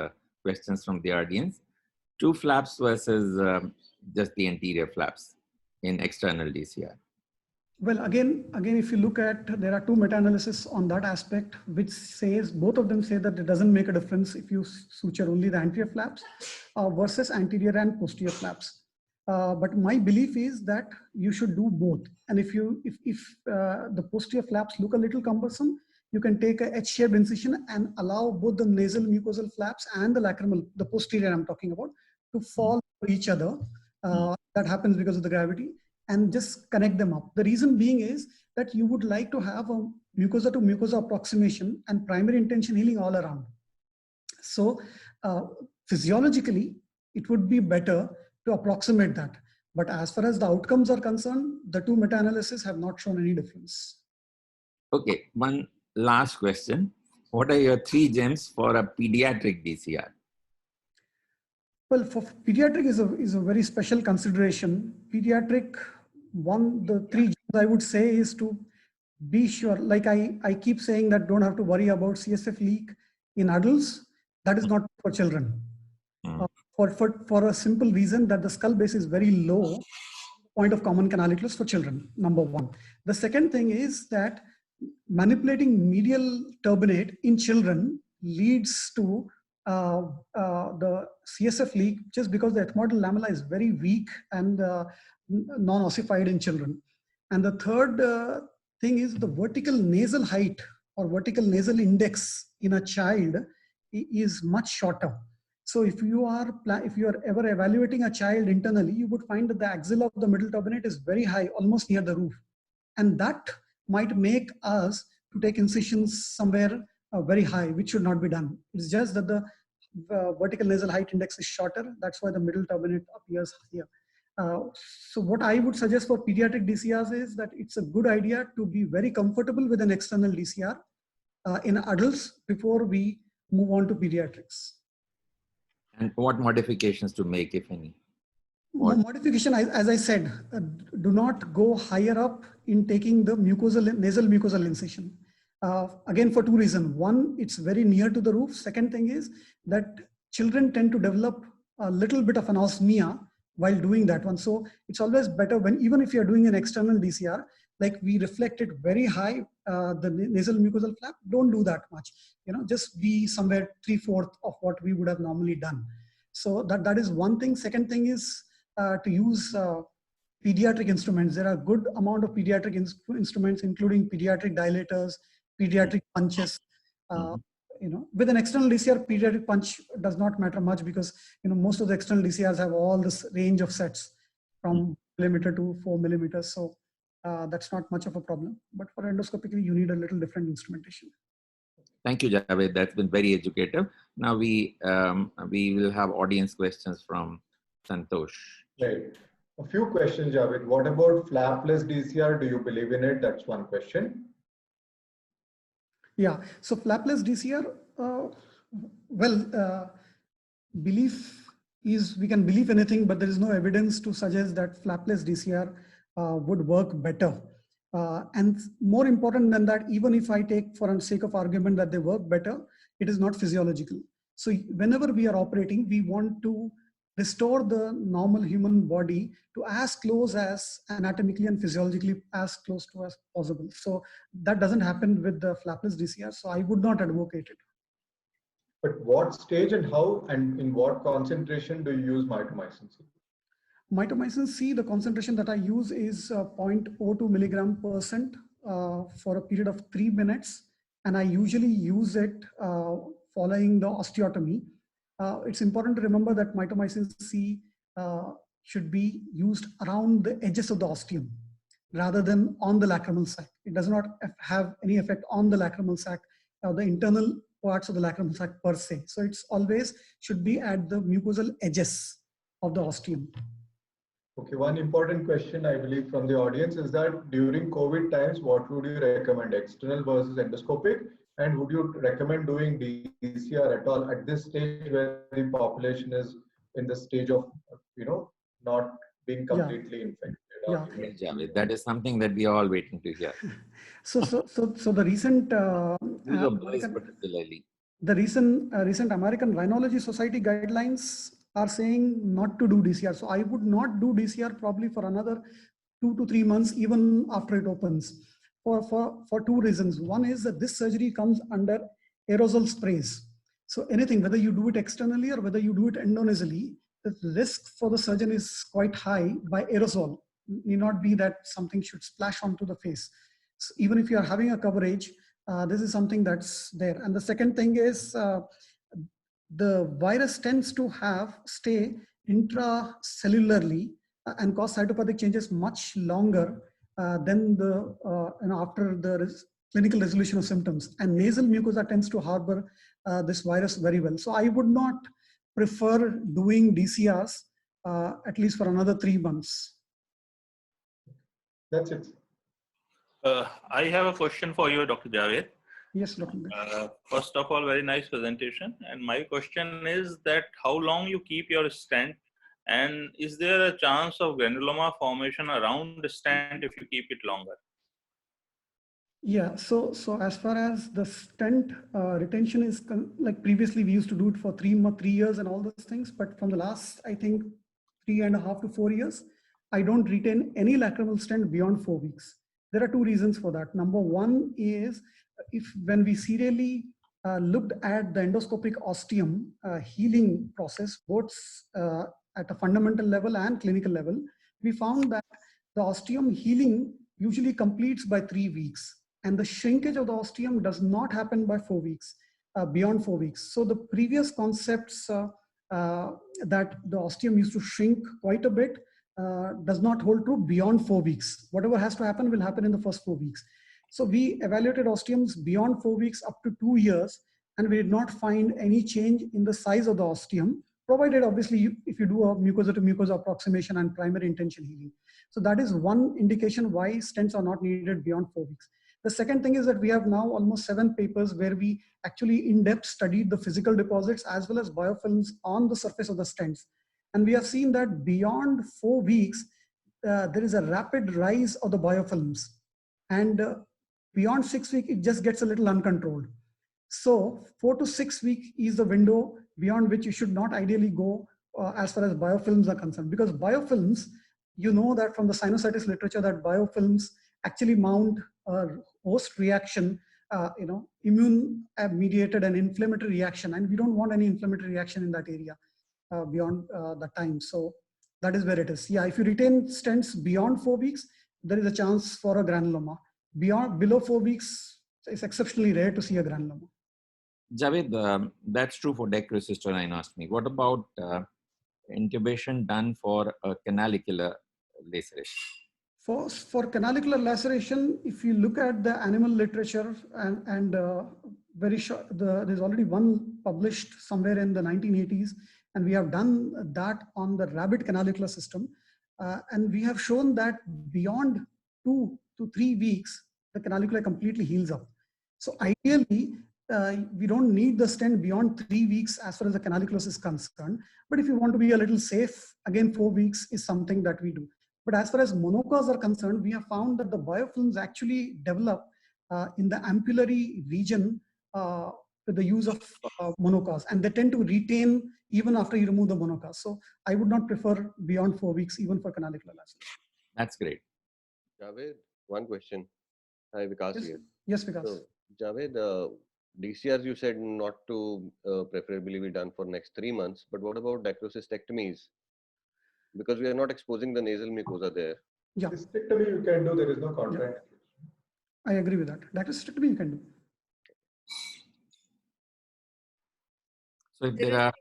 Speaker 2: questions from the audience. Two flaps versus just the anterior flaps in external DCR.
Speaker 14: Well, again, if you look at, there are two meta-analysis on that aspect, which says, both of them say that it doesn't make a difference if you suture only the anterior flaps versus anterior and posterior flaps. But my belief is that you should do both. And if the posterior flaps look a little cumbersome, you can take a H-shaped incision and allow both the nasal mucosal flaps and the lacrimal, the posterior I'm talking about, to fall to each other. That happens because of the gravity, and just connect them up. The reason being is that you would like to have a mucosa to mucosa approximation and primary intention healing all around. So physiologically, it would be better to approximate that. But as far as the outcomes are concerned, the two meta-analyses have not shown any difference.
Speaker 2: Okay, one last question. What are your 3 gems for a pediatric DCR?
Speaker 14: Well, for pediatric is a very special consideration. Pediatric, the three Gs I would say is to be sure, like I keep saying that don't have to worry about CSF leak in adults. That is not for children. For a simple reason that the skull base is very low, point of common canaliculus for children, number one. The second thing is that manipulating medial turbinate in children leads to the CSF leak just because the ethmoidal lamella is very weak and non-ossified in children. And the third thing is the vertical nasal height or vertical nasal index in a child is much shorter. So if you are ever evaluating a child internally, you would find that the axilla of the middle turbinate is very high, almost near the roof. And that might make us to take incisions somewhere very high, which should not be done. It's just that the vertical nasal height index is shorter. That's why the middle turbinate appears here. So what I would suggest for pediatric DCRs is that it's a good idea to be very comfortable with an external DCR in adults before we move on to pediatrics.
Speaker 2: And what modifications to make, if any?
Speaker 14: Modification, as I said, do not go higher up in taking the nasal mucosal incision. Again, for two reasons. One, it's very near to the roof. Second thing is that children tend to develop a little bit of anosmia while doing that one. So it's always better when, even if you're doing an external DCR, like we reflect it very high, the nasal mucosal flap, don't do that much. Just be somewhere 3/4 of what we would have normally done. So that is one thing. Second thing is to use pediatric instruments. There are a good amount of pediatric instruments, including pediatric dilators, pediatric punches. With an external DCR, pediatric punch does not matter much because most of the external DCRs have all this range of sets from millimeter to 4 millimeters. So that's not much of a problem. But for endoscopically, you need a little different instrumentation.
Speaker 2: Thank you, Javed. That's been very educative. Now we will have audience questions from Santosh.
Speaker 3: Right. A few questions, Javed. What about flapless DCR? Do you believe in it? That's one question.
Speaker 14: Yeah. So flapless DCR, belief is, we can believe anything, but there is no evidence to suggest that flapless DCR would work better. And more important than that, even if I take for the sake of argument that they work better, it is not physiological. So whenever we are operating, we want to restore the normal human body to as close as anatomically and physiologically as close to as possible. So that doesn't happen with the flapless DCR. So I would not advocate it.
Speaker 3: But what stage and how and in what concentration do you use mitomycin C?
Speaker 14: Mitomycin C, the concentration that I use is 0.02 milligram% for a period of 3 minutes. And I usually use it following the osteotomy. It's important to remember that mitomycin C should be used around the edges of the ostium rather than on the lacrimal sac. It does not have any effect on the lacrimal sac or the internal parts of the lacrimal sac per se. So it's always should be at the mucosal edges of the ostium.
Speaker 3: Okay, one important question I believe from the audience is that during COVID times, what would you recommend, external versus endoscopic? And would you recommend doing DCR at all at this stage where the population is in the stage of, not being completely infected?
Speaker 14: Yeah.
Speaker 2: Javed, that is something that we are all waiting to hear.
Speaker 14: So the recent
Speaker 2: particularly
Speaker 14: the recent American Rhinology Society guidelines are saying not to do DCR. So I would not do DCR probably for another 2 to 3 months, even after it opens, for two reasons. One is that this surgery comes under aerosol sprays. So anything, whether you do it externally or whether you do it endonasally, the risk for the surgeon is quite high by aerosol. It need not be that something should splash onto the face. So even if you are having a coverage, this is something that's there. And the second thing is the virus tends to stay intracellularly and cause cytopathic changes much longer than after the clinical resolution of symptoms. And nasal mucosa tends to harbor this virus very well. So I would not prefer doing DCRs at least for another 3 months.
Speaker 3: That's it.
Speaker 4: I have a question for you, Dr. Javed.
Speaker 14: Yes, Dr.
Speaker 4: First of all, very nice presentation. And my question is that how long you keep your stent, and is there a chance of granuloma formation around the stent if you keep it longer?
Speaker 14: Yeah, so as far as the stent retention is like previously we used to do it for 3 years and all those things, but from the last, I think 3.5 to 4 years, I don't retain any lacrimal stent beyond 4 weeks. There are two reasons for that. Number one is if when we serially looked at the endoscopic ostium healing process, both at a fundamental level and clinical level, we found that the ostium healing usually completes by 3 weeks. And the shrinkage of the ostium does not happen by 4 weeks, beyond 4 weeks. So the previous concepts that the ostium used to shrink quite a bit does not hold true beyond 4 weeks. Whatever has to happen will happen in the first 4 weeks. So we evaluated ostiums beyond 4 weeks up to 2 years, and we did not find any change in the size of the ostium, provided obviously if you do a mucosa to mucosa approximation and primary intention healing. So that is one indication why stents are not needed beyond 4 weeks. The second thing is that we have now almost 7 papers where we actually in-depth studied the physical deposits as well as biofilms on the surface of the stents. And we have seen that beyond 4 weeks, there is a rapid rise of the biofilms. And beyond 6 weeks, it just gets a little uncontrolled. So 4 to 6 weeks is the window beyond which you should not ideally go as far as biofilms are concerned. Because biofilms, you know that from the sinusitis literature that biofilms actually mount a host reaction, immune mediated and inflammatory reaction. And we don't want any inflammatory reaction in that area beyond the time. So that is where it is. Yeah, if you retain stents beyond 4 weeks, there is a chance for a granuloma. Below 4 weeks, it's exceptionally rare to see a granuloma.
Speaker 2: Javed, that's true for decrocystolinostomy. What about intubation done for a canalicular laceration?
Speaker 14: For canalicular laceration, if you look at the animal literature and very short, there's already one published somewhere in the 1980s, and we have done that on the rabbit canalicular system. And we have shown that beyond 2 to 3 weeks, the canalicular completely heals up. So ideally, we don't need the stent beyond 3 weeks as far as the canaliculus is concerned. But if you want to be a little safe, again, 4 weeks is something that we do. But as far as monocas are concerned, we have found that the biofilms actually develop in the ampullary region with the use of monocas, and they tend to retain even after you remove the monocas. So I would not prefer beyond 4 weeks, even for canalicular laceration.
Speaker 2: That's great.
Speaker 1: Javed, one question. Hi, Vikas
Speaker 14: Yes,
Speaker 1: here.
Speaker 14: yes, Vikas.
Speaker 1: So, Javed, DCRs you said not to preferably be done for next 3 months, but what about dacrocystectomies? Because we are not exposing the nasal mucosa there.
Speaker 14: Yeah.
Speaker 3: Cystectomy you can do, there is no contraindication.
Speaker 14: I agree with that. Dacrocystectomy you can do.
Speaker 2: So if there are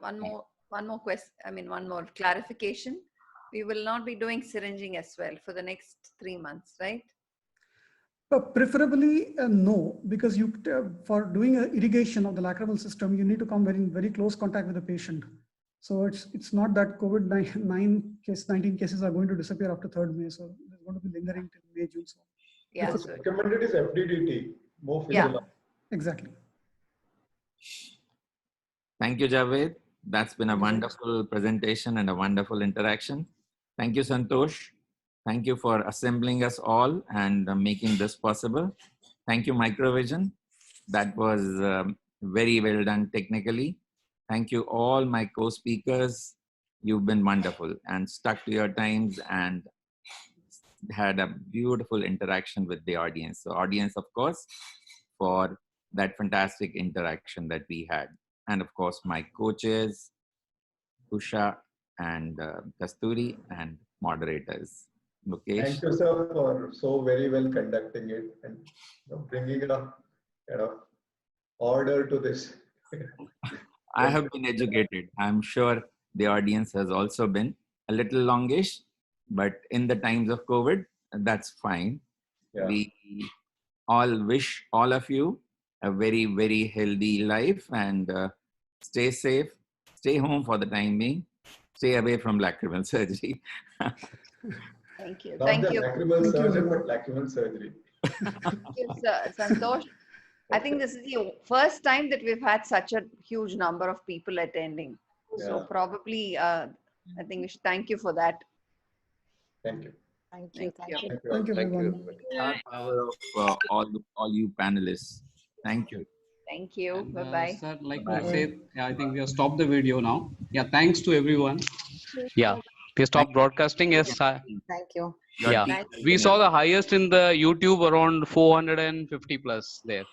Speaker 6: one more question, one more clarification. We will not be doing syringing as well for the next 3 months, right?
Speaker 14: Preferably no, because you for doing irrigation of the lacrimal system, you need to come in very close contact with the patient. So it's not that COVID-19 cases are going to disappear after 3rd May. So it's going to be lingering till May, June. So
Speaker 6: yeah,
Speaker 3: so recommended is FDDT, more physical.
Speaker 14: Yeah, exactly.
Speaker 2: Thank you, Javed. That's been a wonderful presentation and a wonderful interaction. Thank you, Santosh. Thank you for assembling us all and making this possible. Thank you, Microvision. That was very well done technically. Thank you all my co-speakers. You've been wonderful and stuck to your times and had a beautiful interaction with the audience. So audience, of course, for that fantastic interaction that we had. And of course, my coaches, Usha and Kasturi, and moderators. Mukesh.
Speaker 3: Thank you, sir, for so very well conducting it and bringing a order to this.
Speaker 2: I have been educated. I'm sure the audience has also been a little longish, but in the times of COVID, that's fine. Yeah. We all wish all of you a very, very healthy life and stay safe, stay home for the time being, stay away from lacrimal surgery.
Speaker 6: Thank you.
Speaker 3: Not
Speaker 6: Thank
Speaker 3: the
Speaker 6: you.
Speaker 3: lacrimal surgeon, but lacrimal surgery.
Speaker 6: Yes, Santosh. I think this is the first time that we've had such a huge number of people attending. So probably, I think we should thank you for that.
Speaker 3: Thank you.
Speaker 10: Thank you.
Speaker 6: Thank you.
Speaker 14: Thank you, everyone.
Speaker 2: Power of all you panelists. Thank you.
Speaker 6: Thank you.
Speaker 8: And,
Speaker 6: Bye-bye.
Speaker 8: sir, like
Speaker 2: Bye-bye.
Speaker 8: to say, I think we have stopped the video now. Yeah, thanks to everyone. Yeah, we stopped broadcasting. Yes,
Speaker 10: Thank you.
Speaker 8: yeah.
Speaker 2: Thank
Speaker 8: We
Speaker 2: you.
Speaker 8: saw the highest in the YouTube around 450 plus there.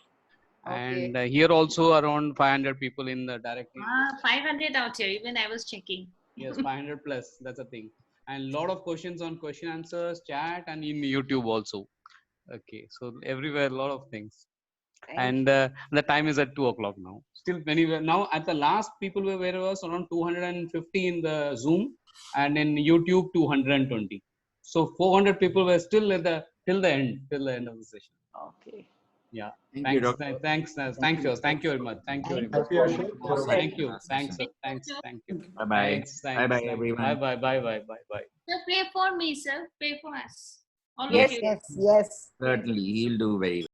Speaker 6: Okay.
Speaker 8: And here also around 500 people in the directly.
Speaker 7: 500 out here, even I was checking.
Speaker 8: Yes, 500 plus, that's a thing. And a lot of questions on question answers, chat, and in YouTube also. Okay, so everywhere, a lot of things. And the time is at 2 o'clock now. Still, many were now at the last people were where was around 250 in the Zoom, and in YouTube 220. So 400 people were still at the till the end of the session.
Speaker 6: Okay.
Speaker 8: Yeah.
Speaker 2: Thank you,
Speaker 8: Thanks.
Speaker 2: Doctor.
Speaker 8: Thank you. Thank you very much. Thank you very much.
Speaker 3: Happy Ashok.
Speaker 8: Thank you. Thanks, sir. Thanks. Thank you.
Speaker 2: Bye-bye.
Speaker 8: Thanks.
Speaker 2: Bye-bye, everyone.
Speaker 8: Bye. Bye.
Speaker 7: So pray for me, sir. Pray for us. All
Speaker 10: Yes,
Speaker 7: of you.
Speaker 10: yes, yes.
Speaker 2: Certainly, he'll do very well.